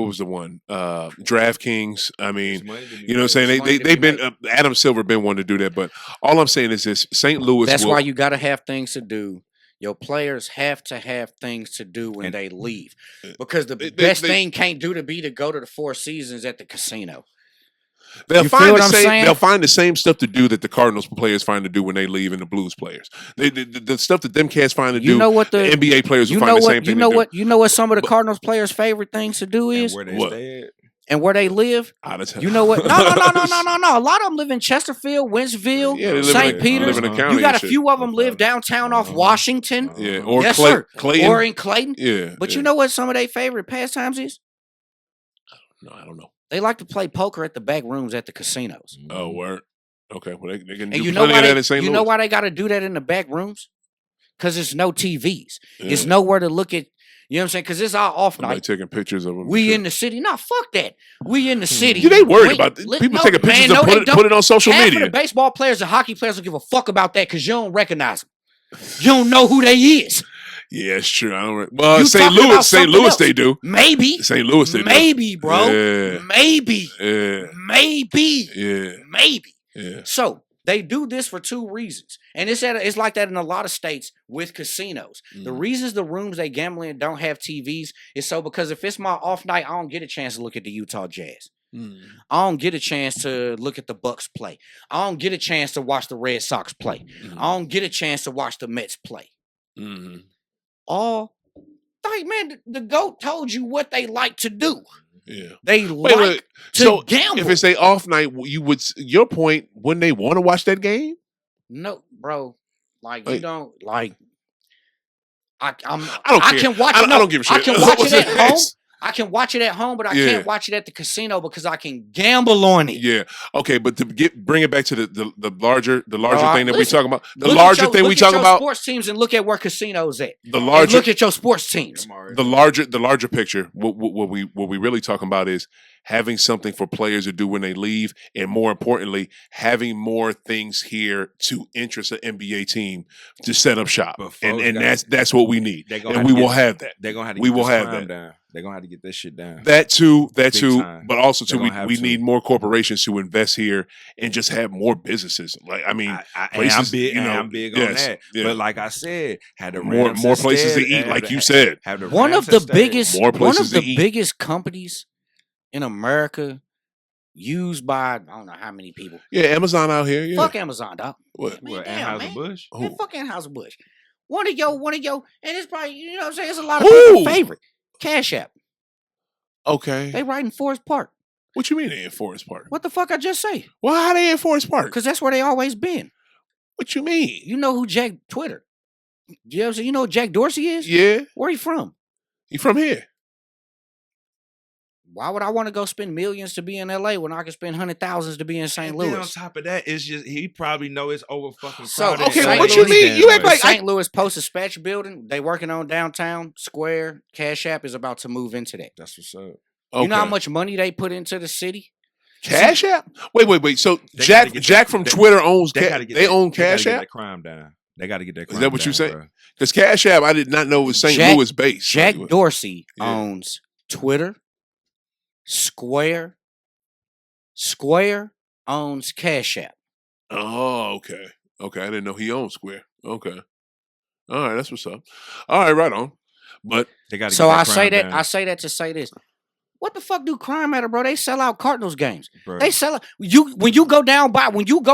was the one? DraftKings. I mean, you know what I'm saying? They've been Adam Silver been one to do that, but all I'm saying is this: St. Louis. That's why you got to have things to do. Your players have to have things to do when they leave, because the best thing can't do to go to the Four Seasons at the casino. They'll You find feel the what I'm same. saying? They'll find the same stuff to do that the Cardinals players find to do when they leave, and the Blues players. The stuff that them cats find to You do. know what the NBA players will you find know the what same you thing know to do. what you know what some of the Cardinals players' favorite things to do And is where they What? stay at. and where they live. Out of town. You know what? No. A lot of them live in Chesterfield, Wentzville, Yeah, they live St. in Peters. a county. You got and a shit. few of them live downtown off Washington. Yeah, or Yes, sir. Clayton. Or in Clayton. Yeah, But yeah. you know what some of their favorite pastimes is? No, I don't know. They like to play poker at the back rooms at the casinos. Oh, word. Okay, well they can And do you know plenty why of that they, in St. you Louis. know why they got to do that in the back rooms? Because it's no TVs. It's Yeah. nowhere to look at. You know what I'm saying? Because it's our off Somebody night. taking pictures of them. We in the city. No, fuck that. We in the city. You they worried We- about li- people no, taking pictures man, and no, they put it on social Half media. of the baseball players and hockey players don't give a fuck about that because you don't recognize them. You don't know who they is. Yeah, it's true. I don't. Well, You St. talking Louis, about St. something Louis, else. they do. Maybe. St. Louis, they do. Maybe, bro. Yeah. Maybe. Yeah, Maybe. yeah, Maybe. yeah. So they do this for two reasons. And it's like that in a lot of states with casinos. The reasons the rooms they gamble in don't have TVs is so because if it's my off night, I don't get a chance to look at the Utah Jazz. I don't get a chance to look at the Bucks play. I don't get a chance to watch the Red Sox play. I don't get a chance to watch the Mets play. All like, man, the GOAT told you what they like to do. Yeah. They Wait, like to gamble. If it's a off night, you would. Your point, wouldn't they want to watch that game? No, bro. Like Wait. you don't like. I don't care. can watch. I it. No, don't give a shit. I can watch What's it at that? home. I can watch it at home, but I Yeah. can't watch it at the casino because I can gamble on it. Yeah. Okay, but to bring it back to the larger thing that we listen, talking about. The Look larger at your, thing we look at talking your about. sports teams and look at where casinos at. The And larger. look at your sports teams. The larger picture, what we really talking about is having something for players to do when they leave, and more importantly, having more things here to interest an NBA team to set up shop, But and folks that's what we need, They gonna and have we to will get- have that. They're gonna have to We get will this have crime that. down. They're gonna have to get this shit down. That too, Big time. but also They're too, gonna have we to. need more corporations to invest here and just have more businesses. Like I mean, And I'm places, big. you know, I'm big yes, on that. yeah. But like I said, had the more Rams places to instead, eat, had like the- you said. have the One Rams of the instead. biggest, More one places of to the eat. biggest companies in America, used by I don't know how many people. Yeah, Amazon out here. Yeah. Fuck Amazon, dog. What? Man, What, damn, man. Anheuser-Busch? Who? Man, fuck Anheuser-Busch. One of your, and it's probably, you know what I'm saying? It's a lot of Who? people's favorite. Cash App. Okay. They right in Forest Park. What you mean they in Forest Park? What the fuck I just say? Well, how they in Forest Park? Because that's where they always been. What you mean? You know who Jack Twitter? You know what I'm saying? You know who Jack Dorsey is? Yeah, Where he from? you from here? Why would I want to go spend millions to be in LA when I can spend $100,000s to be in St. And then on Louis? top of that, it's just he probably know it's over fucking So, crowded. okay, in but St. what you Louis mean? damn You act way. like St. Louis Post Dispatch building, they working on downtown square. Cash App is about to move into that. That's what's up. Okay. You know how much money they put into the city? Cash App? Wait. So They gotta get Jack that- from they- Twitter owns. They gotta get They that- own they gotta Cash get App. that crime down. They got to get that. Is Crime that what you down, say? bro. Because Cash App, I did not know was St. Jack- Louis based. Jack Like, Dorsey Yeah. owns Twitter. Square owns Cash App. Oh, okay. Okay, I didn't know he owned Square. Okay. All right, that's what's up. All right, right on. But They got to. So get I that say crime that down, I say that to say this. What the fuck do crime matter, bro? They sell out Cardinals games. bro. They sell out when you go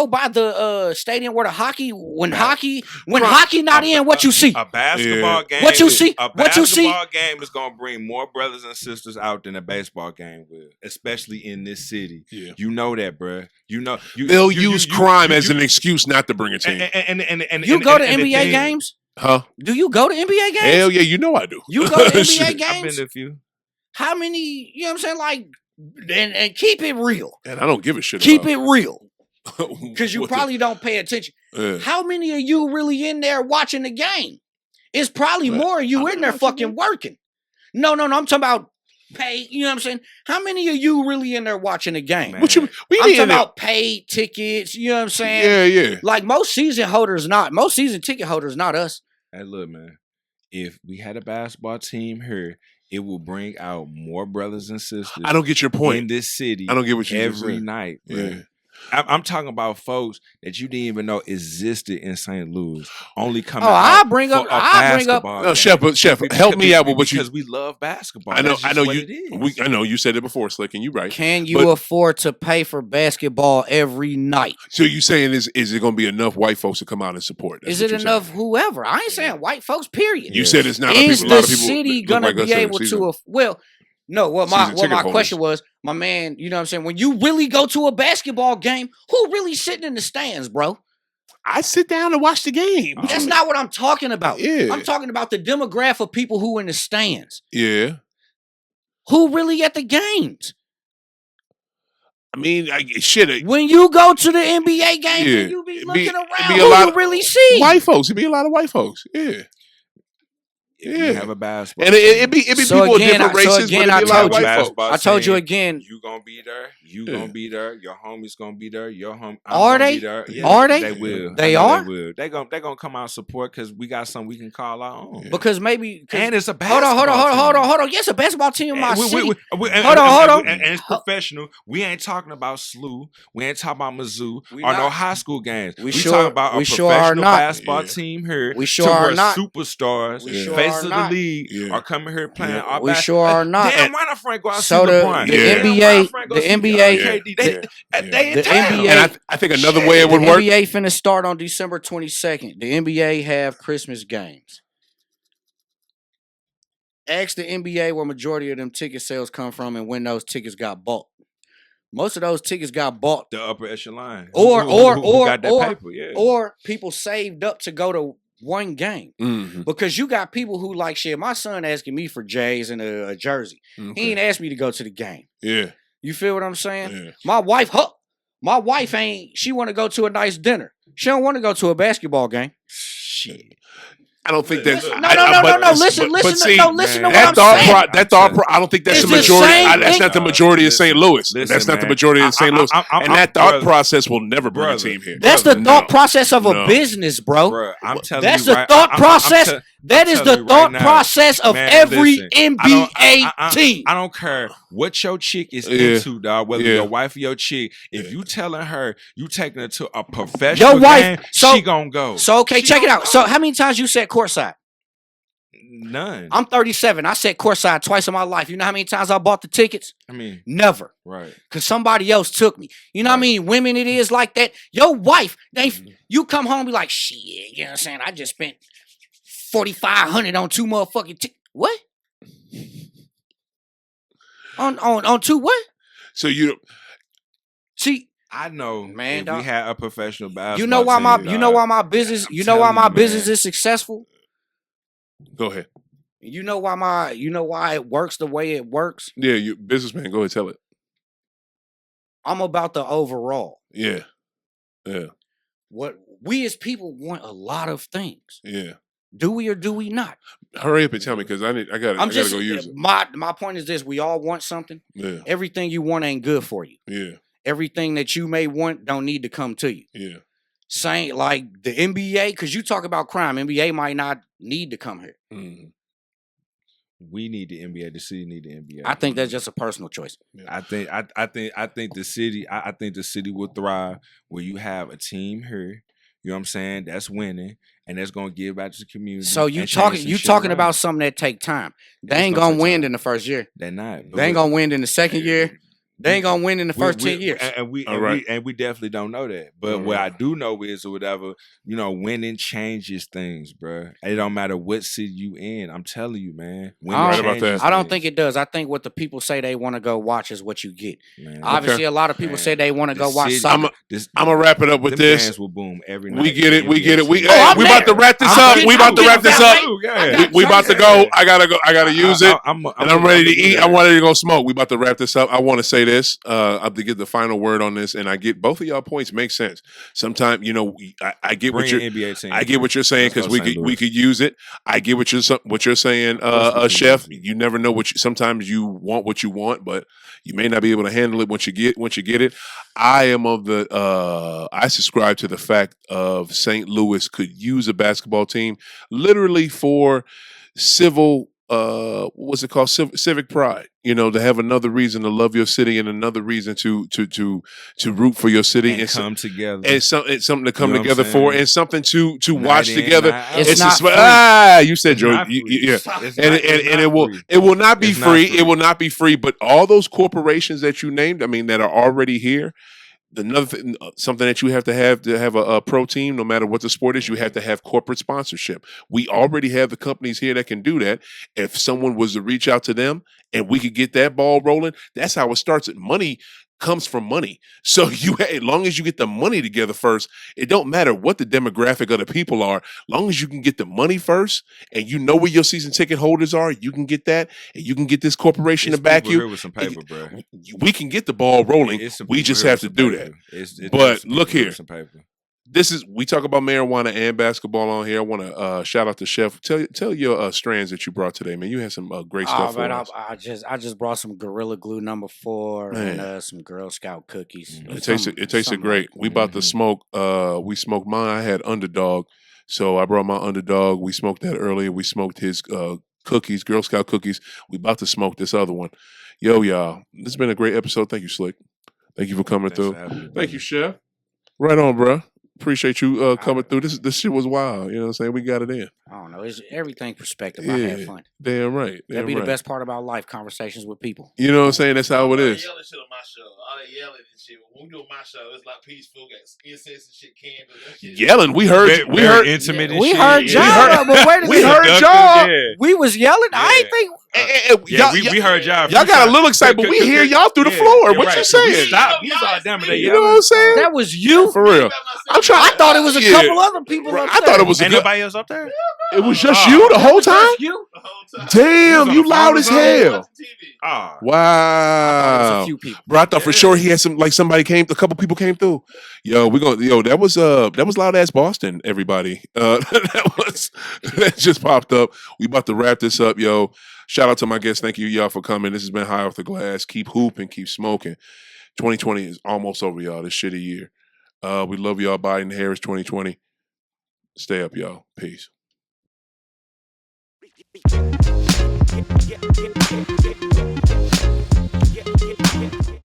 by the stadium where the hockey hockey not in, what you see? A basketball game. What you see? A What you see? basketball game is gonna bring more brothers and sisters out than a baseball game will, especially in this city. yeah, You know that, bro. You know they'll use crime as an excuse not to bring a team. and You go to and the NBA thing- games? Huh? Do you go to NBA games? Hell yeah, you know I do. You go to NBA Shit. I've been games? to a few. How many, you know what I'm saying? Like, and keep it real. And I don't give a shit. Keep about it real. it Because you probably don't pay attention. Yeah. How many of you really in there watching the game? It's probably Well, more of you I in don't there know what you fucking mean. working. No. I'm talking about pay. You know what I'm saying? How many of you really in there watching the game? Man. What you? We I'm need talking to. about paid tickets. You know what I'm saying? Yeah. Like most season ticket holders, not us. Hey, look, man. If we had a basketball team here, it will bring out more brothers and sisters I don't get your in point. this city I don't get what you just every said. night, bro. Yeah. I'm talking about folks that you didn't even know existed in St. Louis. Only coming. I bring up. No, Chef, help me out with what because we love basketball. I know you. It is. I know you said it before, Slick, and you right. Can you afford to pay for basketball every night? So you saying is it going to be enough white folks to come out and support? Is it enough? Whoever. I ain't saying white folks. Period. You said it's not. Is a lot the of people city gonna be able to? No, what my question was, my man, you know what I'm saying? When you really go to a basketball game, who really sitting in the stands, bro? I sit down and watch the game. That's not what I'm talking about. Yeah. I'm talking about the demographic of people who in the stands. Yeah. Who really at the games? I mean, shit. When you go to the NBA games and you be looking around, who you really see? White folks. It'd be a lot of white folks. Yeah. Yeah, have a basketball, and it'd be people of different races. Again, I told you again. You gonna be there. You gonna be there. Your homies gonna be there. Your home. Are they? Yeah, are they? They will. They are. They will. They gonna come out and support because we got something we can call our own. Yeah. Because maybe and it's a basketball. Hold on. Yes, a basketball team in my city. Hold on. And it's professional. We ain't talking about SLU. We ain't talking about Mizzou or no high school games. We talking about a professional basketball team here. We sure are not. Superstars, face of the league. Are coming here playing. We sure are not. Damn, why not Frank go out so the NBA, and I think another way it would work. The NBA finna start on December 22nd. The NBA have Christmas games. Ask the NBA where majority of them ticket sales come from and when those tickets got bought. Most of those tickets got bought. The upper echelon. Or got that paper, or people saved up to go to one game. Mm-hmm. Because you got people who like shit. My son asking me for J's and a jersey. Okay. He ain't asked me to go to the game. Yeah. You feel what I'm saying? Yeah. My wife ain't, she want to go to a nice dinner. She don't want to go to a basketball game. Shit. I don't think that's no. Listen to what I'm saying. I don't think that's the majority. That's not the majority of St. Louis. That's not the majority of St. Louis. And that thought process will never bring a team here. That's the thought process of a business, bro. I'm telling that's you, the thought process. That is the thought process of every NBA team. I don't care what your chick is into, dog. Whether your wife or your chick, if you telling her you taking her to a professional game, she gonna go. So okay, check it out. So how many times you said courtside? None. I'm 37. I said courtside twice in my life. You know how many times I bought the tickets? I mean, never. Right. Because somebody else took me. You know how many women it is like that? Your wife, you come home and be like, shit, you know what I'm saying? I just spent $4,500 on two motherfucking what? on two what? So you see. I know, man. If we had a professional basketball, you know why my business is successful. Go ahead. You know why it works the way it works. Yeah, you businessman. Go ahead, tell it. I'm about the overall. Yeah. What we as people want a lot of things. Yeah. Do we or do we not? Hurry up and tell me because I gotta go use it. My point is this: we all want something. Yeah. Everything you want ain't good for you. Yeah. Everything that you may want don't need to come to you. Yeah. Saying like the NBA, because you talk about crime, NBA might not need to come here. Mm-hmm. We need the NBA. The city need the NBA. I think that's just a personal choice. Yeah. I think the city. I think the city will thrive where you have a team here. You know what I'm saying? That's winning, and that's gonna give back to the community. So you talking about something that take time. They ain't gonna win in the first year. They're not. They ain't gonna win in the second year. They ain't gonna win in the first 10 years. And we definitely don't know that. But what I do know is or whatever, winning changes things, bro. It don't matter what city you in. I'm telling you, man. Right about that. I don't think it does. I think what the people say they want to go watch is what you get. Man. Obviously, a lot of people say they want to go watch soccer. I'm gonna wrap it up with this. Fans will boom every night. We get it. We about to wrap this up. We about to wrap this up. We about to go. I gotta use it. And I'm ready to eat. I'm ready to go smoke. We about to wrap this up. I want to say this. I have to get the final word on this, and I get both of y'all points make sense. Sometimes, I get what you're saying because we could use it. I get what you're saying, Chef. You never know sometimes you want what you want, but you may not be able to handle it once you get it. I am I subscribe to the fact of St. Louis could use a basketball team literally for civil what's it called? Civic pride. You know, to have another reason to love your city and another reason to root for your city and come together. And something to come You know together for, and something to watch in, together. It's not free. You said, Joe. Yeah, and it will not be It's free. not free. It will not be free. But all those corporations that you named, I mean, that are already here. Something that you have a pro team, no matter what the sport is, you have to have corporate sponsorship. We already have the companies here that can do that. If someone was to reach out to them and we could get that ball rolling, that's how it starts. Money comes from money. So as long as you get the money together first, it don't matter what the demographic of the people are. Long as you can get the money first, and you know where your season ticket holders are, you can get that, and you can get this corporation to back you. Here with some paper, bro. We can get the ball rolling. We just have to do that. But look here. We talk about marijuana and basketball on here. I want to shout out to Chef. Tell your strands that you brought today, man. You had some great stuff for us. I just brought some Gorilla Glue number 4 and some Girl Scout cookies. It tasted great. We about to smoke. We smoked mine. I had Underdog, so I brought my Underdog. We smoked that earlier. We smoked his cookies, Girl Scout cookies. We about to smoke this other one. Yo, y'all, this has been a great episode. Thank you, Slick. Thank you for coming through. Thank you, Chef. Right on, bro. Appreciate you coming through. This shit was wild. You know what I'm saying? We got it in. I don't know. It's everything perspective. I had fun. Damn right. That'd be the best part about life, conversations with people. You know what I'm saying? That's how it is. Yelling shit on my show. All that yelling and shit. When we do my show, it's like peaceful, got incense and shit, candles. Yelling. We heard intimate. We heard y'all, but wait a minute. We heard y'all. We was yelling. Yeah. I ain't think. We heard y'all. Y'all got a little excited, but we hear y'all through the floor. What you saying? Stop. You saw them. You know what I'm saying? That was you. For real. I thought it was a couple other people up there. I thought it was Ain't nobody else up there? It was just you the whole time? You? Damn, you loud as hell. Ah. Wow. A few people. Bro, I thought for sure he had a couple people came through. That was loud ass Boston, everybody. That just popped up. We about to wrap this up, yo. Shout out to my guests. Thank you, y'all, for coming. This has been High Off the Glass. Keep hooping, keep smoking. 2020 is almost over, y'all. This shitty year. We love y'all. Biden Harris 2020. Stay up, y'all. Peace.